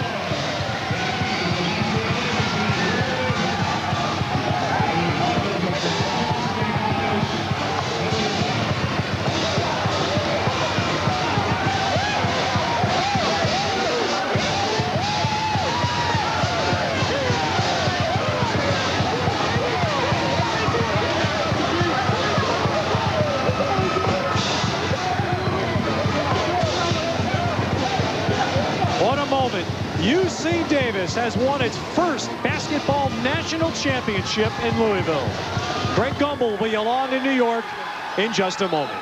UC Davis has won its first basketball national championship in Louisville. Greg Gumbel will be along in New York in just a moment.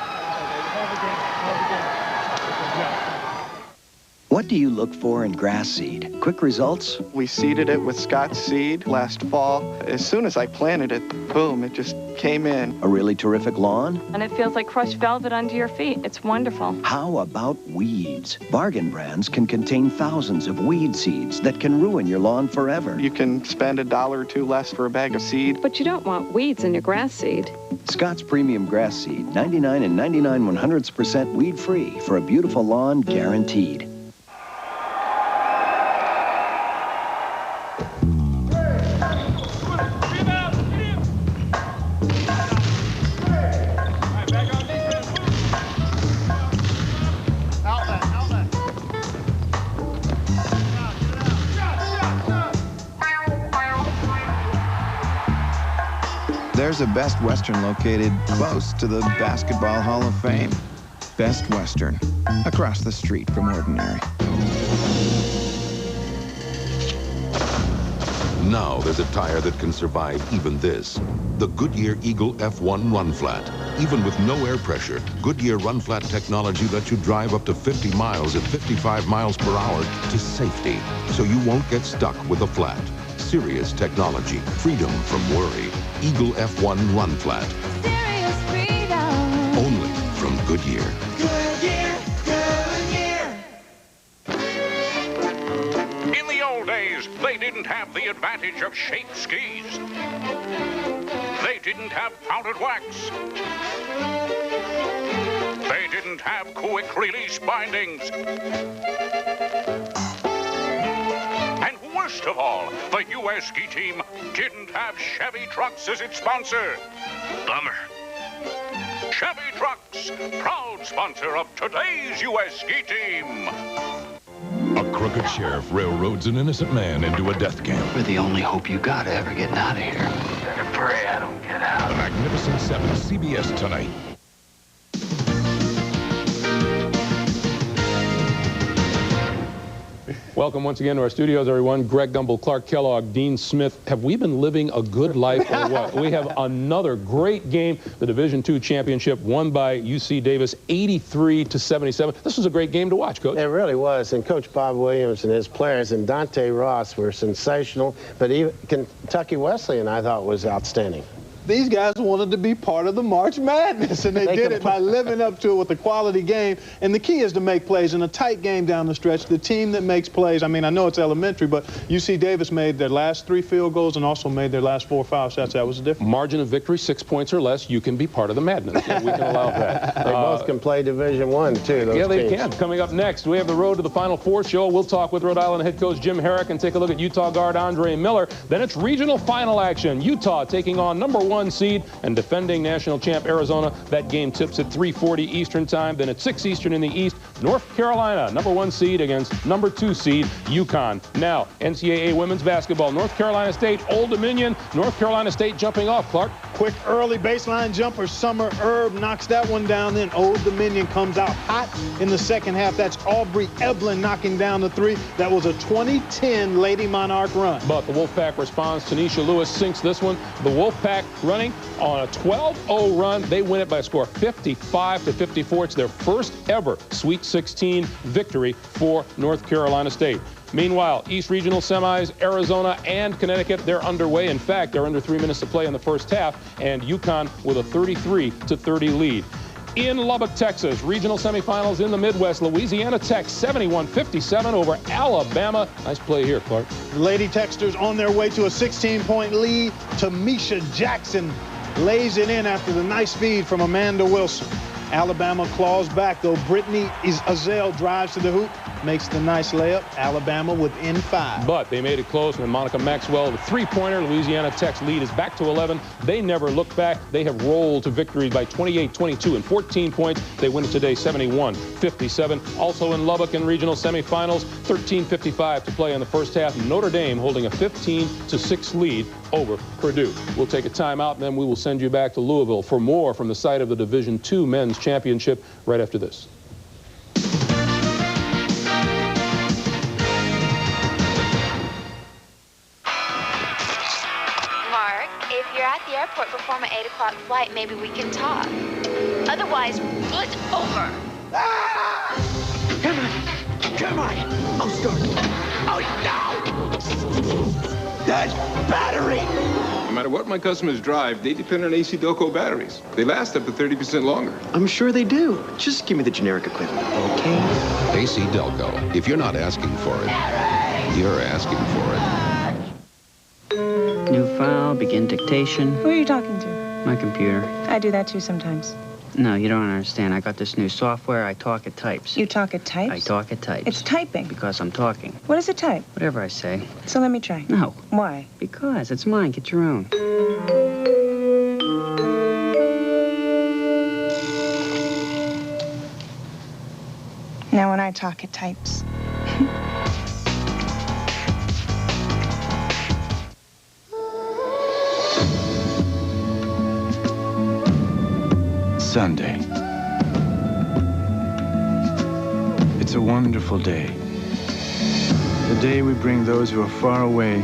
What do you look for in grass seed? Quick results? We seeded it with Scott's seed last fall. As soon as I planted it, boom, it just came in. A really terrific lawn? And it feels like crushed velvet under your feet. It's wonderful. How about weeds? Bargain brands can contain thousands of weed seeds that can ruin your lawn forever. You can spend $1 or $2 less for a bag of seed. But you don't want weeds in your grass seed. Scott's Premium Grass Seed, 99 and 99 100% weed-free for a beautiful lawn guaranteed. There's a Best Western located close to the Basketball Hall of Fame. Best Western, across the street from Ordinary. Now there's a tire that can survive even this. The Goodyear Eagle F1 Run Flat. Even with no air pressure, Goodyear Run Flat technology lets you drive up to 50 miles at 55 miles per hour to safety, so you won't get stuck with a flat. Serious technology, freedom from worry. Eagle F1 Run Flat. Serious freedom. Only from Goodyear. Goodyear, Goodyear. In the old days, they didn't have the advantage of shaped skis. They didn't have powdered wax. They didn't have quick release bindings. Worst of all, the U.S. ski team didn't have Chevy Trucks as its sponsor. Bummer. Chevy Trucks, proud sponsor of today's U.S. ski team. A crooked sheriff railroads an innocent man into a death camp. We're the only hope you got of ever getting out of here. Better pray I don't get out. The Magnificent Seven, CBS tonight. Welcome once again to our studios, everyone. Greg Gumbel, Clark Kellogg, Dean Smith. Have we been living a good life or what? We have another great game, the Division II championship won by UC Davis, 83-77. This was a great game to watch, Coach. It really was, and Coach Bob Williams and his players and Dante Ross were sensational, but even Kentucky Wesleyan, I thought, was outstanding. These guys wanted to be part of the March Madness, and they did it by living up to it with a quality game. And the key is to make plays in a tight game down the stretch. The team that makes plays, I mean, I know it's elementary, but UC Davis made their last 3 field goals and also made their last 4 foul shots. That was the difference. Margin of victory, 6 points or less. You can be part of the madness. Yeah, we can allow that. They both can play Division I, too, those Yeah, they teams. can. Coming up next, we have the Road to the Final Four show. We'll talk with Rhode Island head coach Jim Herrick and take a look at Utah guard Andre Miller. Then it's regional final action. Utah taking on #1 seed and defending national champ Arizona. That game tips at 3:40 Eastern time. Then at 6 Eastern in the East, North Carolina, #1 seed against #2 seed UConn. Now, NCAA women's basketball. North Carolina State, Old Dominion. North Carolina State jumping off, Clark. Quick early baseline jumper. Summer Herb knocks that one down. Then Old Dominion comes out hot in the second half. That's Aubrey Eblin knocking down the three. That was a 2010 Lady Monarch run. But the Wolfpack responds. Tanisha Lewis sinks this one. The Wolfpack running on a 12-0 run. They win it by a score of 55-54. It's their first ever Sweet 16 victory for North Carolina State. Meanwhile, East Regional semis, Arizona and Connecticut, they're underway. In fact, they're under 3 minutes to play in the first half, and UConn with a 33-30 lead. In Lubbock, Texas, regional semifinals in the Midwest, Louisiana Tech 71-57 over Alabama. Nice play here, Clark. The Lady Texters on their way to a 16-point lead. Tamisha Jackson lays it in after the nice feed from Amanda Wilson. Alabama claws back, though. Brittany Azell drives to the hoop, makes the nice layup. Alabama within 5. But they made it close, and Monica Maxwell, the three-pointer. Louisiana Tech's lead is back to 11. They never look back. They have rolled to victory by 28, 22, and 14 points. They win it today 71-57. Also in Lubbock in regional semifinals, 13:55 to play in the first half. Notre Dame holding a 15-6 lead over Purdue. We'll take a timeout, and then we will send you back to Louisville for more from the site of the Division II Men's Championship right after this. Mark, if you're at the airport before my 8 o'clock flight, maybe we can talk. Otherwise, it's over. Ah! Come on. Oh, start. Oh, no. That battery. No matter what my customers drive, they depend on AC Delco batteries. They last up to 30% longer. I'm sure they do. Just give me the generic equivalent, okay? AC Delco. If you're not asking for it, you're asking for it. New file, begin dictation. Who are you talking to? My computer. I do that too sometimes. No, you don't understand. I got this new software. I talk, it types. You talk, it types? I talk, it types. It's typing. Because I'm talking. What does it type? Whatever I say. So let me try. No. Why? Because it's mine. Get your own. Now when I talk, it types. Sunday. It's a wonderful day. The day we bring those who are far away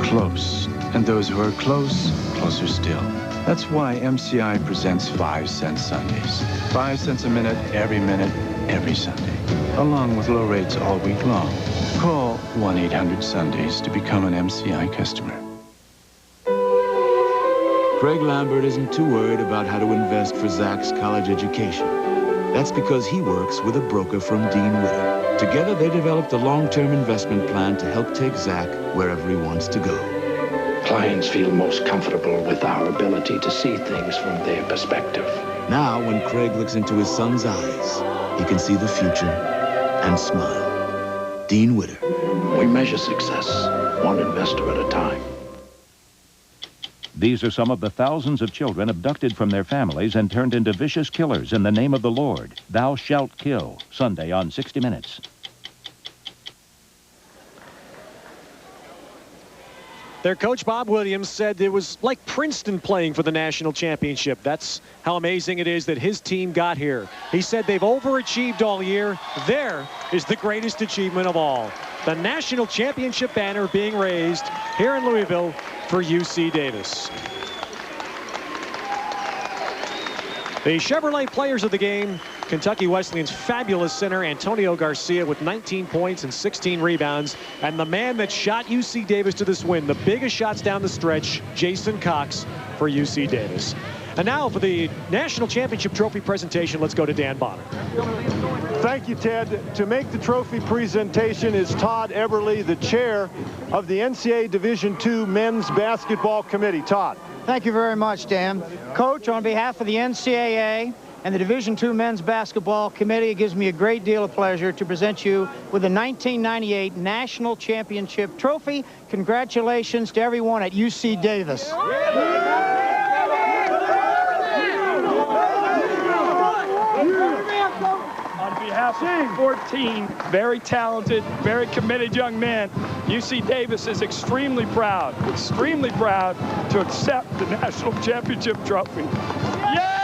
close, and those who are close, closer still. That's why MCI presents 5 cent Sundays. 5 cents a minute, every Sunday, along with low rates all week long. Call 1-800-SUNDAYS to become an MCI customer. Craig Lambert isn't too worried about how to invest for Zach's college education. That's because he works with a broker from Dean Witter. Together, they developed a long-term investment plan to help take Zach wherever he wants to go. Clients feel most comfortable with our ability to see things from their perspective. Now, when Craig looks into his son's eyes, he can see the future and smile. Dean Witter. We measure success one investor at a time. These are some of the thousands of children abducted from their families and turned into vicious killers in the name of the Lord. Thou shalt kill. Sunday on 60 Minutes. Their coach, Bob Williams, said it was like Princeton playing for the national championship. That's how amazing it is that his team got here. He said they've overachieved all year. There is the greatest achievement of all. The national championship banner being raised here in Louisville for UC Davis. The Chevrolet players of the game, Kentucky Wesleyan's fabulous center, Antonio Garcia, with 19 points and 16 rebounds. And the man that shot UC Davis to this win, the biggest shots down the stretch, Jason Cox for UC Davis. And now for the National Championship Trophy presentation, let's go to Dan Bonner. Thank you, Ted. To make the trophy presentation is Todd Eberly, the chair of the NCAA Division II Men's Basketball Committee. Todd. Thank you very much, Dan. Coach, on behalf of the NCAA and the Division II Men's Basketball Committee, it gives me a great deal of pleasure to present you with the 1998 National Championship Trophy. Congratulations to everyone at UC Davis. On behalf staff, 14 very talented, very committed young men. UC Davis is extremely proud to accept the national championship trophy. Yeah!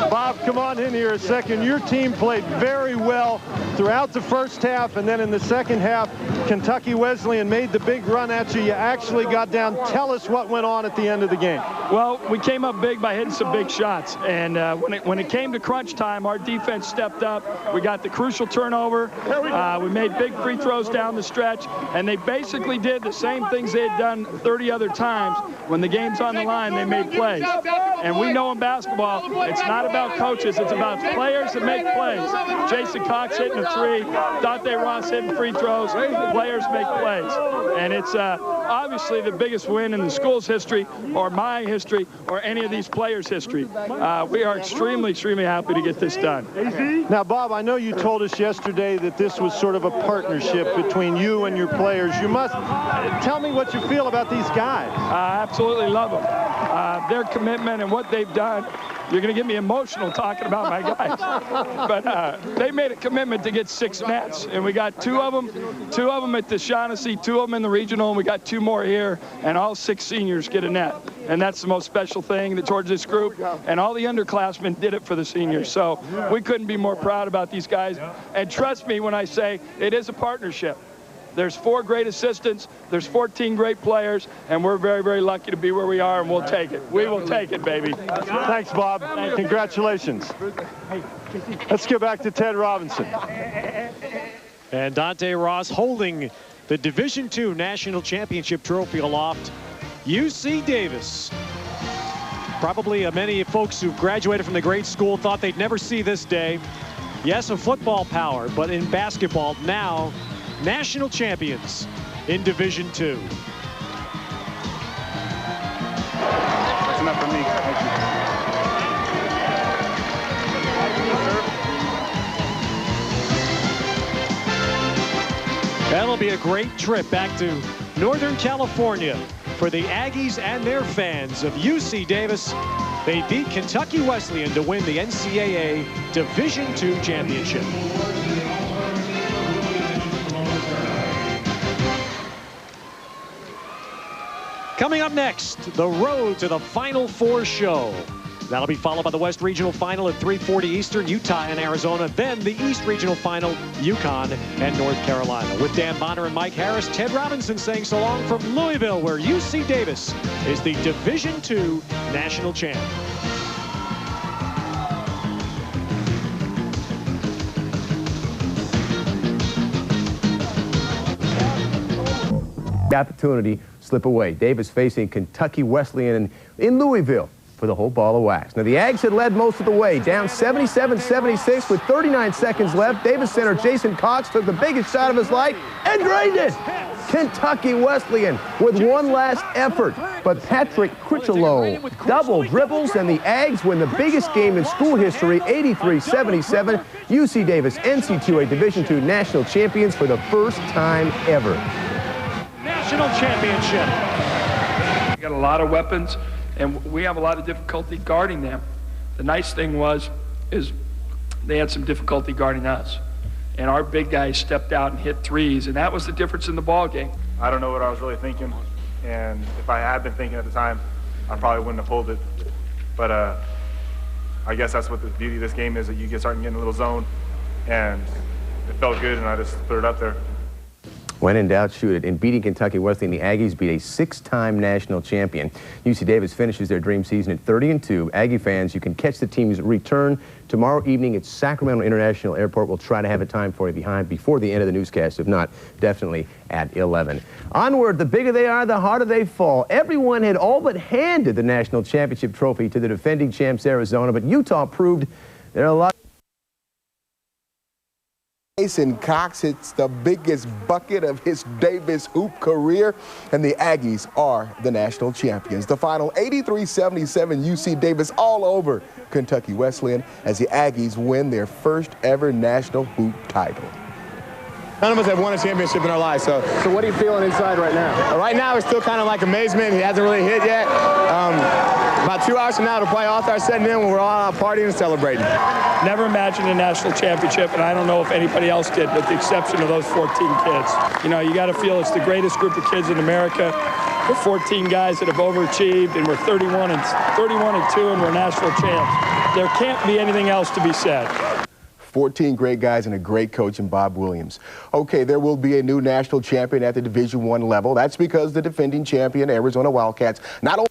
Bob, come on in here a second. Your team played very well throughout the first half, and then in the second half, Kentucky Wesleyan made the big run at you. You actually got down. Tell us what went on at the end of the game. Well, we came up big by hitting some big shots, and when it came to crunch time, our defense stepped up. We got the crucial turnover. We made big free throws down the stretch, and they basically did the same things they had done 30 other times. When the game's on the line, they made plays. And we know in basketball, it's not about coaches, it's about players that make plays. Jason Cox hitting a three, Dante Ross hitting free throws, players make plays. And it's obviously the biggest win in the school's history, or my history, or any of these players' history. We are extremely, extremely happy to get this done. Now, Bob, I know you told us yesterday that this was sort of a partnership between you and your players. You must tell me what you feel about these guys. I absolutely love them. Their commitment and what they've done. You're going to get me emotional talking about my guys. But they made a commitment to get 6 nets, and we got 2 of them at the Shaughnessy, 2 of them in the regional, and we got 2 more here, and all 6 seniors get a net. And that's the most special thing towards this group, and all the underclassmen did it for the seniors. So we couldn't be more proud about these guys. And trust me when I say it is a partnership. There's 4 great assistants, there's 14 great players, and we're very, very lucky to be where we are, and we'll take it. We will take it, baby. Thanks, Bob. Congratulations. Let's get back to Ted Robinson. And Dante Ross holding the Division II National Championship trophy aloft. UC Davis. Probably many folks who graduated from the great school thought they'd never see this day. Yes, a football power, but in basketball now, national champions in Division II. That's enough for me. Thank you. That'll be a great trip back to Northern California for the Aggies and their fans of UC Davis. They beat Kentucky Wesleyan to win the NCAA Division II championship. Coming up next, the road to the Final Four show. That'll be followed by the West Regional Final at 3:40 Eastern, Utah and Arizona. Then the East Regional Final, UConn and North Carolina. With Dan Bonner and Mike Harris, Ted Robinson saying so long from Louisville, where UC Davis is the Division II national champ. The opportunity slip away. Davis facing Kentucky Wesleyan in Louisville for the whole ball of wax. Now, the Ags had led most of the way, down 77-76 with 39 seconds left. Davis center Jason Cox took the biggest shot of his life and drained it. Kentucky Wesleyan with one last effort, but Patrick Critchlow double dribbles, and the Ags win the biggest game in school history, 83-77. UC Davis, NCAA Division II national champions for the first time ever. National championship. We got a lot of weapons, and we have a lot of difficulty guarding them. The nice thing is they had some difficulty guarding us, and our big guys stepped out and hit threes, and that was the difference in the ball game. I don't know what I was really thinking, and if I had been thinking at the time, I probably wouldn't have pulled it. But I guess that's what the beauty of this game is, that you start getting a little zone, and it felt good, and I just put it up there. When in doubt, shoot it. In beating Kentucky Wesleyan, the Aggies beat a 6-time national champion. UC Davis finishes their dream season at 30-2. Aggie fans, you can catch the team's return tomorrow evening at Sacramento International Airport. We'll try to have a time for you before the end of the newscast. If not, definitely at 11. Onward, the bigger they are, the harder they fall. Everyone had all but handed the national championship trophy to the defending champs Arizona, but Utah proved there are a lot. Jason Cox hits the biggest bucket of his Davis hoop career, and the Aggies are the national champions. The final 83-77 UC Davis all over Kentucky Wesleyan as the Aggies win their first ever national hoop title. None of us have won a championship in our lives, so what are you feeling inside right now? Right now, it's still kind of like amazement. He hasn't really hit yet. About 2 hours from now, the playoffs are setting in when we're all out partying and celebrating. Never imagined a national championship, and I don't know if anybody else did, with the exception of those 14 kids. You know, you got to feel it's the greatest group of kids in America. We're 14 guys that have overachieved, and we're 31 and 2, and we're national champs. There can't be anything else to be said. 14 great guys and a great coach in Bob Williams. Okay, there will be a new national champion at the Division I level. That's because the defending champion, Arizona Wildcats, not only